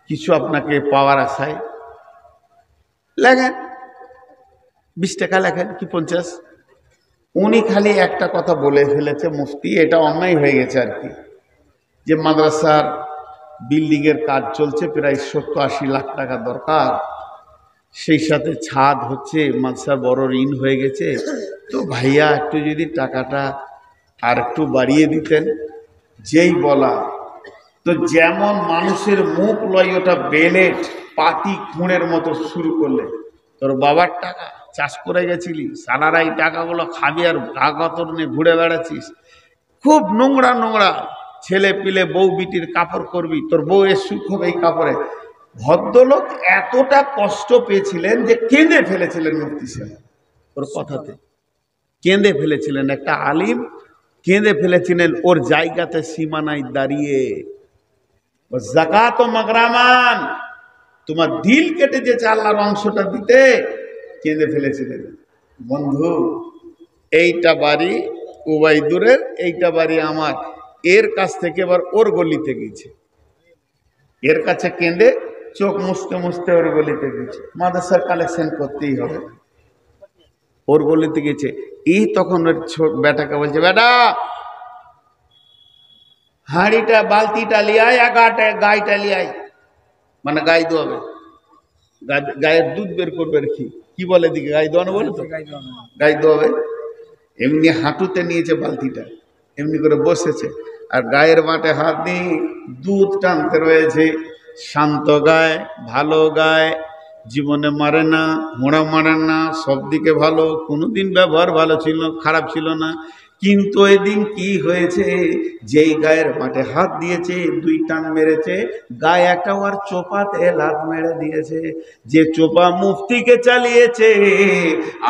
A: কিছু আপনাকে পাওয়ার আশায়, লেখেন 20 টাকা লেখেন কি 50। উনি খালি একটা কথা বলে ফেলেছে মুফতি, এটা অন্যায় হয়ে গেছে আর কি, যে মাদ্রাসার বিল্ডিং এর কাজ চলছে, প্রায় 70-80 লাখ টাকা দরকার, সেই সাথে ছাদ হচ্ছে, মাদ্রাসার বড় ঋণ হয়ে গেছে, তো ভাইয়া একটু যদি টাকাটা আর একটু বাড়িয়ে দিতেন। যেই বলা, তো যেমন মানুষের মুখ লয় ওটা বেলেট পাতি খুঁড়ের মতো শুরু করলে, তোর বাবার টাকা, চাষ করে গেছিলি, সারারা এই টাকাগুলো খাবি আর কাগতর নিয়ে ঘুরে বেড়াচ্ছিস, খুব নোংরা নোংরা ছেলে পিলে বউ বিটির কাপড় করবি, তোর বউ এর সুখ হবে এই কাপড়ে। ভদ্রলোক এতটা কষ্ট পেয়েছিলেন যে কেঁদে ফেলেছিলেন মুফতি সাহেব ওর কথাতে, কেঁদে ফেলেছিলেন। একটা আলিম কেঁদে ফেলেছিলেন ওর জায়গাতে সীমানায় দাঁড়িয়ে। যাকাত ও মাগরামান, তোমার দিল কেটে যেছে আল্লাহর অংশটা দিতে, কেঁদে ফেলেছিলেন। বন্ধু, এইটা বাড়ি উবাইদুরের, এইটা বাড়ি আমার, এর কাছ থেকে এবার ওর গলিতে গেছে, এর কাছে কেঁদে চোখ মুছতে মুছতে ওর গলিতে গেছে, মাদ্রাসার কালেকশন করতেই হবে, ওর গলিতে গেছে। এই তখন ওর বেটাকে বলছে, বেটা হাঁড়িটা বালতিটা লিয়ে আয়, গাইটা লিয়ে আয়, মানে গাই দোয়াবে, গায়ের দুধ বের করবে আর কি বলে দিকে, গাই দোয়ানো বলে তো, গাই দোয়াবে। এমনি হাঁটুতে নিয়েছে বালতিটা, এমনি করে বসেছে, আর গায়ের মাঠে হাত দিয়ে দুধ টানতে রয়েছে। শান্ত গায়, ভালো গায়, জীবনে মারে না, মোড়া মারে না, সব দিকে ভালো, কোনোদিন ব্যবহার ভালো ছিল, খারাপ ছিল না। কিন্তু এদিন কি হয়েছে, যেই গায়ের মাঠে হাত দিয়েছে, 2 টান মেরেছে, গায়ে একটা ওর চোপাতে লাত মেরে দিয়েছে। যে চোপা মুফতিকে চালিয়েছে,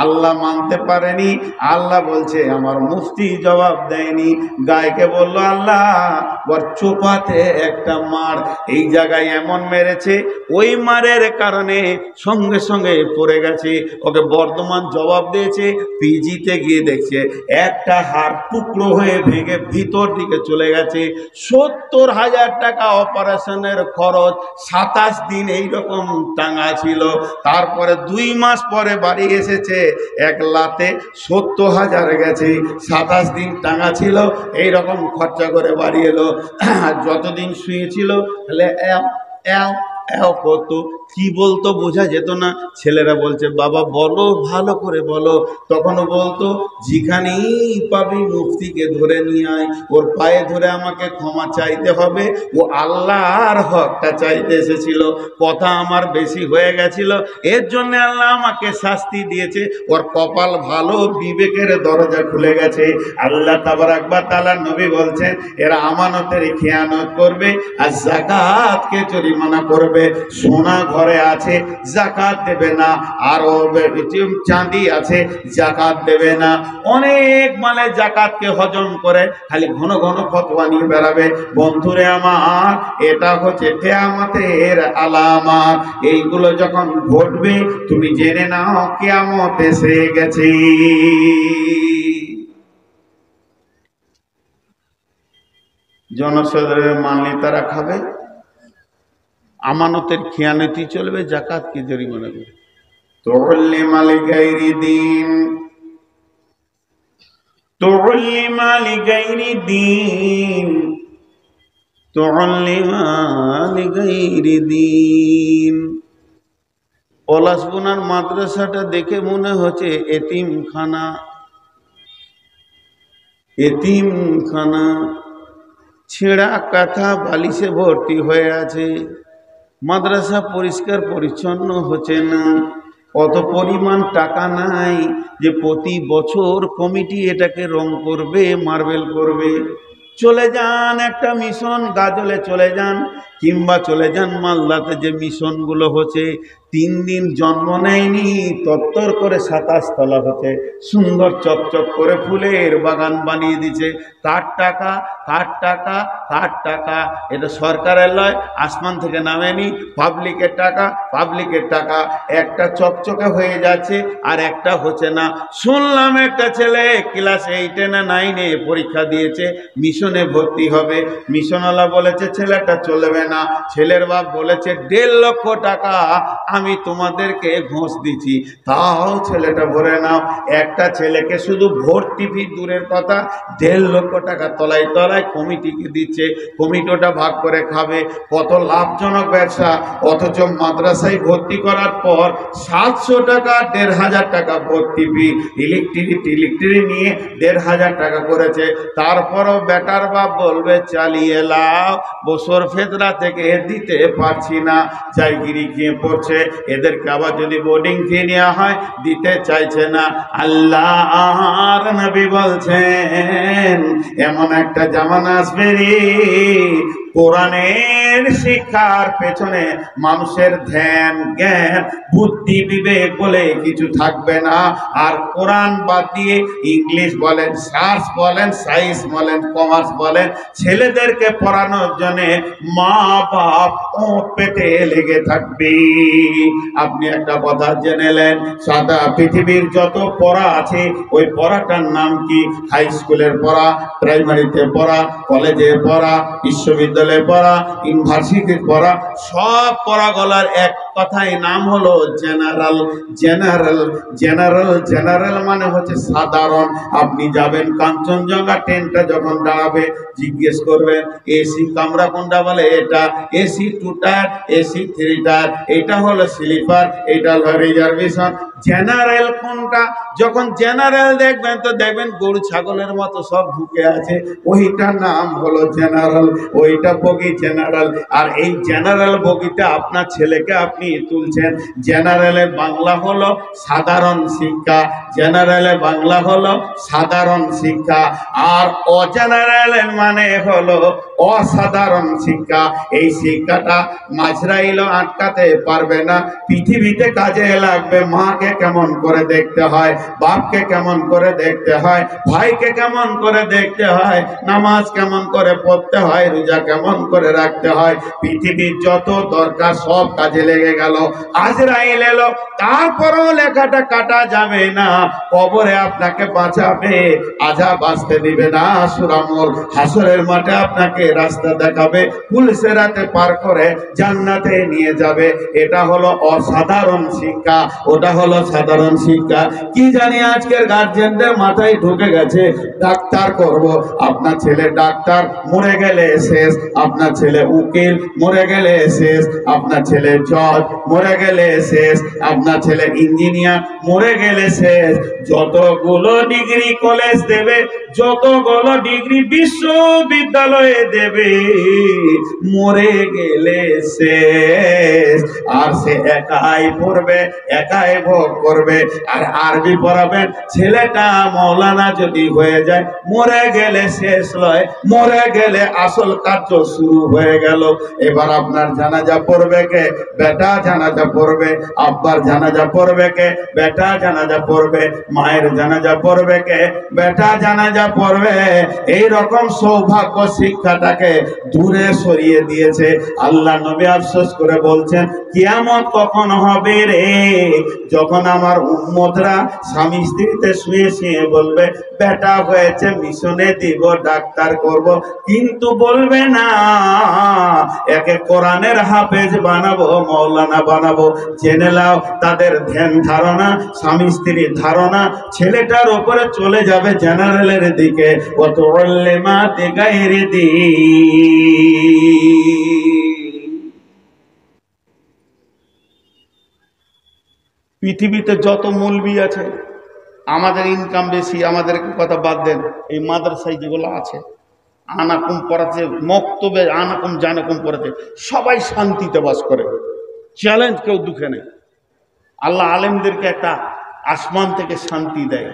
A: আল্লাহ মানতে পারেনি। আল্লাহ বলছে আমার মুফতি জবাব দেয়নি। গায়কে বলল, আল্লাহ ওর চোপাতে একটা মার এই জায়গায় এমন মেরেছে, ওই মারের কারণে সঙ্গে সঙ্গে পড়ে গেছে। ওকে বর্ধমান জবাব দিয়েছে, পিজিতে গিয়ে দেখছে একটা হাড় টুকরো হয়ে ভেঙে ভিতর দিকে চলে গেছে। 70,000 টাকা অপারেশনের খরচ, 27 দিন এইরকম টাঙা ছিল। তারপরে 2 মাস পরে বাড়ি এসেছে, এক লাতে 70,000 গেছে, 27 দিন টাঙা ছিল, এইরকম খরচা করে বাড়ি এলো। যতদিন শুয়েছিল তাহলে কত কি বলতো বোঝা যেত না। ছেলেরা বলছে, বাবা বলো, ভালো করে বলো। তখনও বলতো, যেখানেই পাবি মুফতিকে ধরে নিয়ে আয়, ওর পায়ে ধরে আমাকে ক্ষমা চাইতে হবে, ও আল্লাহর হকটা চাইতে এসেছিল, কথা আমার বেশি হয়ে গেছিল, এর জন্য আল্লাহ আমাকে শাস্তি দিয়েছে। ওর কপাল ভালো, বিবেকের দরজা খুলে গেছে। আল্লাহ তাবারাক ওয়া তাআলা নবী বলছেন, এরা আমানতের খেয়ানত করবে আর যাকাতকে জরিমানা করবে। সোনা ঘরে আছে, যাকাত দেবে না, আর চাঁদি আছে, যাকাত দেবে না। অনেক মালে যাকাতকে হজম করে খালি ঘন ঘন ফতোয়া নিয়ে বেড়াবে। বন্ধুরে আমার, এটা হচ্ছে কিয়ামতের আলামত। এইগুলো যখন ঘটবে, তুমি জেনে নাও কিয়ামত এসে গেছে। জনসাধারণের মানলে তারা খাবে, আমানতের খেয়ানতি চলবে, যাকাতকে জরিমানা করবে। তুল্লিমা লিগাইরি দিন, তুল্লিমা লিগাইরি দিন, তুল্লিমা লিগাইরি দিন। পলাশবনার মাদ্রাসাটা দেখে মনে হচ্ছে এতিমখানা, এতিমখানা। ছেঁড়া কাঁথা বালিশে ভর্তি হয়ে আছে, মাদ্রাসা পরিষ্কার পরিচ্ছন্ন হচ্ছে না। অত পরিমাণ টাকা নাই যে প্রতি বছর কমিটি এটাকে রং করবে, মার্বেল করবে। চলে যান একটা মিশন গাজলে চলে যান, কিংবা চলে যান মালদাতে যে মিশনগুলো হচ্ছে, 3 দিন জন্ম নেয়নি তত্তর করে 27 তলা হচ্ছে, সুন্দর চকচক করে ফুলের বাগান বানিয়ে দিচ্ছে। কার টাকা, কার টাকা, কার টাকা? এটা সরকারের লয়, আসমান থেকে নামেনি, পাবলিকের টাকা, পাবলিকের টাকা। একটা চকচকে হয়ে যাচ্ছে আর একটা হচ্ছে না। শুনলাম একটা ছেলে ক্লাস 8 না 9 পরীক্ষা দিয়েছে, মিশনে ভর্তি হবে। মিশনওয়ালা বলেছে ছেলেটা চলবে না। ছেলের বাপ বলেছে 1.5 লক্ষ টাকা আমি তোমাদেরকে ঘোষ দিচ্ছি, তাও ছেলেটা ভরে নাও। একটা ছেলেকে শুধু ভর্তি ফি দূরের কথা, 1.5 লক্ষ টাকা তলায় তলায় কমিটিকে দিচ্ছে। কমিটিটা ভাগ করে খাবে। কত লাভজনক ব্যবসা। অথচ মাদ্রাসায় ভর্তি করার পর 700 টাকা, 1,500 টাকা ভর্তি ফি। ইলেকট্রিক নিয়ে 1,500 টাকা করেছে। তারপরও বেটার বাপ বলবে চালিয়ে লাও, বছর ফেতরা থেকে দিতে পারছি না, জায়গিরি গিয়ে পড়ছে। এদেরকে আবার যদি বোর্ডিং ফি নেওয়া হয় দিতে চাইছে না। আল্লাহর নবী বলছেন এমন একটা জামানা আসবে রে, কোরআনের শিক্ষার পেছনে মানুষের ধ্যান, জ্ঞান, বুদ্ধি, বিবেক বলে কিছু থাকবে না। আর কোরআন বাদ দিয়ে ইংলিশ বলেন, সায়েন্স বলেন, সায়েন্স বলেন, কমার্স বলেন, ছেলেদেরকে পড়ানোর জন্যে মা বাপ ওঁট পেতে লেগে থাকবে। আপনি একটা কথা জেনেলেন, সাদা পৃথিবীর যত পড়া আছে ওই পড়াটার নাম কি? হাই স্কুলের পড়া, প্রাইমারিতে পড়া, কলেজে পড়া, বিশ্ববিদ্যালয়ে পড়া, ইউনিভার্সিটির পড়া, সব পড়াগুলোর এক কথায় নাম হলো জেনারেল। জেনারেল জেনারেল জেনারেল মানে হচ্ছে সাধারণ। আপনি যাবেন কাঞ্চনজঙ্ঘা, ট্রেনটা যখন দাঁড়াবে জিজ্ঞেস করবেন এসি কামরা কোনটা, বলে এটা এসি 2 টায়ার, এসি 3 টায়ার, এটা হলো স্লিপার, এটা হলো রিজার্ভেশন। জেনারেল কোনটা? যখন জেনারেল দেখবেন তো দেখবেন গরু ছাগলের মতো সব ঢুকে আছে, ওইটার নাম হলো জেনারেল, ওইটা বগি জেনারেল। আর এই জেনারেল বগিটা আপনার ছেলেকে আপনি তুলছেন। জেনারেলে বাংলা হলো সাধারণ শিক্ষা, জেনারেলে বাংলা হলো সাধারণ শিক্ষা, আর অজেনারেলের মানে হলো অসাধারণ শিক্ষা। এই শিক্ষাটা মাঝরাইলও আটকাতে পারবে না। পৃথিবীতে কাজে লাগবে। মাকে কেমন করে দেখতে হয়, বাপকে কেমন করে দেখতে হয়, ভাইকে কেমন করে দেখতে হয়, নামাজ কেমন করে পড়তে হয়, রোজা কেমন করে রাখতে হয়, পৃথিবীর যত দরকার সব কাজে লেগে গেল। আজরাইল এলো, তারপরেও লেখাটা কাটা যাবে না। কবরে আপনাকে বাঁচাবে, আযাব আসতে দিবে না। সুরামুল হাসরের মাঠে আপনাকে রাস্তা দেখাবে, পুলসেরাতে পার করে জান্নাতে নিয়ে যাবে। এটা হলো অসাধারণ শিক্ষা, ওটা হলো সাধারণ শিক্ষা। কি জানি আজকের গার্জেনদের মাথায় ঢুকে গেছে ডাক্তার করব। আপনার ছেলে ডাক্তার, মরে গেলে শেষ। আপনার ছেলে উকিল, মরে গেলে শেষ। আপনার ছেলে জজ, মরে গেলে শেষ। আপনার ছেলে ইঞ্জিনিয়ার, মরে গেলে শেষ। যতগুলো ডিগ্রি কলেজ দেবে, যতগুলো ডিগ্রি বিশ্ববিদ্যালয়ে দেবে, মরে গেলে শেষ। আর সে একাই পড়বে, একাই ভোগ করবে। আর আরবি পড়াবেন, ছেলেটা মৌলানা যদি হয়ে যায়, মরে গেলে শেষ নয়, মরে গেলে আসল কার্য শুরু হয়ে গেল। এবার আপনার জানাজা পড়বে কে? বেটা জানাজা পড়বে। আব্বার জানাজা পড়বে কে? বেটা জানাজা পড়বে। মায়ের জানাজা পড়বে কে? বেটা জানাজা পড়বে। এই রকম সৌভাগ্য শিক্ষাটাকে দূরে সরিয়ে দিয়েছে। আল্লাহ নবী আফসোস করে বলছেন, কিয়ামত কখন হবে রে? যখন আমার উম্মতরা স্বামী স্ত্রীতে শুয়ে শুয়ে বলবে বেটা হয়েছে মিশনে দিব, ডাক্তার করব, কিন্তু বলবে না একে কোরআনের হাফেজ বানাবো, মৌলানা বানাবো। জেনে নাও তাদের ধ্যান ধারণা, স্বামী স্ত্রীর ধারণা ছেলেটার উপরে চলে যাবে জেনারেলের দিকে। কত মা গায়ের দি। পৃথিবীতে যত মৌলবি আছে, আমাদের ইনকাম বেশি, আমাদের কথা বাদ দেন। এই মাদ্রাসায় যেগুলো আছে আনাকুম পড়াতে, মক্তবে আনাকুম জানাকুম পড়াতে, সবাই শান্তিতে বাস করে, চ্যালেঞ্জ, কেউ দুঃখে নেই। আল্লাহ আলেমদেরকে একটা আসমান থেকে শান্তি দেয়।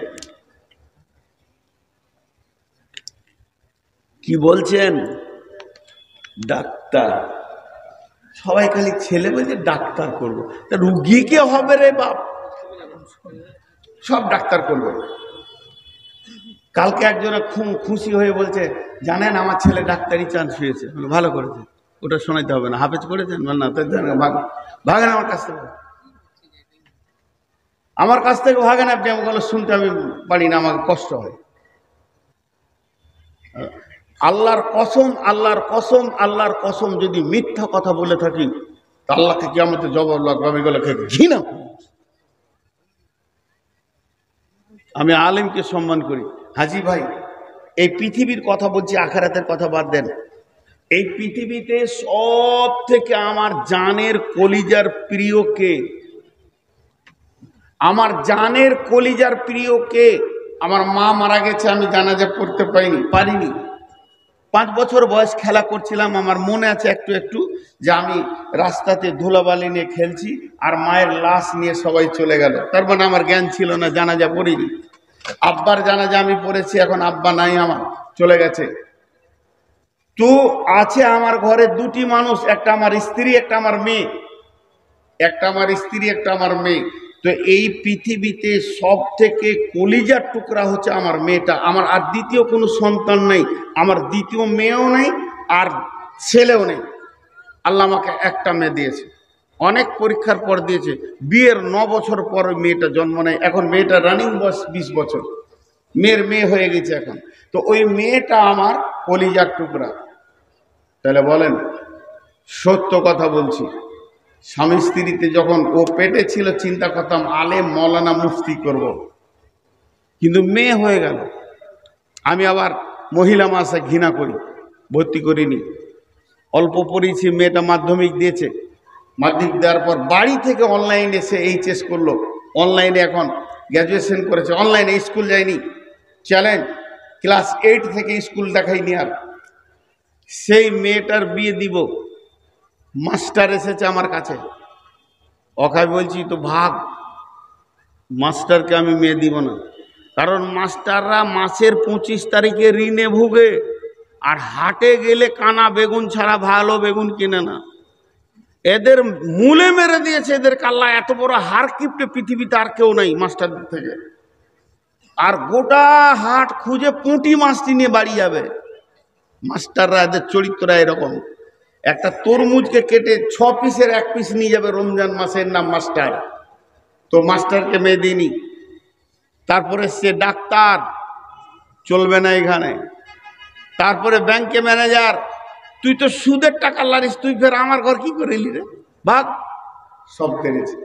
A: কি বলছেন? ডাক্তার। সবাই খালি ছেলে বলছে ডাক্তার করবো, তা রুগী কে হবে রে বাপ? সব ডাক্তার করবে। কালকে একজনে খুশি হয়ে বলছে, জানেন আমার ছেলে ডাক্তারি চান্স পেয়েছে। ভালো করেছে, ওটা শোনাইতে হবে না। হাফেজ করেছেন না? ভাগেন আমার কাছ থেকে, আমার কাছ থেকে ভাগেন আপনি। আমাকে শুনতে আমি পারি না, আমাকে কষ্ট হয়। আল্লাহর কসম, আল্লাহর কসম, আল্লাহর কসম, যদি মিথ্যা কথা বলে থাকি তা আল্লাহকে কিয়ামতে জবাব লাগবে। আমি এগুলোকে ঘৃণা করি। আমি আলেমকে সম্মান করি। হাজি ভাই, এই পৃথিবীর কথা বলছি, আখিরাতের কথা বাদ দেন। এই পৃথিবীতে সব থেকে আমার জানের কলিজার প্রিয় কে? আমার জানের কলিজার প্রিয় কে? আমার মা মারা গেছে, আমি জানাজা পড়তে পারিনি। 5 বছর বয়স খেলা করছিলাম, আমার মনে আছে একটু একটু, যে আমি রাস্তাতে ধুলাবালি নিয়ে খেলছি আর মায়ের লাশ নিয়ে সবাই চলে গেল। তার মানে আমার জ্ঞান ছিল না, জানাজা পড়িনি। আব্বার জানাজা আমি পড়েছি, এখন আব্বা নাই, আমার চলে গেছে। তো আছে আমার ঘরে 2টি মানুষ, একটা আমার স্ত্রী, একটা আমার মেয়ে। একটা আমার স্ত্রী, একটা আমার মেয়ে। তো এই পৃথিবীতে সব থেকে কলিজার টুকরা হচ্ছে আমার মেয়েটা। আমার আর দ্বিতীয় কোনো সন্তান নেই, আমার দ্বিতীয় মেয়েও নেই আর ছেলেও নেই। আল্লাহ আমাকে একটা মেয়ে দিয়েছে, অনেক পরীক্ষার পর দিয়েছে। বিয়ের 9 বছর পর মেয়েটা জন্ম নেয়। এখন মেয়েটা রানিং বয়স 20 বছর, মেয়ের মেয়ে হয়ে গেছে এখন। তো ওই মেয়েটা আমার কলিজার টুকরা। তাহলে বলেন, সত্য কথা বলছি, স্বামী স্ত্রীতে যখন ও পেটে ছিল চিন্তা করতাম আলেম মৌলানা মুফতি করব, কিন্তু মেয়ে হয়ে গেল। আমি আবার মহিলা মাসে ঘৃণা করি, ভর্তি করিনি। অল্প পড়েছি, মেয়েটা মাধ্যমিক দিয়েছে। মাধ্যমিক দেওয়ার পর বাড়ি থেকে অনলাইনে সে এইচএস করলো, অনলাইনে এখন গ্র্যাজুয়েশন করেছে, অনলাইনে, স্কুল যায়নি। চ্যালেঞ্জ, ক্লাস 8 থেকে স্কুল দেখাইনি আর। সেই মেয়েটার বিয়ে দিব, মাস্টার এসেছে আমার কাছে, ওকে বলছি তো ভাগ, মাস্টারকে আমি মেয়ে দিব না। কারণ মাস্টাররা মাসের 25 তারিখে ঋণে ভুগে, আর হাটে গেলে কানা বেগুন ছাড়া ভালো বেগুন কিনে না। এদের মূলে মেরে দিয়েছে, এদের কাল্লা এত বড় হার কিপটে পৃথিবীতে আর কেউ নাই মাস্টারদের থেকে। আর গোটা হাট খুঁজে পুঁটি মাছটি নিয়ে বাড়ি যাবে। মাস্টাররা, এদের চরিত্ররা এরকম। একটা তরমুজকে কেটে 6 পিসের 1 পিস নিয়ে যাবে রমজান মাসের নাম মাস্টার। তো মাস্টারকে মেয়ে দিইনি। তারপরে সে ডাক্তার, চলবে না এখানে। তারপরে ব্যাংকে ম্যানেজার, তুই তো সুদের টাকা লারিস, তুই ফের আমার ঘর কি করে এলি রে, ভাগ। সব করেছি।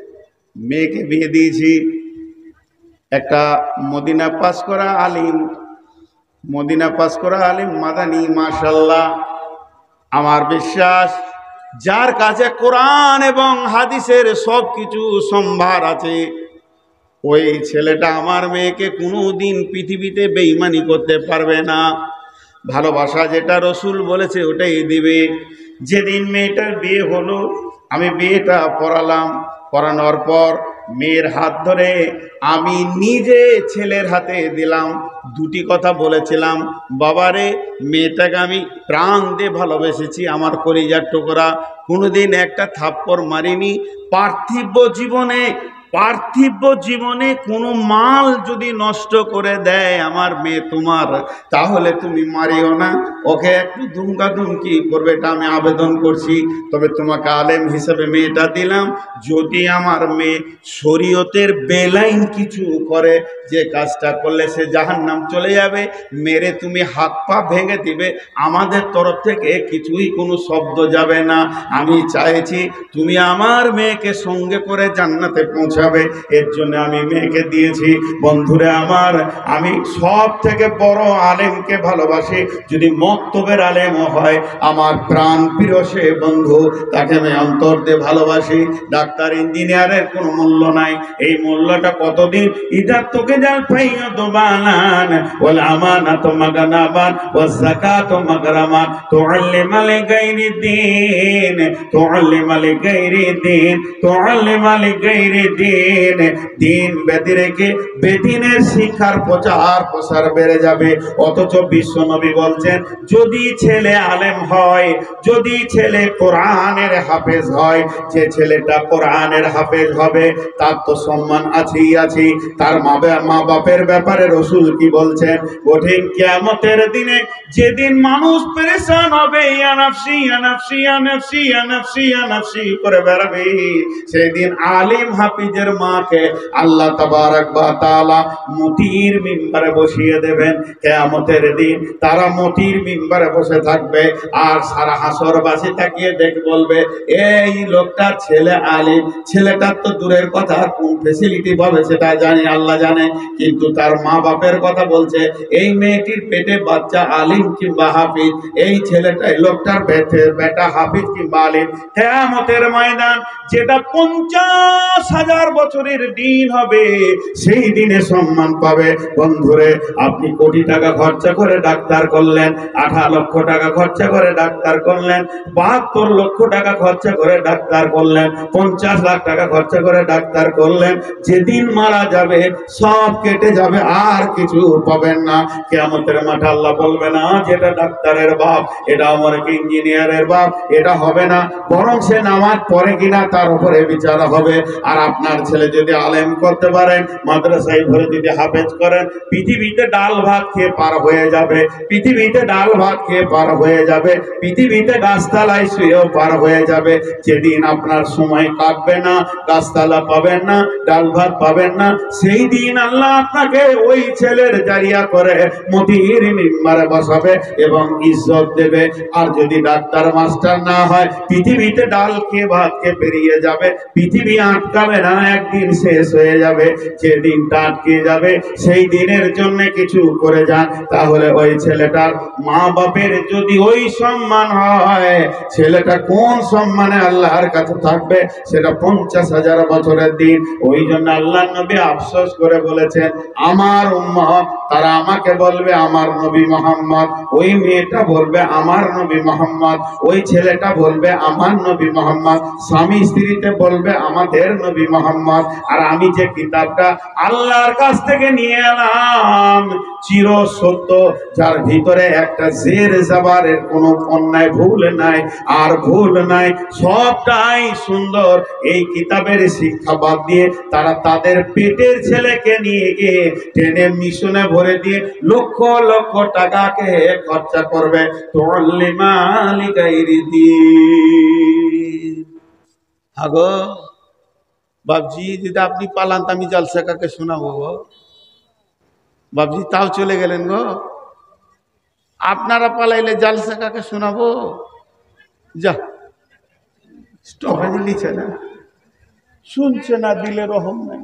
A: মেয়েকে বিয়ে দিয়েছি একটা মদিনা পাস করা আলিম, মদিনা পাস করা আলিম, মাদানী, মাশাআল্লাহ। আমার বিশ্বাস, যার কাছে কোরআন এবং হাদিসের সব কিছু সম্ভার আছে, ওই ছেলেটা আমার মেয়েকে কোনোদিন পৃথিবীতে বেঈমানি করতে পারবে না। ভালোবাসা যেটা রসুল বলেছে ওটাই দিবে। যেদিন মেয়েটার বিয়ে হলো, আমি বিয়েটা পড়ালাম, পড়ানোর পর মেয়ের হাত ধরে আমি নিজে ছেলের হাতে দিলাম। 2টি কথা বলেছিলাম, বাবারে, মেয়েটাকে আমি প্রাণ দিয়ে ভালোবেসেছি, আমার কলিজার টুকরা, কোনোদিন একটা থাপ্পড় মারিনি। পার্থিব জীবনে কোনো মাল যদি নষ্ট করে দেয় আমার মেয়ে তোমার, তাহলে তুমি মারিও না, ওকে একটু ধুমকি করবে, এটা আমি আবেদন করছি। তবে তোমাকে আলেম হিসেবে মেয়েটা দিলাম, যদি আমার মেয়ে শরীয়তের বেলাইন কিছু করে, যে কাজটা করলে সে জাহান্নাম চলে যাবে, মেরে তুমি হাত পা ভেঙে দিবে, আমাদের তরফ থেকে কিছুই কোনো শব্দ যাবে না। আমি চাইছি তুমি আমার মেয়েকে সঙ্গে করে জান্নাতে পৌঁছাবে, এর জন্য আমি মেয়েকে দিয়েছি। বন্ধুরে আমার, আমি সব থেকে বড় আলেমকে ভালোবাসি, যদি মক্তবের আলেমও হয়, আমার প্রাণ প্রিয় সে বন্ধু, তাকে আমি অন্তর দিয়ে ভালোবাসি। ডাক্তার ইঞ্জিনিয়ারের কোনো মূল্য নাই, এই মূল্যটা কতদিন? ইদা তোকে যাল পাইও তো বানান ওয়াল আমানাতু মাগানাবান ওয়াজ যাকাতু মাগরামান তুআল্লিমা লিগাইরি দিন দিন দিন বেঁধে রেখে বেদিনের শিক্ষার প্রচার প্রসার বেড়ে যাবে। অথচ বিশ্ব নবী বলছেন, যদি ছেলে আলেম হয়, যদি ছেলে কোরআনের হাফেজ হয়, যে ছেলেটা কোরআনের হাফেজ হবে তার তো সম্মান আছেই আছে। তার মা বাপের ব্যাপারে রাসূল কি বলছেন? কঠিন কিয়ামতের দিনে যেদিন মানুষ পেরেশান হবে, ইয়া নাফসি ইয়া নাফসি ইয়া নাফসি ইয়া নাফসি ইয়া নাফসি করে বেড়াবে, সেদিন আলিম হাফিজের মাকে আল্লাহ তাবারক ওয়া তাআলা মতির মিম্বারে বসিয়ে দেবেন। কিয়ামতের দিন তারা মতির মিম্বারে বসে থাকবে, আর সারা হাসরবাসী তাকিয়ে দেখ বলবে, এই লোকটার ছেলে আলিম। ছেলেটার তো দূরের কথা, কোন ফেসিলিটি পাবে সেটা জানি, আল্লাহ জানে, কিন্তু তার মা বাপের কথা বলছে, এই মেয়েটির পেটে বাচ্চা আলিম কিংবা হাফিজ, এই ছেলেটা লোকটার বেটা হাফিজ কিংবা আলিম। কিয়ামতের ময়দান যেটা 50,000 বছরের দিন হবে, সেই দিনে সম্মান পাবে। বন্ধুরে, আপনি কোটি টাকা খরচা করে ডাক্তার করলেন, 18 লক্ষ টাকা খরচা করে ডাক্তার করলেন, 72 লক্ষ টাকা খরচা করে ডাক্তার করলেন, 50 লাখ টাকা খরচা করে ডাক্তার করলেন, যেদিন মারা যাবে সব কেটে যাবে, আর কিছু পাবেন না। কিয়ামতের মাঠে আল্লাহ বলবে না যেটা ডাক্তারের বাপ, এটা আমার ইঞ্জিনিয়ারের বাপ, এটা হবে না, বরং সে নামাজ পড়ে কিনা তার উপরে বিচার হবে। আর আপনার ছেলে যদি আলেম করতে পারেন, মাদ্রাসায় ভরে যদি হাফেজ করেন, পৃথিবীতে ডাল ভাত খেয়ে পার হয়ে যাবে, পৃথিবীতে ডাল ভাত খেয়ে পার হয়ে যাবে, পৃথিবীতে গাছতলায় শুয়েও পার হয়ে যাবে। যেদিন আপনার সময় কাটবে না, গাছতলা পাবেন না, ডাল ভাত পাবেন না, সেই দিন আল্লাহ আপনাকে ওই ছেলের জারিয়া করে মতির মিম্বারে বসাবে এবং ইজ্জত দেবে। আর যদি ডাক্তার মাস্টার না হয়, পৃথিবীতে ডাল খেয়ে ভাত খেয়ে পেরিয়ে যাবে, পৃথিবী আটকাবে না, একদিন শেষ হয়ে যাবে। যেদিনটা আটকে যাবে সেই দিনের জন্য কিছু করে যান, তাহলে ওই ছেলেটার মা বাপের যদি ওই সম্মান হয়, ছেলেটা কোন সম্মানে আল্লাহর কাছে থাকবে, সেটা 50,000 বছরের দিন। ওই জন্য আল্লাহ নবী আফসোস করে বলেছেন, আমার উম্মত তারা আমাকে বলবে আমার নবী মুহাম্মদ, ওই মেয়েটা বলবে আমার নবী মুহাম্মদ, ওই ছেলেটা বলবে আমার নবী মুহাম্মদ, স্বামী স্ত্রীতে বলবে আমাদের নবী মুহাম্মদ। আর আমি যে কিতাবটা আল্লাহর কাছ থেকে নিয়ে এলাম চির সত্য, যার ভিতরে একটা জের জাবারের কোনো অন্যায় ভুল নাই, আর ভুল নাই, সবটাই সুন্দর। এই কিতাবের শিক্ষা বাদ দিয়ে তারা তাদের পেটের ছেলেকে নিয়ে গিয়ে ট্রেনে মিশনে ভরে দিয়ে লক্ষ লক্ষ টাকাকে খরচা করবে। আগো বাবজি, যদি আপনি পালান তো আমি জালসা কাকে শোনাবো গো বাবজি? তাও চলে গেলেন গো। আপনারা পালাইলে জালসা কাকে শোনাবো? যা স্টপেজ লিখে না, শুনছে না, দিলে রহম নাই।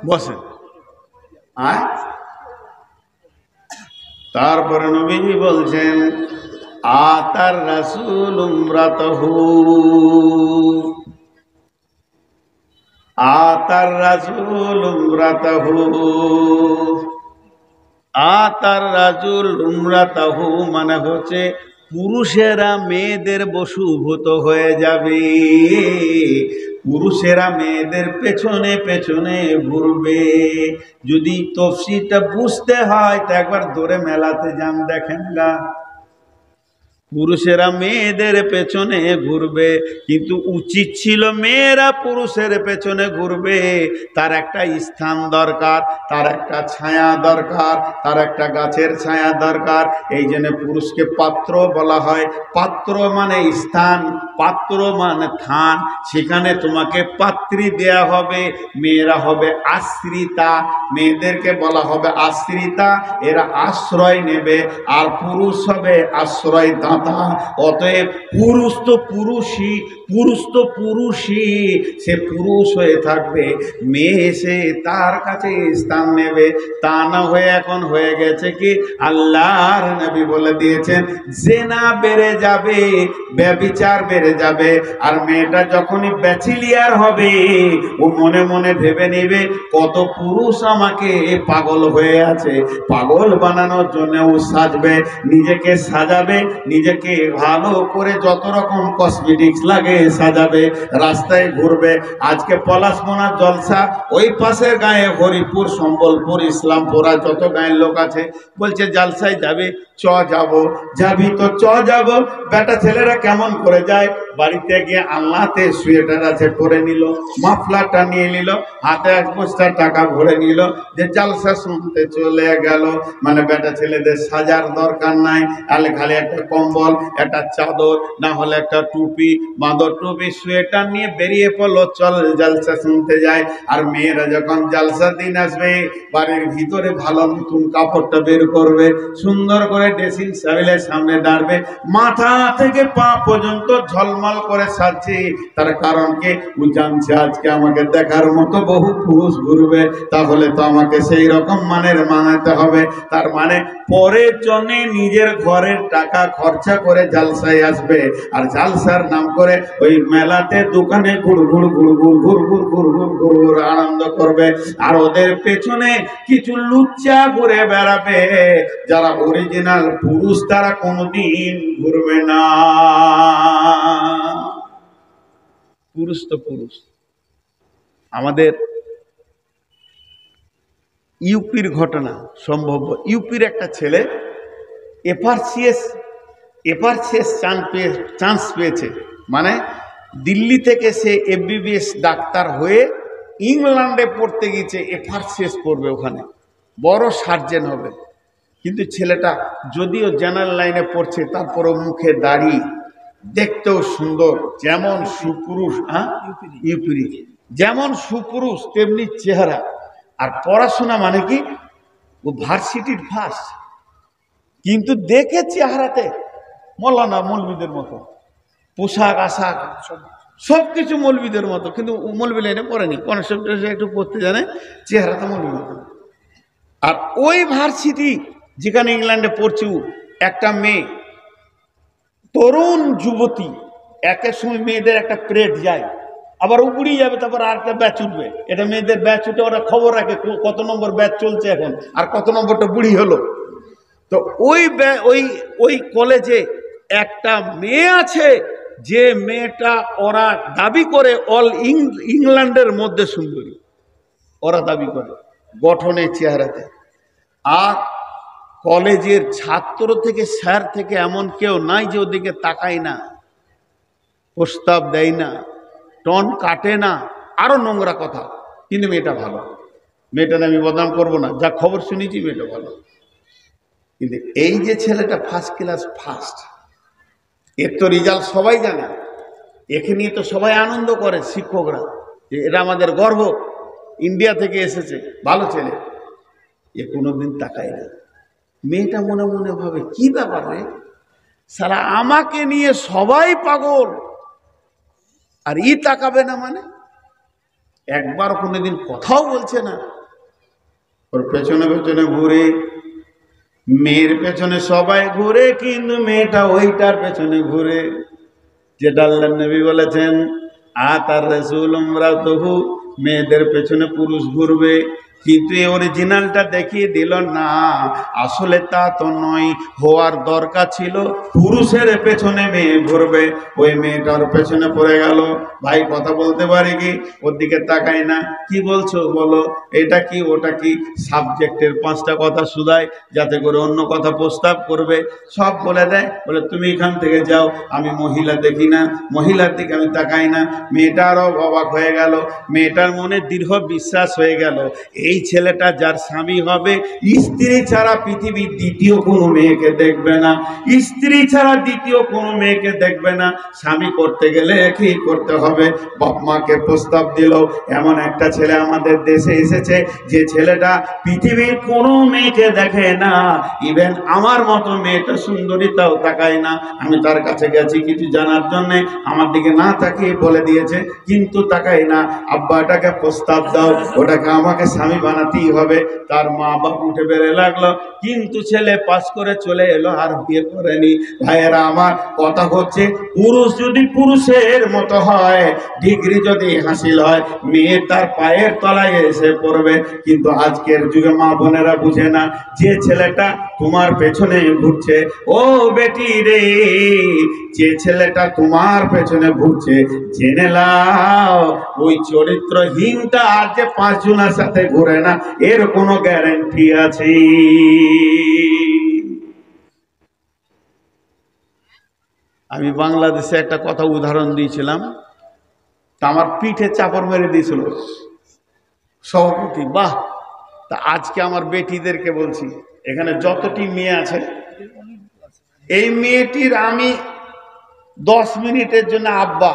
A: বসেন। তারপরে নবীজি বলছেন, আতার রাসূল উমরাতহু, আতার রাসূল উমরাতহু, আতার রাসূল উমরাতহু মানে হচ্ছে পুরুষেরা মেয়েদের বশীভূত হয়ে যাবে, পুরুষেরা মেয়েদের পেছনে পেছনে ঘুরবে। যদি তফসিরটা বুঝতে হয় তো একবার ধরে মেলাতে যান, দেখেন গা, পুরুষেরা মেয়েদের পেছনে ঘুরবে। কিন্তু উচিত ছিল মেয়েরা পুরুষের পেছনে ঘুরবে, তার একটা স্থান দরকার, তার একটা ছায়া দরকার, তার একটা গাছের ছায়া দরকার। এই জন্য পুরুষকে পাত্র বলা হয়। পাত্র মানে স্থান, পাত্র মানে থান, সেখানে তোমাকে পাত্রী দেয়া হবে। মেয়েরা হবে আশ্রিতা, মেয়েদেরকে বলা হবে আশ্রিতা, এরা আশ্রয় নেবে। আর পুরুষ হবে আশ্রয় দাতা। মাতা। অতএব পুরুষ তো পুরুষই, পুরুষ তো পুরুষই, সে পুরুষ হয়ে থাকবে, মেয়ে এসে তার কাছে স্থান নেবে। তা না হয়ে এখন হয়ে গেছে কি, আল্লাহর নবী বলে দিয়েছেন জেনা বেড়ে যাবে, ব্যভিচার বেড়ে যাবে। আর মেয়েটা যখনই ব্যাচিলিয়ার হবে, ও মনে মনে ভেবে নেবে কত পুরুষ আমাকে পাগল হয়ে আছে, পাগল বানানোর জন্য ও সাজবে, নিজেকে সাজাবে, নিজেকে ভালো করে যত রকম কসমেটিক্স লাগে সাজাবে, রাস্তায় ঘুরবে। আজকে পলাশমোনার জলসা, ওই পাশের গায়ে হরিপুর, সম্বলপুর, ইসলামপুরা, যত গায়ের লোক আছে বলছে জালসায় যাবে, চ যাবো। যাবি তো চ যাবো। বেটা ছেলেরা কেমন করে যায়, বাড়িতে গিয়ে আল্লাহতে সোয়েটার আছে পরে নিল, মাফলারটা নিয়ে নিল, হাতে 1 বস্তা টাকা ভরে নিল, যে জালসা শুনতে চলে গেল। মানে বেটা ছেলেদের সাজার দরকার নাই, তাহলে খালি একটা কম্বল, একটা চাদর, না হলে একটা টুপি, বাঁদর টুপি, সোয়েটার নিয়ে বেরিয়ে পড়লো, চল জালসা শুনতে যায়। আর মেয়েরা যখন জালসার দিন আসবে, বাড়ির ভিতরে ভালো নতুন কাপড়টা বের করবে, সুন্দর করে ড্রেসিং টেবিলের সামনে দাঁড়াবে, মাথা থেকে পা পর্যন্ত ঝলমল করে সাজছে। তার কারণ কি, ও জানছে আজকে আমাকে দেখার মতো বহু পুরুষ ঘুরবে, তাহলে তো আমাকে সেই রকম মানের মানাতে হবে। তার মানে পরের জন্য নিজের ঘরের টাকা খরচা করে জালসায় আসবে, আর জালসার নাম করে ওই মেলাতে দোকানে ঘুর ঘুর ঘুর ঘুর ঘুর ঘুর ঘুর ঘুর ঘুর ঘুর আনন্দ করবে। আর ওদের পেছনে কিছু লুচ্চা ঘুরে বেড়াবে, যারা অরিজিনাল পুরুষ তারা কোনোদিন ঘুরবে না। পুরুষ তো পুরুষ। আমাদের ইউপির ঘটনা, সম্ভব ইউপির একটা ছেলে এফআরসিএস চান্স পেয়েছে। মানে দিল্লি থেকে সে এমবিবিএস ডাক্তার হয়ে ইংল্যান্ডে পড়তে গিয়েছে, এফআরসিএস পড়বে, ওখানে বড় সার্জেন হবে। কিন্তু ছেলেটা যদিও জেনারেল লাইনে পড়ছে, তারপরও মুখে দাড়ি, দেখতেও সুন্দর, যেমন সুপুরুষ, ইউপিরি যেমন সুপুরুষ তেমনি চেহারা। আর পড়াশোনা মানে কি, ও ভার্সিটির ফার্স্ট, কিন্তু দেখে চেহারাতে মৌলানা মৌলবীদের মতো, পোশাক আশাক সবকিছু মৌলবীদের মতো, কিন্তু মৌলবী লাইনে পড়েনি, কনসেপ্ট একটু পড়তে জানে, চেহারা তো মৌলবীর মতো। আর ওই ভার্সিটি যেখানে ইংল্যান্ডে পড়ছে, একটা মেয়ে, তরুণ যুবতী, একের সময় মেয়েদের একটা প্রেড যায়, আবার উপড়িয়ে যাবে, তারপর আর একটা ব্যাচ উঠবে, এটা মেয়েদের ব্যাচ উঠে, ওরা খবর রাখে কত নম্বর ব্যাচ চলছে এখন, আর কত নম্বরটা বুড়ি হলো। তো ওই কলেজে একটা মেয়ে আছে, যে মেয়েটা ওরা দাবি করে অল ইংল্যান্ডের মধ্যে সুন্দরী, ওরা দাবি করে গঠনে, চেহারাতে। আর কলেজের ছাত্র থেকে স্যার থেকে এমন কেউ নাই যে ওদিকে তাকায় না, প্রস্তাব দেয় না, টন কাটে না, আরো নোংরা কথা। কিন্তু মেয়েটা ভালো, মেয়েটার আমি বদনাম করবো না, যা খবর শুনেছি মেয়েটা ভালো। কিন্তু এই যে ছেলেটা ফার্স্ট ক্লাস ফার্স্ট, এর তো রেজাল্ট সবাই জানে, একে নিয়ে তো সবাই আনন্দ করে, শিক্ষকরা, যে এটা আমাদের গর্ব, ইন্ডিয়া থেকে এসেছে, ভালো ছেলে। এ কোনোদিন তাকায় না। মেয়েটা মনে মনে ভাবে, কি ব্যাপার রে, সারা আমাকে নিয়ে সবাই পাগল, আর ই তাকাবে না, মানে একবার কোনোদিন কথাও বলছে না। ওর পেছনে পেছনে ঘুরে, মেয়ের পেছনে সবাই ঘুরে, কিন্তু মেয়েটা ওইটার পেছনে ঘুরে, যেটা আল্লাহর নবী বলেছেন, আতার রাসূল ইমরাতুহু, মেয়েদের পেছনে পুরুষ ঘুরবে। কিন্তু এই অরিজিনালটা দেখিয়ে দিল না, আসলে তা তো নয়। হওয়ার দরকার ছিল পুরুষের পেছনে মেয়ে ঘুরবে, ওই মেয়েটার পেছনে পড়ে গেল। ভাই কথা বলতে পারি কি, ওর দিকে তাকাই না, কি বলছো বলো, এটা কি ওটা কি, সাবজেক্টের 5টা কথা শুধায়, যাতে করে অন্য কথা প্রস্তাব করবে, সব বলে দেয়, বলে তুমি এখান থেকে যাও, আমি মহিলা দেখি না, মহিলার দিকে আমি তাকাই না। মেয়েটারও অবাক হয়ে গেল, মেয়েটার মনে দৃঢ় বিশ্বাস হয়ে গেল, এই ছেলেটা যার স্বামী হবে স্ত্রী ছাড়া পৃথিবীর দ্বিতীয় কোনো মেয়েকে দেখবে না, স্ত্রী ছাড়া দ্বিতীয় কোনো মেয়েকে দেখবে না। স্বামী করতে গেলে একই করতে হবে। বাপ মাকে প্রস্তাব দিল, এমন একটা ছেলে আমাদের দেশে এসেছে যে ছেলেটা পৃথিবীর কোনো মেয়েকে দেখে না, ইভেন আমার মতো মেয়েটা সুন্দরীতাও তাকায় না। আমি তার কাছে গেছি কিছু জানার জন্য, আমার দিকে না তাকিয়ে বলে দিয়েছে কিন্তু তাকাই না, আব্বা এটাকে প্রস্তাব দাও, ওটাকে আমাকে স্বামী বানাতেই হবে। তার মা বাপ উঠে বেড়ে লাগলো, কিন্তু ছেলে পাস করে চলে এলো, আর বিয়ে করেনি। ভাইয়েরা আমার, কথা হচ্ছে পুরুষ যদি পুরুষের মতো হয়, ডিগ্রি যদি হাসিল হয়, মেয়ে তার পায়ের তলায় এসে পড়বে। কিন্তু আজকের যুগে মা বোনেরা বুঝে না, যে ছেলেটা তোমার পেছনে ঘুরছে, ও বেটি রে, যে ছেলেটা তোমার পেছনে ঘুরছে, জেনে লাও ওই চরিত্রহীনটা আর যে 5 জনের সাথে ঘুরে না, এর কোনো গ্যারান্টি আছে? আমি বাংলাদেশে একটা কথা উদাহরণ দিয়েছিলাম, তা আমার পিঠে চাপড় মেরে দিয়েছিল সভাপতি। বাহ! তা আজকে আমার বেটিদেরকে বলছি, এখানে যতটি মেয়ে আছে, এই মেয়েটির আমি 10 মিনিটের জন্য আব্বা,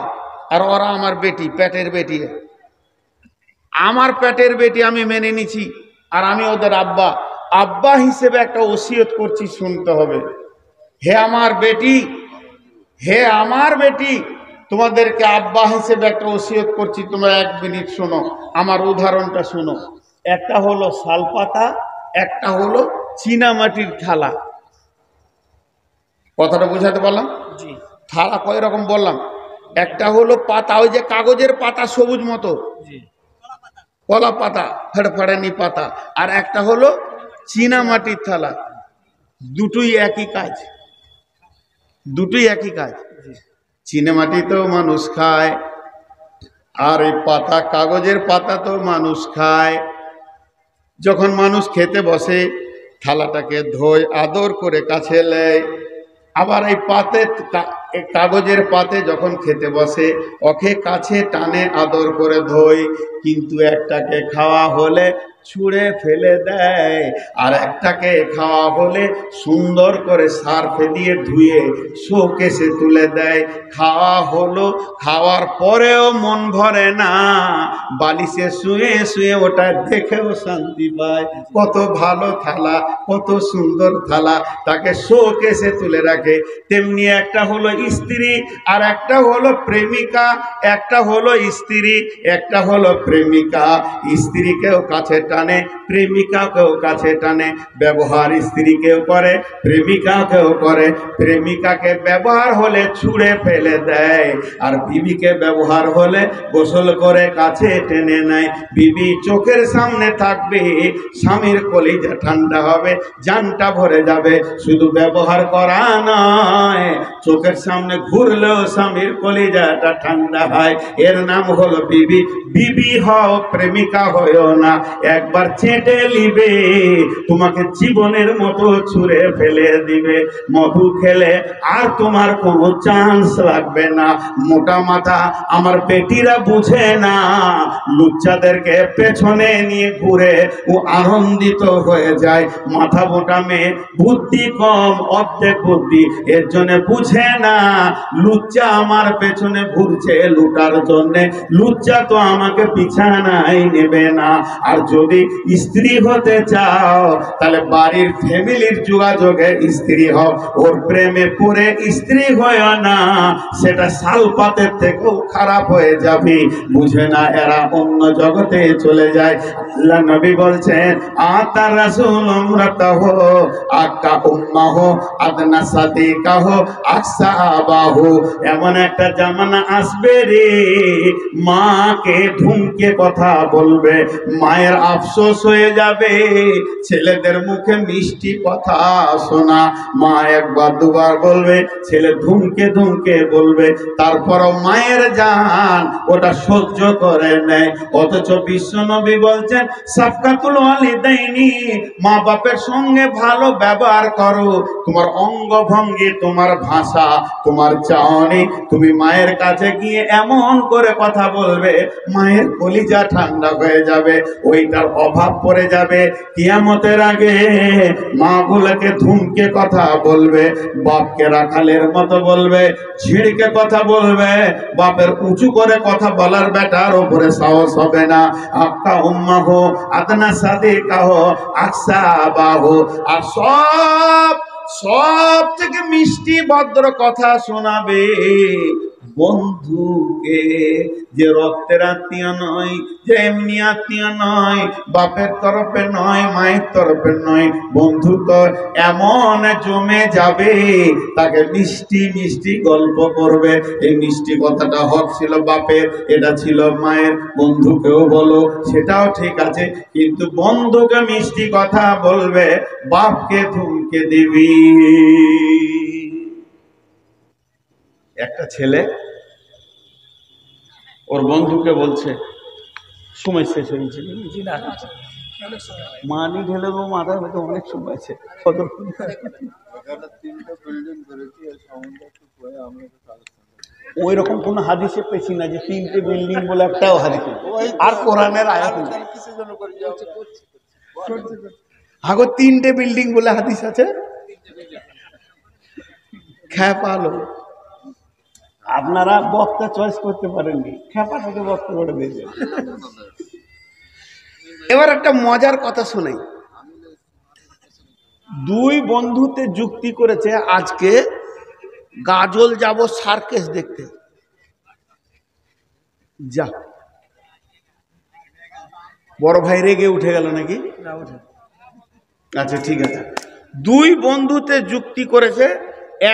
A: আর ওরা আমার বেটি, পেটের বেটি। আমার পেটের বেটি আমি মেনে নিছি, আর আমি ওদের আব্বা। আব্বা হিসেবে একটা ওসিয়ত করছি, শুনতে হবে। হে আমার বেটি, হে আমার বেটি, তোমাদেরকে আব্বা হিসেবে একটা ওসিয়ত করছি, তোমরা 1 মিনিট শোনো, আমার উদাহরণটা শোনো। একটা হলো শালপাতা, একটা হলো চীনামাটির থালা। কথাটা বোঝাতে পারলাম? জি। থালা কয় রকম বললাম? একটা হলো পাতা, ওই যে কাগজের পাতা সবুজ মতো, কলা পাতা, ফেড়ফেড়ানি পাতা। আর একটা হলো চীনামাটির থালা। দুটোই একই কাজ, দুটোই একই কাজ। চীনামাটি তো মানুষ খায়, আর এই পাতা, কাগজের পাতা তো মানুষ খায়। যখন মানুষ খেতে বসে, থালাটাকে ধোয়, আদর করে কাছে নেয়। আবার এই পাতে, কাগজের পাতে যখন খেতে বসে, ওকে কাছে টানে, আদর করে ধোয়। কিন্তু একটাকে খাওয়া হলে ছুঁড়ে ফেলে দেয়, আর একটাকে খাওয়া হলে সুন্দর করে সার্ফে দিয়ে ধুয়ে শোকেসে তুলে দেয়। খাওয়া হলো, খাওয়ার পরেও মন ভরে না, বালিশে শুয়ে শুয়ে ওটা দেখেও শান্তি পায়। কত ভালো থালা, কত সুন্দর থালা, তাকে শোকেসে তুলে রাখে। তেমনি একটা হলো স্ত্রী, আর একটা হলো প্রেমিকা। একটা হলো স্ত্রী, একটা হলো প্রেমিকা। স্ত্রীকেও কাছে টানে, প্রেমিকাকেও কাছে টানে। ব্যবহার স্ত্রীকেও করে, প্রেমিকাকেও করে। প্রেমিকাকে ব্যবহার হলে ছুঁড়ে ফেলে দেয়, আর বিবিকে ব্যবহার হলে গোসল করে কাছে টেনে নেয়। বিবি চোখের সামনে থাকবে, স্বামীর কলিজা ঠান্ডা হবে, জানটা ভরে যাবে। শুধু ব্যবহার করা নয়, চোখের সামনে ঘুরলেও স্বামীর কলিজাটা ঠান্ডা হয়। এর নাম হলো বিবি। বিবি হও, প্রেমিকা হয়েও না। একবার চেটে নিবে, তোমাকে জীবনের মতো ছুঁড়ে ফেলে দিবে। মধু খেলে আর তোমার কোনো চান্স লাগবে না। মোটা মাথা আমার বেটিরা বুঝে না, লুচ্চাদেরকে পেছনে নিয়ে ঘুরে ও আনন্দিত হয়ে যায়। মাথা মোটা মেয়ে, বুদ্ধি কম, অর্ধেক বুদ্ধি, এর জন্য বুঝে না লুচ্চা আমার পেছনে ঘুরছে লুটার জন্যে। লুচ্চা তো আমাকে বিছানায় নেবে না। আর যদি স্ত্রী হতে চাও, তাহলে বাড়ির ফ্যামিলির যোগাযোগে স্ত্রী হও, ওর প্রেমে পড়ে স্ত্রী হয় না, সেটা শালপাতের থেকেও খারাপ হয়ে যাবে। বুঝে না, এরা অন্য জগতে চলে যায়। আল্লাহ নবী বলছেন, আতা রাসূল উমরাতাহ আকা উম্মাহ আদনা সাদিকাহ আকসাবাহ। এমন একটা জামানা আসবে রে, মাকে ধুমকে কথা বলবে, মায়ের আফসোস হয়ে যাবে। ছেলেদের মুখে মিষ্টি কথা শোনা, মা একবার দুবার বলবে, ছেলে ধুমকে ধুমকে বলবে, তারপরও মায়ের জান ওটা সহ্য করে নেয়। অথচ বিশ্বনবী বলছেন, সাফকাতুল ওয়ালিদাইনি, মা বাপের সঙ্গে ভালো ব্যবহার করো। তোমার অঙ্গভঙ্গি, তোমার ভাষা, তোমার চাহনি, তুমি তুমি মায়ের কাছে গিয়ে এমন করে কথা বলবে, মায়ের কলিজা ঠান্ডা হয়ে যাবে, ওইটার অভাব পড়ে যাবে। কিয়ামতের আগে মাগুলোকে ধুমকে কথা বলবে, বাপকে রাখালের মতো বলবে, ঝিড়কে কথা বলবে। বাপের উঁচু করে কথা বলার বেটার উপরে সাহস হবে না। আপকা উম্মা হো আদনা সাদে কাহো আকসা বাহো। আর সব থেকে মিষ্টি ভদ্র কথা শোনাবে বন্ধুকে, যে রক্তের আত্মীয় নয়, যে এমনি আত্মীয় নয়, বাপের তরফে নয়, মায়ের তরফে নয়, বন্ধু তো এমন জমে যাবে, তাকে মিষ্টি মিষ্টি গল্প করবে। এই মিষ্টি কথাটা হক ছিল বাপের, এটা ছিল মায়ের। বন্ধুকেও বলো, সেটাও ঠিক আছে, কিন্তু বন্ধুকে মিষ্টি কথা বলবে, বাপকে ধুমকে দিবি। একটা ছেলে ওর বন্ধুকে বলছে, সময় শেষ হয়েছে, মানি ঢেলে দেবো মাথার মধ্যে, অনেক সময় আছে। ওই রকম কোন হাদিসে পেছি না যে 3টে বিল্ডিং বলে একটাও হাদিস, আর কোরআনের আয়াত নেই। আগো 3টে বিল্ডিং বলে হাদিস আছে, খেপালো। আপনারা বক্তা চয়েস করতে পারেননি, খেপাটাকে বক্তা করে দিয়েছেন। এবার একটা মজার কথা শোনাই। দুই বন্ধুতে যুক্তি করেছে, আজকে গাজল যাব সার্কেস দেখতে। যা, বড় ভাই রেগে উঠে গেল নাকি? আচ্ছা ঠিক আছে। দুই বন্ধুতে যুক্তি করেছে,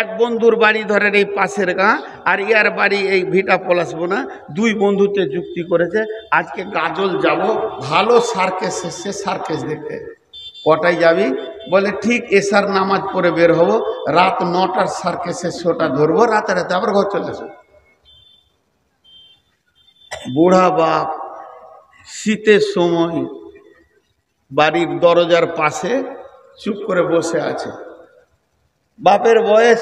A: এক বন্ধুর বাড়ি ধরেন এই পাশের গাঁ, আর ইয়ার বাড়ি এই ভিটা পলাশবোনা। দুই বন্ধুতে যুক্তি করেছে, আজকে গাজল যাব, ভালো সার্কেস এসছে, সার্কেস দেখতে। কটায় যাবি? বলে ঠিক এশার নামাজ পড়ে বের হবো, রাত 9টার সার্কেসের শোটা ধরবো, রাতে রাতে আবার ঘর চলে আসবো। বুড়া বাপ শীতের সময় বাড়ির দরজার পাশে চুপ করে বসে আছে। বাপের বয়স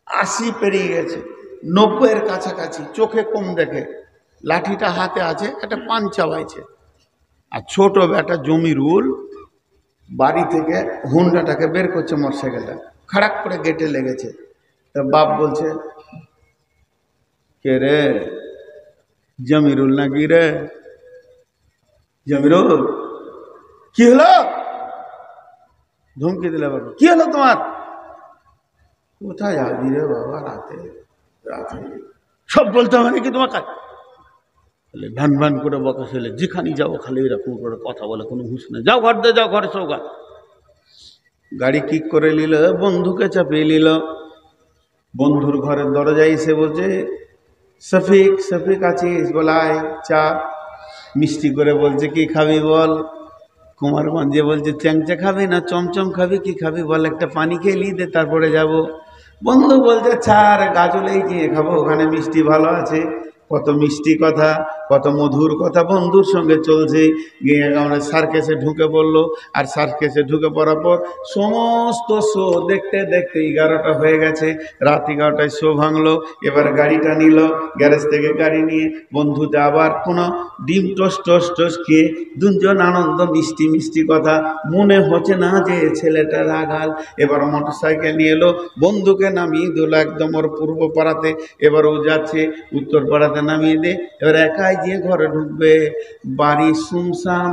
A: 80 পেরিয়ে গেছে, 90-এর কাছাকাছি, চোখে কম দেখে, লাঠিটা হাতে আছে, একটা পান চাবাইছে। আর ছোট বেটা জমিরুল বাড়ি থেকে হুন্ডাটাকে বের করছে, মোটরসাইকেলটা খাড়াক করে গেটে লেগেছে। তা বাপ বলছে, কে রে? জমিরুল নাকি রে? জমিরুল কি হলো? ধমকি দিলে বাবা, কি হলো তোমার? কোথায় যাবি রে বাবা রাতে? রাতে সব বলতে হবে নাকি তোমার কাজ? ভান ভান করে বকা ছেলে, যেখানে যাবো খালি এরকম করে কথা বলে, কোনো হুঁশ নেই। যাও ঘর দে, যাও ঘরে সৌগা। গাড়ি কিক করে নিল, বন্ধুকে চাপিয়ে নিল। বন্ধুর ঘরের দরজায় এসে বলছে, শফিক, শফিক আছিস? বলায় চা। মিষ্টি করে বলছে, কি খাবি বল? কুমারগঞ্জে বলছে, চ্যাংচা খাবি না চমচম খাবি, কি খাবি বল? একটা পানি খেয়ে নিয়ে দে, তারপরে যাব। বন্ধু বলছে, ছাড়, গাজলেই গিয়ে খাবো, ওখানে মিষ্টি ভালো আছে। কত মিষ্টি কথা, কত মধুর কথা বন্ধুর সঙ্গে চলছে। গিয়ে আমরা সার্কেসে ঢুকে পড়লো। আর সার্কেসে ঢুকে পড়ার পর সমস্ত শো দেখতে দেখতে 11টা হয়ে গেছে। রাত 11টায় শো ভাঙলো। এবার গাড়িটা নিল, গ্যারেজ থেকে গাড়ি নিয়ে বন্ধুতে আবার কোনো ডিম টোস্ট টোস্ট টোস্ট খেয়ে দুজন আনন্দ, মিষ্টি মিষ্টি কথা। মনে হচ্ছে না যে ছেলেটা রাগাল। এবার মোটরসাইকেল নিয়ে এলো, বন্ধুকে নামিয়ে দিল একদম ওর পূর্ব পাড়াতে। এবার ও যাচ্ছে উত্তর পাড়াতে, নামিয়ে দে। এবার একাই গিয়ে ঘরে ঢুকবে। বাড়ি শুনশান,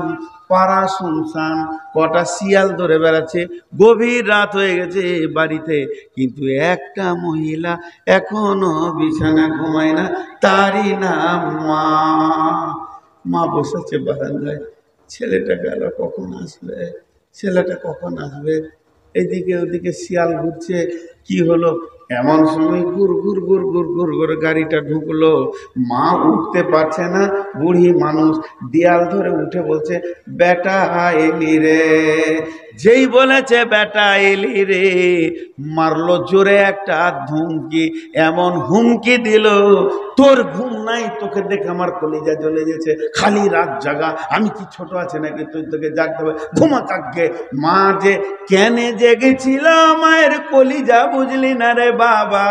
A: পাড়া শুনশান, কটা শিয়াল ধরে বেড়াচ্ছে। গভীর রাত হয়ে গেছে বাড়িতে, কিন্তু একটা মহিলা এখনো বিছানা ঘুমায় না, তারই নাম মা। মা বসেছে বারান্দায়। ছেলেটা গেল, কখন আসবে? ছেলেটা কখন আসবে? এদিকে ওদিকে শিয়াল ঘুরছে। কি হলো? এমন সময় গুর গুর গুর গুর গুর করে গাড়িটা ঢুকলো। মা উঠতে পারছে না, বুড়ি মানুষ, দেয়াল ধরে উঠে বলছে, বেটা এলি রে। যেই বলেছে বেটা এলি রে, মারলো জোরে একটা ধুমকি। এমন হুমকি দিল, তোর ঘুম নাই, তোকে দেখে আমার কলিজা জ্বলে গেছে, খালি রাত জাগা, আমি কি ছোট আছে নাকি তুই, তোকে জাগতে হবে, ঘুমা কাককে। মা যে কেনে জেগেছিল, মায়ের কলিজা বুঝলি না রে বাবা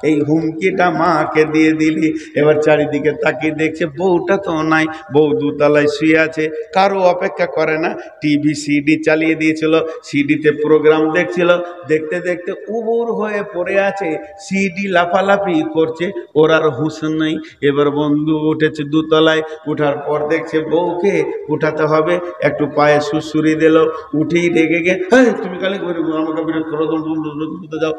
A: এই হুমকিটা মাকে দিয়ে দিলি। এবার চারিদিকে তাকিয়ে দেখছে বউটা তো নাই, বউ দুতলায় শুয়ে আছে, কারো অপেক্ষা করে না। টিভি সিডি চালিয়ে দিয়েছিল, সিডিতে প্রোগ্রাম দেখছিল, দেখতে দেখতে উবুর হয়ে পড়ে আছে, সিডি লাফালাফি করছে, ওর আর হুঁশ নেই। এবার বন্ধু উঠেছে দুতলায়, উঠার পর দেখছে বউকে উঠাতে হবে, একটু পায়ে সুসুরি দিল, উঠেই রেগে গে, হ্যাঁ তুমি কালে আমাকে বিরোধ করো, যাও।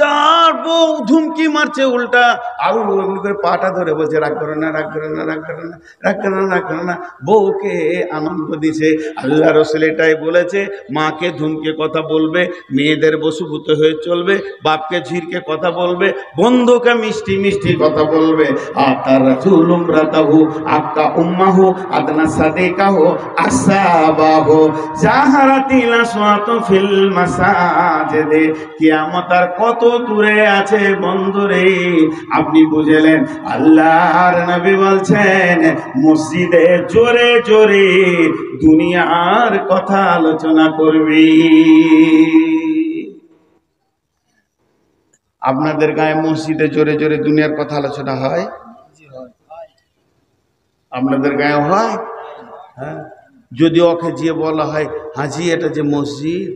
A: তার বউ ধুমকি মারছে উল্টা, আরো ওগুলো করে পাটা ধরে বলছে রাগ করে না, রাগ করে না, রাগ করে না, রাগ করে না, রাগ করে না। বউকে আনন্দ দিছে। আল্লাহ রসুল এটাই বলেছে, মাকে ধুমকে কথা বলবে, মেয়েদের বসুভূত হয়ে চলবে, বাপকে ঝিরকে কথা বলবে, বন্ধুকে মিষ্টি মিষ্টি কথা বলবে। আতা রাসূল উমরাতাহু আক্কা উম্মাহু আদনা সাদিকাহু আসসাবাহু জাহারাতিল আসওয়াতু ফিল মাসাজিদে। কিয়ামত আর কত দূরে আছে বন্ধুরে, আপনি বুঝলেন? আল্লাহর নবী বলছেন মসজিদে জোরে জোরে দুনিয়ার কথা আলোচনা করবি। আপনাদের গায়ে মসজিদে জোরে জোরে দুনিয়ার কথা আলোচনা হয়? আপনাদের গায়ে হয়? হ্যাঁ। যদি ওকে যে বলা হয় হাজি এটা যে মসজিদ,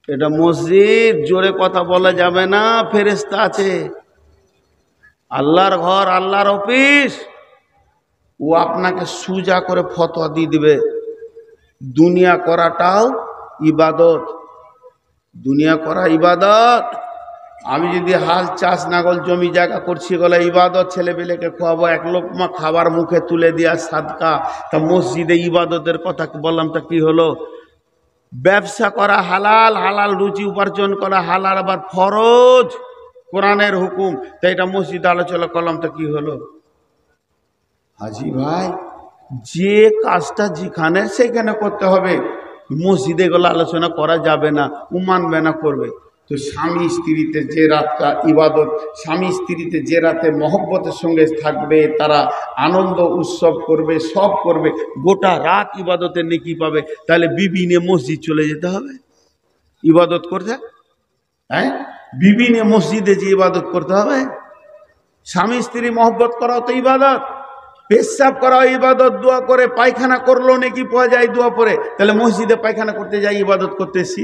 A: এটা মসজিদ, জোরে কথা বলা যাবে না, ফেরেশতা আছে, আল্লাহর ঘর, আল্লাহর অফিস। ও আপনাকে সুজা করে ফতোয়া দিয়ে দিবে। দুনিয়া করাটাও ইবাদত, দুনিয়া করা ইবাদত। আমি যদি হাল চাষ নাগল জমি জায়গা করছি বলে ইবাদত, ছেলেপেলেকে খাওয়াবো, এক লোকমা খাবার মুখে তুলে দেওয়া সাদকা, তা মসজিদে ইবাদতের কথা বললাম, তা কি হলো? ব্যবসা করা হালাল, হালাল রুজি উপার্জন করা হালাল, আবার ফরজ, কোরআনের হুকুম, তা এটা মসজিদে আলোচনা করলাম, তা কি হলো? হাজি ভাই, যে কাজটা যেখানে সেখানে করতে হবে, মসজিদে গেলে আলোচনা করা যাবে না, ও মানবে না, করবে। তো স্বামী স্ত্রীতে যে রাতটা ইবাদত, স্বামী স্ত্রীতে যে রাতে মহব্বতের সঙ্গে থাকবে, তারা আনন্দ উৎসব করবে, সব করবে, গোটা রাত ইবাদতের নেকি পাবে। তাহলে বিবি নিয়ে মসজিদ চলে যেতে হবে ইবাদত করতে? হ্যাঁ, বিবি নিয়ে মসজিদে যে ইবাদত করতে হবে? স্বামী স্ত্রী মহব্বত করাও তো ইবাদত, পেশাব করাও ইবাদত, দোয়া করে পায়খানা করলো নাকি পাওয়া যায় দোয়া পরে, তাহলে মসজিদে পায়খানা করতে যাই ইবাদত করতেছি?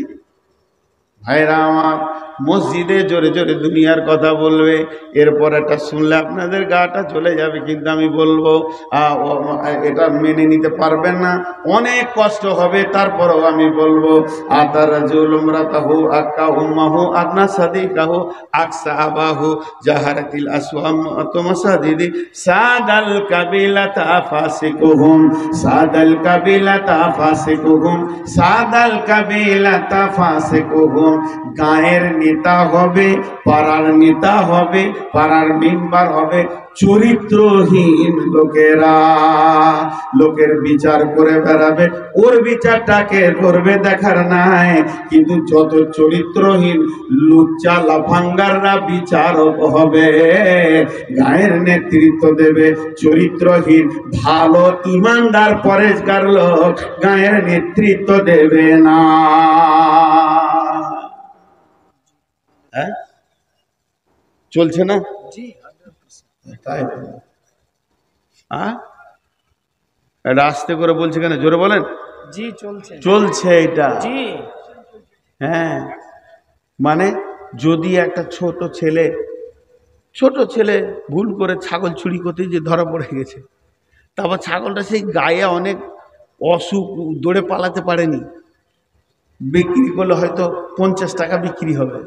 A: ভাইরা আমার, মসজিদে জোরে জোরে দুনিয়ার কথা বলবে। এরপর এটা শুনলে আপনাদের গাটা চলে যাবে, কিন্তু আমি বলবো এটা মেনে নিতে পারবেন না, অনেক কষ্ট হবে, তারপরেও আমি বলবো আতা রাজুল ইমরাতাহু আক্কা উম্মাহু আদনা সাদিকাহু আকসাবাহু জাহারাতিল আসওয়াতু মাসাজিদি সাদাল কাবিলাতা ফাসিকুহুম সাদাল কাবিলাতা ফাসিকুহুম সাদাল কাবিলাতা ফাসিকুহুম। গায়ের নেতা হবে, পাড়ার নেতা হবে, পাড়ার মেম্বার হবে, চরিত্রহীন লোকেরা লোকের বিচার করে বেড়াবে, ওর বিচারটাকে করবে দেখার নাই। কিন্তু যত চরিত্রহীন লুচ্চা লাফাঙ্গাররা বিচারক হবে, গায়ের নেতৃত্ব দেবে, চরিত্রহীন ভালো ইমানদার পরেশগার লোক গায়ের নেতৃত্ব দেবে না। হ্যাঁ, চলছে না? তাই এটা আস্তে করে বলছে কেন, জোরে বলেন। জি চলছে, চলছে এটা। জি হ্যাঁ, মানে যদি একটা ছোট ছেলে ভুল করে ছাগল চুরি করতে যে ধরা পড়ে গেছে, তারপর ছাগলটা সেই গায়ে অনেক অসুখ, দৌড়ে পালাতে পারেনি, বিক্রি করলে হয়তো 50 টাকা বিক্রি হবে,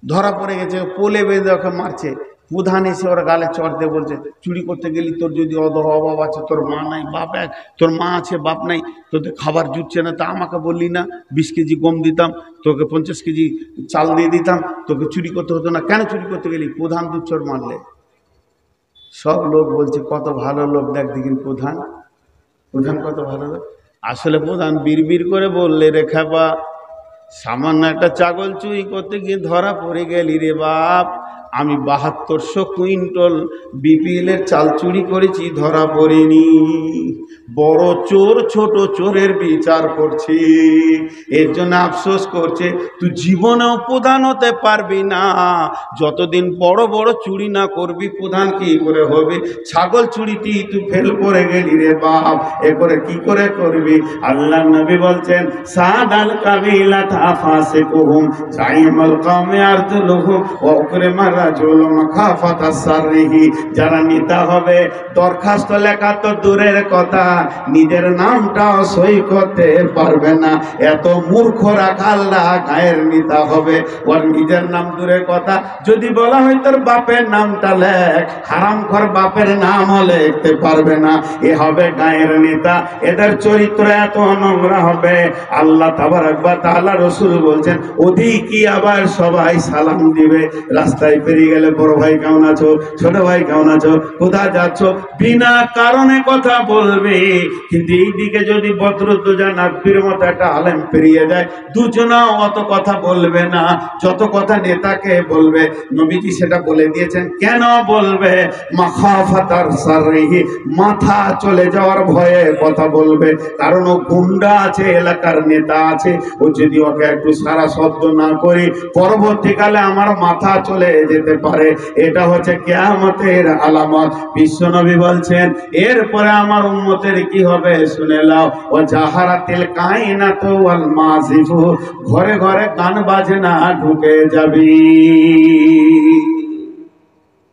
A: ধরা পড়ে গেছে, পোলে বেঁধে ওকে মারছে, প্রধান এসে ওরা গালে চড় দিয়ে বলছে চুরি করতে গেলি, তোর যদি অভাব আছে, তোর মা নাই বাপ এক, তোর মা আছে বাপ নাই, তোদের খাবার জুটছে না, তা আমাকে বললি না 20 কেজি গম দিতাম, তোকে 50 কেজি চাল দিয়ে দিতাম, তোকে চুরি করতে হতো না, কেন চুরি করতে গেলি? প্রধান দুচ্ছর মারলে। সব লোক বলছে কত ভালো লোক, দেখ দেখিন প্রধান কত ভালো লোক। আসলে প্রধান বিড়বিড় করে বললে, রে খাবা, সামান্য একটা ছাগল চুরি করতে গিয়ে ধরা পড়ে গেলি রে বাপ, আমি 7200 কুইন্টল বিপিএল এর চাল চুরি করেছি, ধরা পড়িনি। বড় চোর ছোট চোরের বিচার করছি, এর জন্য আফসোস করছে। তুই জীবনেও প্রধান হতে পারবি না যতদিন বড় বড় চুরি না করবি। প্রধান কি করে হবে? ছাগল চুরিটি তুই ফেল করে গেলি রে বাপ, এ করে কি করে করবি? আল্লাহ নবী বলছেন সাদাল কাবিলা তাফাসে কুহুম জাইমাল কামে আরদুলহুম ওয়া উকরিমা রাজুল মাখাফাতা সাররিহি। যারা নেতা হবে, দরখাস্ত লেখা তো দূরের কথা, নিজের নামটাও সই করতে পারবে না। এত মূর্খ রাখাল্লা গায়ের নেতা হবে, ওর নিজের নাম দূরের কথা, যদি বলা হয় তোর বাপের নামটা লেখ, হারামখোর বাপের নামও লিখতে পারবে না। এ হবে গায়ের নেতা। এদের চরিত্র এত নোংরা হবে, আল্লাহ তাবারক ওয়া তাআলা রাসূল বলছেন ওদিকে আবার সবাই সালাম দিবে। রাস্তায় পেরিয়ে গেলে বড় ভাই কেমন আছো, ছোট ভাই কেমন আছো, কোথায় যাচ্ছ, বিনা কারণে কথা বলবে। কিন্তু এইদিকে যদি বদরুদ্দোজা নাকবির মতো একটা আলেম পেরিয়ে যায়, দুজনাও অত কথা বলবে না যত কথা নেতাকে বলবে। নবীজি সেটা বলে দিয়েছেন। কেন বলবে? মাখাফাতার সাররিহি, মাথা চলে যাওয়ার ভয়ে কথা বলবে। কারণ ও গুন্ডা আছে, এলাকার নেতা আছে, ও যদি ওকে একটু সারা শব্দ না করি পরবর্তীকালে আমার মাথা চলে যেতে পারে। এটা হচ্ছে কিয়ামতের আলামত। বিশ্বনবী বলছেন এরপরে আমার উম্মতের কি হবে শুনে নাও। ও জাহারাতিল কায়নাতু ওয়াল মাযিফু, ঘরে ঘরে গান বাজনা ঢুকে যাবি।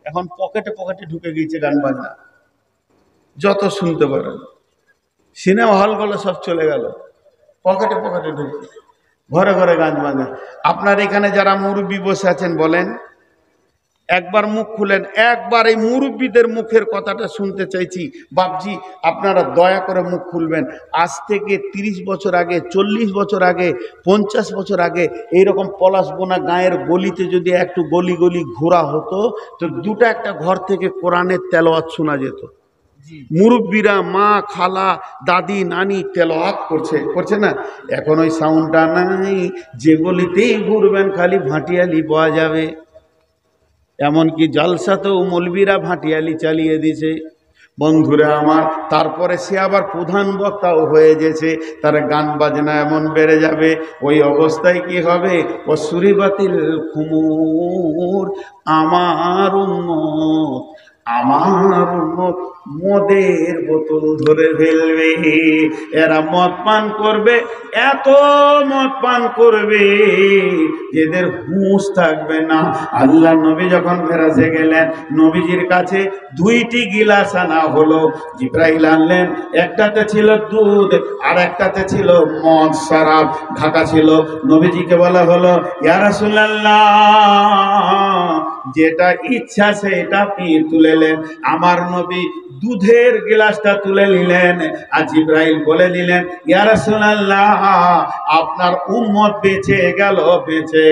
A: এখন পকেটে পকেটে ঢুকে গিয়েছে গান বাজনা, যত শুনতে পারেন। সিনেমা হলগুলো সব চলে গেল, পকেটে পকেটে ঢুকে ঘরে ঘরে গান বাজনা। আপনার এখানে যারা মুরব্বী বসে আছেন বলেন, একবার মুখ খুলেন, একবার এই মুরব্বীদের মুখের কথাটা শুনতে চাইছি। বাপজি আপনারা দয়া করে মুখ খুলবেন। আজ থেকে 30 বছর আগে, 40 বছর আগে, 50 বছর আগে এইরকম পলাশবোনা গায়ের গলিতে যদি একটু গলি গলি ঘোরা হতো তো দুটো একটা ঘর থেকে কোরআনের তেলাওয়াত শোনা যেত। মুরব্বীরা, মা, খালা, দাদি, নানি তেলাওয়াত করছে না। এখন ওই সাউন্ডটা নাই, যে গলিতেই ঘুরবেন খালি ভাটিয়ালি পাওয়া যাবে। এমনকি জলসাতেও মৌলবীরা ভাটিয়ালি চালিয়ে দিছে বন্ধুরা আমার। তারপরে সে আবার প্রধান বক্তাও হয়ে গেছে, তার গান বাজনা এমন বেড়ে যাবে, ওই অবস্থায় কি হবে? অসুরিবাতিল খুমুর, আমার উম্মত মদের বোতল ধরে ফেলবে। এরা মদ পান করবে, এত মদ পান করবে এদের হুঁশ থাকবে না। আল্লাহ নবী যখন ফেরাজে গেলেন, নবীজির কাছে 2টি গিলাস আনা হলো। জিবরাইল আনলেন, একটাতে ছিল দুধ আর একটাতে ছিল মদ, শরাব ঢাকা ছিল। নবীজিকে বলা হলো ইয়া রাসূলুল্লাহ, যেটা ইচ্ছা সেটা আপনি তুলেলেন। আমার নবী দুধের গ্লাসটা তুলে নিলেন, আর জিবরাইল বলে দিলেন ইয়া রাসূলুল্লাহ, আপনার উম্মত বেঁচে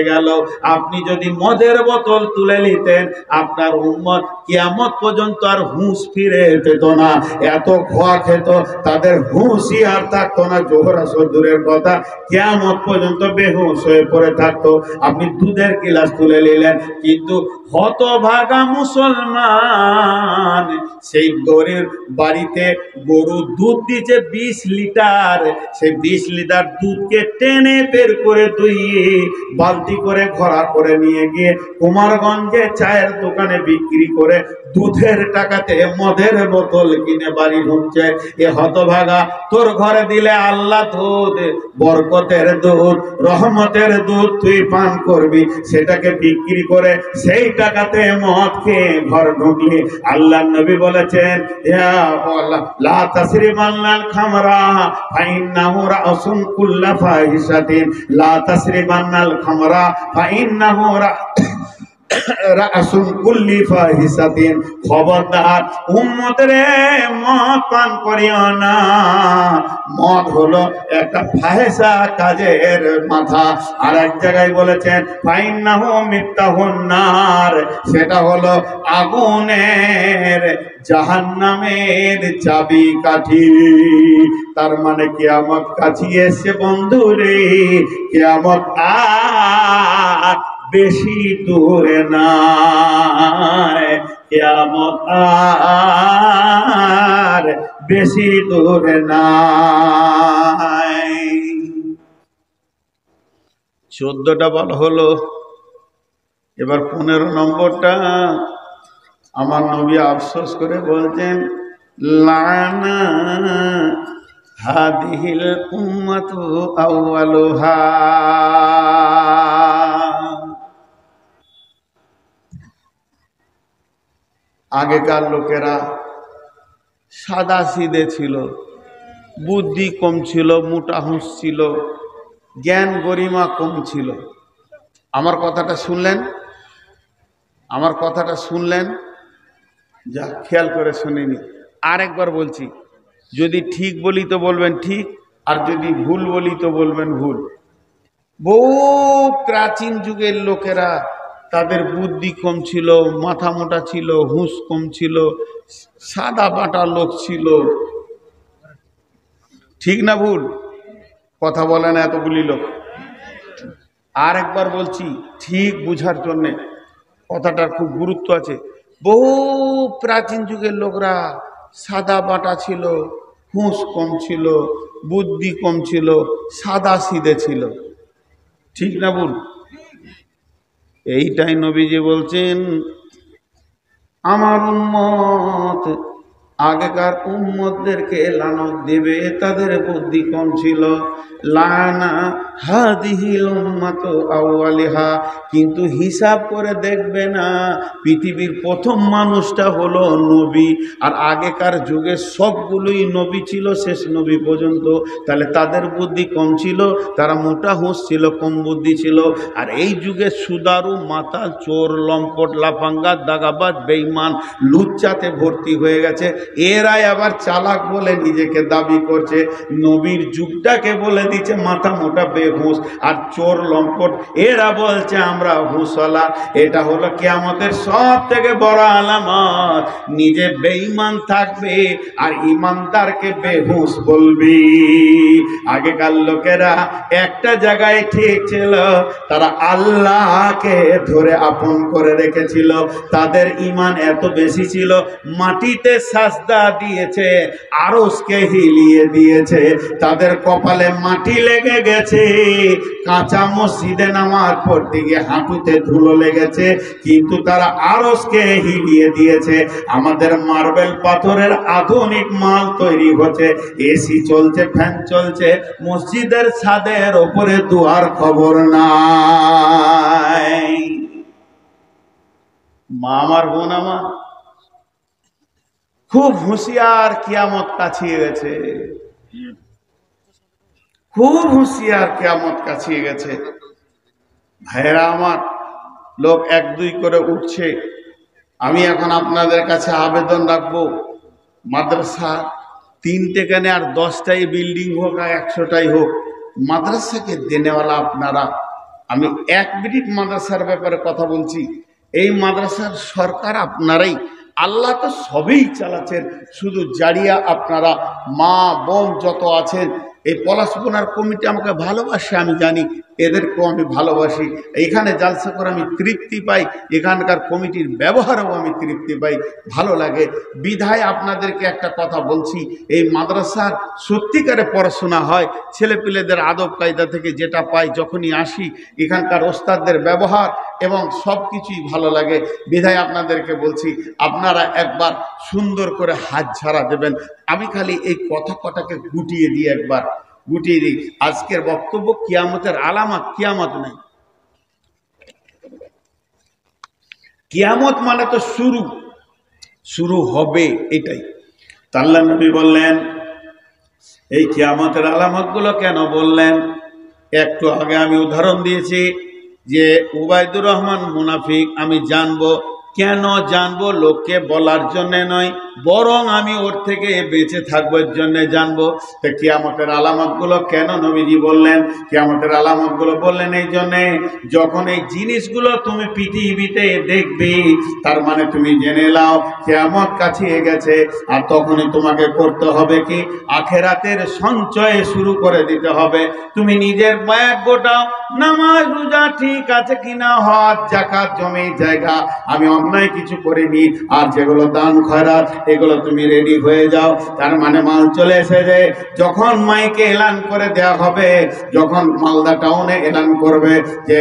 A: গেল। আপনি যদি মদের বোতল তুলে নিতেন, আপনার উম্মত কিয়ামত পর্যন্ত আর হুঁশ ফিরে পেত না। এত খোয়া খেত, তাদের হুঁশই আর থাকতো না। জোহর আসর দূরের কথা, কিয়ামত পর্যন্ত বেহুশ হয়ে পড়ে থাকতো। আপনি দুধের গ্লাস তুলে নিলেন, কিন্তু হতভাগা মুসলমান সেই গরুর বাড়িতে গরু দুধ দিচ্ছে 20 লিটার, সেই 20 লিটার দুধকে টেনে বের করে দুইয়ে বালতি করে ঘোড়া করে নিয়ে গিয়ে কুমারগঞ্জে চায়ের দোকানে বিক্রি করে দুধের টাকাতে মদের বোতল কিনে বাড়ি ঢুকছে। এ হতভাগা, তোর ঘরে দিলে আল্লাহ দুধ, বরকতের দুধ, রহমতের দুধ তুই পান করবি, সেটাকে বিক্রি করে সেই টাকাতে মদ খেয়ে ঘর ঢুকলি। আল্লাহ নবী বলেছেন লা তাসরিবান্নাল খামরা ফাইন্নাহু রাসুন কুল্লা ফাহিশাতিন, লা তাসরিবান্নাল খামরা ফাইন্নাহু রাসুল কুল্লি ফাহিশাতিন। খবরদার উম্মত রে, মদ পান করিও না। মদ হলো একটা ফাহেসা কাজের মাথা। আর এক জায়গায় বলেছেন ফাইন্নাহু মিফতাহুন নার, সেটা হলো আগুনের, জাহান্নামের চাবি কাঠি। তার মানে কিয়ামত কাছে এসে বন্ধুরে, কিয়ামত আর বেশি দূরে নাই, কিয়ামত আর বেশি দূরে নাই। 14টা বলা হলো, এবার 15 নম্বরটা আমার নবী আফসোস করে বলছেন, লানা হাদিহিল উম্মাতু আউয়ালুহা। আগেকার লোকেরা সাদা সিধে ছিল, বুদ্ধি কম ছিল, মোটা হুঁশ ছিল, জ্ঞান গরিমা কম ছিল। আমার কথাটা শুনলেন? আমার কথাটা শুনলেন? যা খেয়াল করে শুনিনি। আরেকবার বলছি, যদি ঠিক বলি তো বলবেন ঠিক, আর যদি ভুল বলি তো বলবেন ভুল। বহু প্রাচীন যুগের লোকেরা তাদের বুদ্ধি কম ছিল, মাথা মোটা ছিল, হুঁশ কম ছিল, সাদা বাটা লোক ছিল। ঠিক না ভুল? কথা বলে না এতগুলি লোক। আর একবার বলছি ঠিক বুঝার জন্যে, কথাটার খুব গুরুত্ব আছে। বহু প্রাচীন যুগের লোকরা সাদা বাটা ছিল, হুঁশ কম ছিল, বুদ্ধি কম ছিল, সাদা সিধে ছিল। ঠিক না ভুল? এইটাই নবীজি বলছেন, আমার উম্মত আগেকার উম্মতদেরকে লানত দেবে, তাদের বুদ্ধি কম ছিল। লানা হাদিহিল উম্মাতু আউয়ালিহা, কিন্তু হিসাব করে দেখবে না, পৃথিবীর প্রথম মানুষটা হলো নবী, আর আগেকার যুগে সবগুলোই নবী ছিল শেষ নবী পর্যন্ত। তাহলে তাদের বুদ্ধি কম ছিল, তারা মোটা হুঁশ ছিল, কম বুদ্ধি ছিল। আর এই যুগে সুদারু, মাতাল, চোর, লম্পট, লাফাঙ্গা, দাগাবাজ, বেঈমান, লুচ্চাতে ভর্তি হয়ে গেছে। এরাই আবার চালাক বলে নিজেকে দাবি করছে। নবীর যুগটাকে বলে দিচ্ছে মাথা মোটা বেহুঁশ, আর চোর লম্পট এরা বলছে আমরা হুঁশওয়ালা। এটা হলো কিয়ামতের সব থেকে বড় আলামত। নিজে বেঈমান থাকবে আর ইমানদারকে বেহুঁশ বলবি। আগেকার লোকেরা একটা জায়গায় ঠিক ছিল, তারা আল্লাহকে ধরে আপন করে রেখেছিল। তাদের ঈমান এত বেশি ছিল, মাটিতে সাজদা দিয়েছে, আরশকে হিলিয়ে দিয়েছে। তাদের কপালে মাটি লেগে গেছে, কাঁচা মসজিদে নামাজ পড়তে গিয়ে হাঁটুতে ধুলো লেগেছে, কিন্তু তারা আরশকে হিলিয়ে দিয়েছে। আমাদের মার্বেল পাথরের আধুনিক মাল তৈরি হচ্ছে, এসি চলছে, ফ্যান চলছে, মসজিদের ছাদের ওপরে দুয়ার খবর নাই। মা আমার, বোন আমার, খুব হুঁশিয়ার, কিয়ামত কাছিয়ে গেছে। খুব হুঁশিয়ার, কিয়ামত কাছিয়ে গেছে। ভাইরা আমার, লোক 1-2 করে উঠছে। আমি এখন আপনাদের কাছে আবেদন রাখবো, মাদ্রাসা 3টে কেন আর 10টাই বিল্ডিং হোক আর 100টাই হোক, মাদ্রাসাকে দেনেওয়ালা আপনারা। আমি 1 মিনিট মাদ্রাসার ব্যাপারে কথা বলছি। এই মাদ্রাসার সরকার আপনারাই, আল্লাহ তো সবই চালাচ্ছেন, শুধু জারিয়া আপনারা, মা বোন যত আছেন। এই পলাশবোনার কমিটি আমাকে ভালোবাসে, আমি জানি, এদেরকেও আমি ভালোবাসি। এখানে জালসা করে আমি তৃপ্তি পাই, এখানকার কমিটির ব্যবহারেও আমি তৃপ্তি পাই, ভালো লাগে। বিধায় আপনাদেরকে একটা কথা বলছি, এই মাদ্রাসার সত্যিকারে পড়াশোনা হয়, ছেলেপিলেদের আদব কায়দা থেকে যেটা পাই, যখনই আসি এখানকার ওস্তাদদের ব্যবহার এবং সব কিছুই ভালো লাগে। বিধায় আপনাদেরকে বলছি, আপনারা একবার সুন্দর করে হাত ঝাড়া দেবেন। আমি খালি এই কথা কটাকে গুটিয়ে দিই, একবার গুটিয়ে দিই। আজকের বক্তব্য কিয়ামতের আলামত, কিয়ামত নাই। কিয়ামত মানে তো শুরু, শুরু হবে, এটাই। আল্লাহ নবী বললেন, এই কিয়ামতের আলামতগুলো কেন বললেন? একটু আগে আমি উদাহরণ দিয়েছি যে উবাইদুর রহমান মুনাফিক, আমি জানবো কেন জানবো? লোককে বলার জন্যে নয়, বরং আমি ওর থেকে বেঁচে থাকবো এর জন্য জানবো। তো কিয়ামতের আলামতগুলো কেন নবীজি বললেন? কিয়ামতের আলামতগুলো বললেন এই জন্যে, যখন এই জিনিসগুলো তুমি পৃথিবীতে দেখবে, তার মানে তুমি জেনে নাও কিয়ামত কাছে গেছে। আর তখনই তোমাকে করতে হবে কি? আখেরাতের সঞ্চয় শুরু করে দিতে হবে। তুমি নিজের ব্যাগ গোটাও, নামাজ রোজা ঠিক আছে কিনা, হজ যাকাত জমি জায়গা আমি অন্যায় কিছু করিনি, আর যেগুলো দান খয়রাত এগুলো তুমি রেডি হয়ে যাও। তার মানে মাল চলে এসেছে। যখন মাইকে এলান করে দেওয়া হবে, যখন মালদা টাউনে এলান করবে যে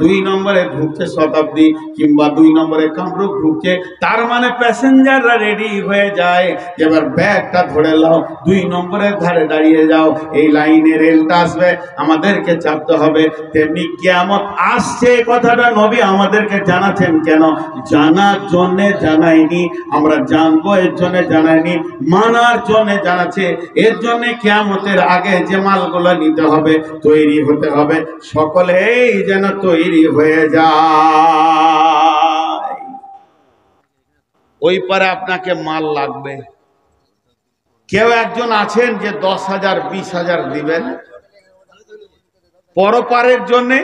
A: 2 নম্বরে ঢুকছে শতাব্দী, কিংবা 2 নম্বরে কামরূপ ঢুকছে, তার মানে প্যাসেঞ্জাররা রেডি হয়ে যায়। এবার ব্যাগটা ধরে নাও, 2 নম্বরের ধারে দাঁড়িয়ে যাও, এই লাইনে রেলটা আসবে, আমাদেরকে চাপতে হবে। তেমনি কিয়ামত আসছে কথাটা নবী আমাদেরকে জানাচ্ছেন কেন? জানার জন্যে জানাইনি, আমরা জানবো এর জন্য জানাইনি, মানার জন্য জানাচ্ছে। এর জন্য কিয়ামতের আগে যে মালগুলো নিতে হবে, তৈরি হতে হবে, সকলেই যেন তৈরি হয়ে যায়। ওই পারে আপনাকে মাল লাগবে। কেউ একজন আছেন যে 10,000 20,000 দিবেন পরপারের জন্যে?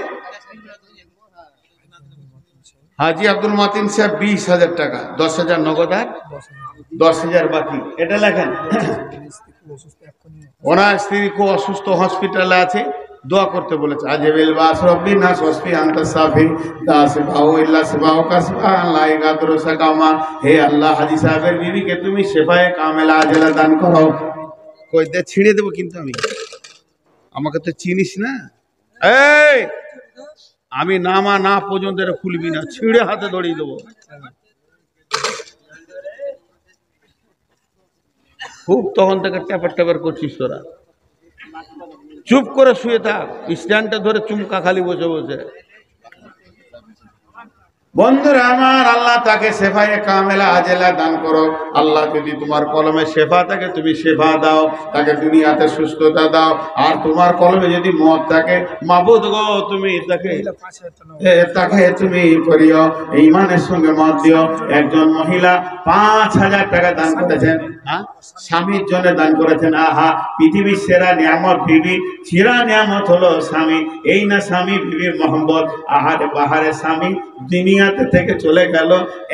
A: হাজি আব্দুল মতিন সাহেব 20,000 টাকা, 10,000 নগদ আর 10,000 বাকি। এটা লেখেন। ওনার স্ত্রী খুব অসুস্থ, হসপিটালে আছে, দোয়া করতে বলেছে। আজেবিল বাস রব্বি নাস ওয়াসফি আনতা সাফি দাসিবাহু ইল্লা সিবাহু কাসবা লা ইয়াদরু সাকামা। হে আল্লাহ, হাজী সাহেবের বিবিকে তুমি শেফায়ে কামেলা আজেলা দান করো। কই দে, ছিঁড়ে দেবো কিন্তু আমি, আমাকে তো চিনিস না। এই আমি নামা না পর্যন্ত এটা খুলবি না, ছিঁড়ে হাতে ধরিয়ে দেবো। খুব তখন থেকে ট্যাপার ট্যাপার করছিস তোরা, চুপ করে শুয়ে থাক, স্ট্যান্ডটা ধরে চুমকা খালি বসে বসে। বন্ধুরা আমার, আল্লাহ তাকে শেফায়ে কামেলা আজেলা দান করো। আল্লাহ যদি তোমার কলমে শেফা থাকে, তুমি শেফা দাও, তাকে দুনিয়াতে সুস্থতা দাও। আর তোমার কলমে যদি মত থাকে, মাবুদ গো তুমি তাকে তুমি করিও, ঈমানের সঙ্গে মত দিও। একজন মহিলা 5,000 টাকা দান করেছেন, স্বামীর জন্য দান করেছেন। আহা, পৃথিবীর সেরা নিয়ামত বিবি, সেরা নিয়ামত হলো স্বামী। এই না স্বামী বিবির মোহাম্মত, আহারে বাহারে স্বামী দুনিয়াতে থেকে চলে গেল,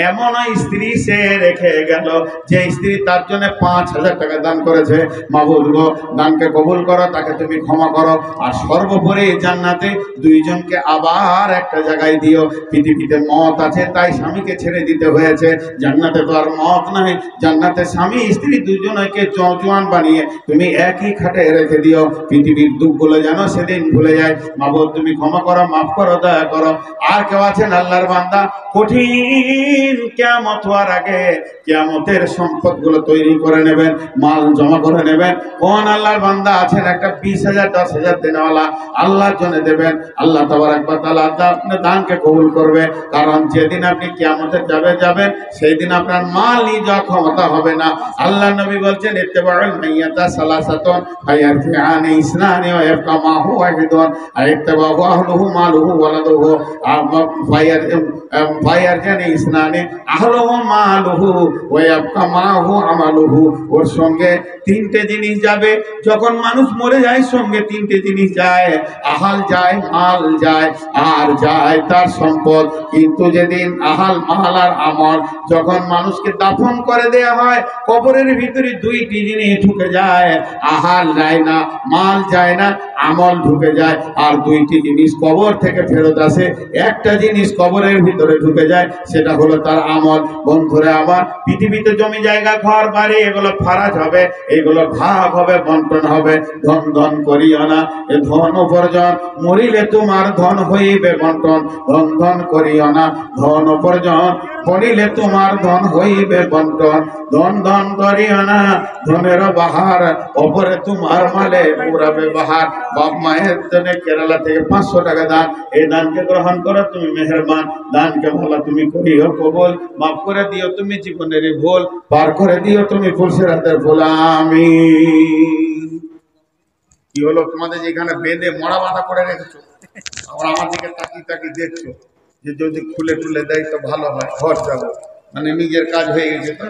A: এমন স্ত্রী সে রেখে গেল যে স্ত্রী তার জন্য 5,000 টাকা দান করেছে। মাবুদ গো, দানকে কবুল করো, তাকে তুমি ক্ষমা করো। আর সর্বোপরি জান্নাতে দুইজনকে আবার একটা জায়গায় দিও। পৃথিবীতে মত আছে তাই স্বামীকে ছেড়ে দিতে হয়েছে, জান্নাতে তো আর মত নাই। জান্নাতে স্বামী স্ত্রী দুজনকে জওয়ান বানিয়ে তুমি একই খাটে রেখে দিও। পৃথিবীর দুঃখগুলো যেন সেদিন ভুলে যায়। মাবুদ তুমি ক্ষমা করো, মাফ করো, দয়া করো। আর কেউ আছেন আল্লাহর বান্দা, কঠিন কিয়ামত হওয়ার আগে কিয়ামতের সম্পদগুলো তৈরি করে নেবেন, মাল জমা করে নেবেন? কোন আল্লাহর বান্দা আছেন একটা 20,000 10,000 দেনেওয়ালা, আল্লাহর জন্য দেবেন? আল্লাহ তাবারক ওয়া তাআলা আপনার দানকে কবুল করবে। কারণ যেদিন আপনি কিয়ামতে যাবেন, সেই দিন আপনার মাল নিয়ে যাওয়ার ক্ষমতা হবে না। আল্লাহ নবী বলছেন, ইত্তেবাউল মাইয়াতা সালাসাতুন ফায়ারজিআন ইসনানি ওয়া ইয়াবকা মাহু ওয়াহিদুন, আর ইত্তেবাউ আহলুহু মালুহু ওয়ালাদুহু ফায়ারজিআন ইসনানি আহলুহু মালুহু ওয়া ইয়াবকা মাহু আমালুহু। ওর সঙ্গে 3টে জিনিস যাবে। যখন মানুষ মরে যায়, সঙ্গে 3টে জিনিস যায়, আহাল যায়, মাল যায়, আর যায় তার সম্পদ। কিন্তু যেদিন আহাল, মাল আর আমল, যখন মানুষকে দাফন করে দেয়া হয়, কবরের ভিতরে 2টি জিনিস ঢুকে যায়। আহাল যায় না, মাল যায় না, আমল ঢুকে যায়। আর 2টি জিনিস কবর থেকে ফেরত আসে। একটা জিনিস কবরের ভিতরে ঢুকে যায়, সেটা হলো তার আমল। বন্ধুরা আমার, পৃথিবীতে জমি জায়গা ঘর বাড়ি এগুলো ফারাজ হবে, এগুলো ভাগ হবে, বন্টন হবে। ধন ধন করিও না, এ ধন উপার্জন, মরিলে তোমার ধন হইবে বন্টন। ধন ধন করিও না, ধন উপার্জন, মরিলে তোমার ধন হইবে বন্টন। ধন ধন করিও না, ধনের বাহার, অপরে তোমার মালে পুরাবে বাহার। বাপ মায়ের জন্য কেরালা থেকে 500 টাকা দান, এই দানকে গ্রহণ করো, তুমি মেহেরবান। দানকে বলা তুমি করিও কবুল, মাফ করে দিও তুমি জীবনের ভুল, পার করে দিও তুমি ফুলসিরাতের ভুল। আমিন। কি হলো তোমাদের যেখানে বেঁধে মরা বাঁধা করে রেখেছো, আবার আমার দিকে তাকিয়ে তাকিয়ে দেখছো? যে যদি খুলে টুলে দেয় তো ভালো হয়, ঘর যাবো, মানে নিজের কাজ হয়ে গেছে। তো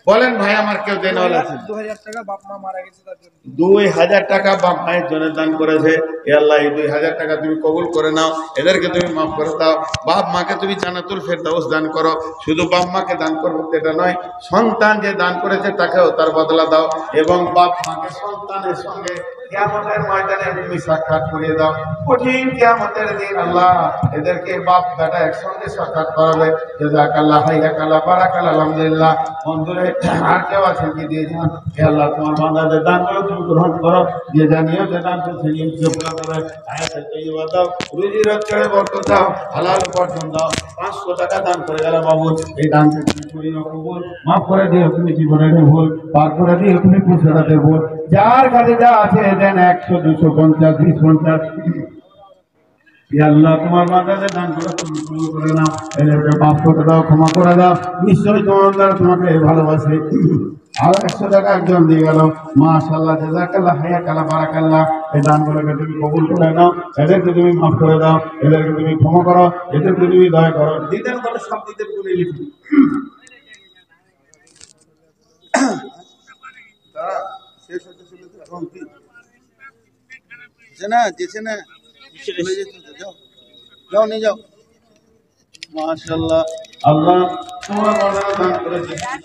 A: বলেন ভাই, আমার কেউ দেনওয়ালা আছে?
B: 2000 টাকা বাপ মা মারা গেছে তার জন্য।
A: 2000 টাকা বাপ মায়ের জন্য দান করেছে। এ আল্লাহ, এই 2000 টাকা তুমি কবুল করে নাও, এদেরকে তুমি মাফ করে দাও। বাপ মাকে তুমি জান্নাতুল ফেরদাউস দান করো। শুধু বাপ মাকে দান করবো এটা নয়, সন্তান যে দান করেছে তাকেও তার বদলা দাও, এবং বাপ মাকে সন্তানের সঙ্গে কিয়ামতের ময়দানে তুমি সাক্ষাৎ করিয়ে দাও। কঠিন কিয়ামতের দিন আল্লাহ এদেরকে বাপ বেটা একসঙ্গে সাক্ষাৎ করাবে। জাযাকাল্লাহ, হাইয়াকাল্লাহ, বারাকাল্লাহ, আলহামদুলিল্লাহ। বন্ধুরে, আর কেউ আছেন কি দিয়ে যান? হে আল্লাহ, তোমার বান্দাদের দান করো, তুমি গ্রহণ করো। যে জানিও যে দান করছে নিয়ে পুরা করে আয়াতে তৈয়বা দাও, রুজি রোজগারে বরকত দাও, হালাল উপার্জন দাও। 500 টাকা দান করে গেল বাবু, এই দানকে তুমি করিও কবুল। মাফ করে দিও তুমি জীবনের ভুল, পার করে দিও তুমি পুরুষরাদের ভুল। যার কাছে যা আছে দেন, 100, 200, 50, 20, 50। আল্লাহ, তোমার বান্দাদের দান করে তুমি কবুল করে নাও, এদেরকে মাফ করে দাও, ক্ষমা করে দাও। নিশ্চয়ই তোমার দ্বারা তোমাকে ভালোবাসে। আর 100 টাকা একজন দিয়ে গেল, মাশাআল্লাহ, জাযাকাল্লাহ, হাইয়াকাল্লাহ, বারাকাল্লাহ। এই দানগুলোকে তুমি কবুল করে নাও, এদেরকে তুমি মাফ করে দাও, এদেরকে তুমি ক্ষমা করো, এদেরকে তুমি দয়া করো। দিতেন বলে সব দিতেন বলে লিখি তারা শেষ হতে চলেছে এখন কি না যেছে না, যাও যাও নিয়ে যাও। মাশাআল্লাহ, আল্লাহ তোমার দান করেছে।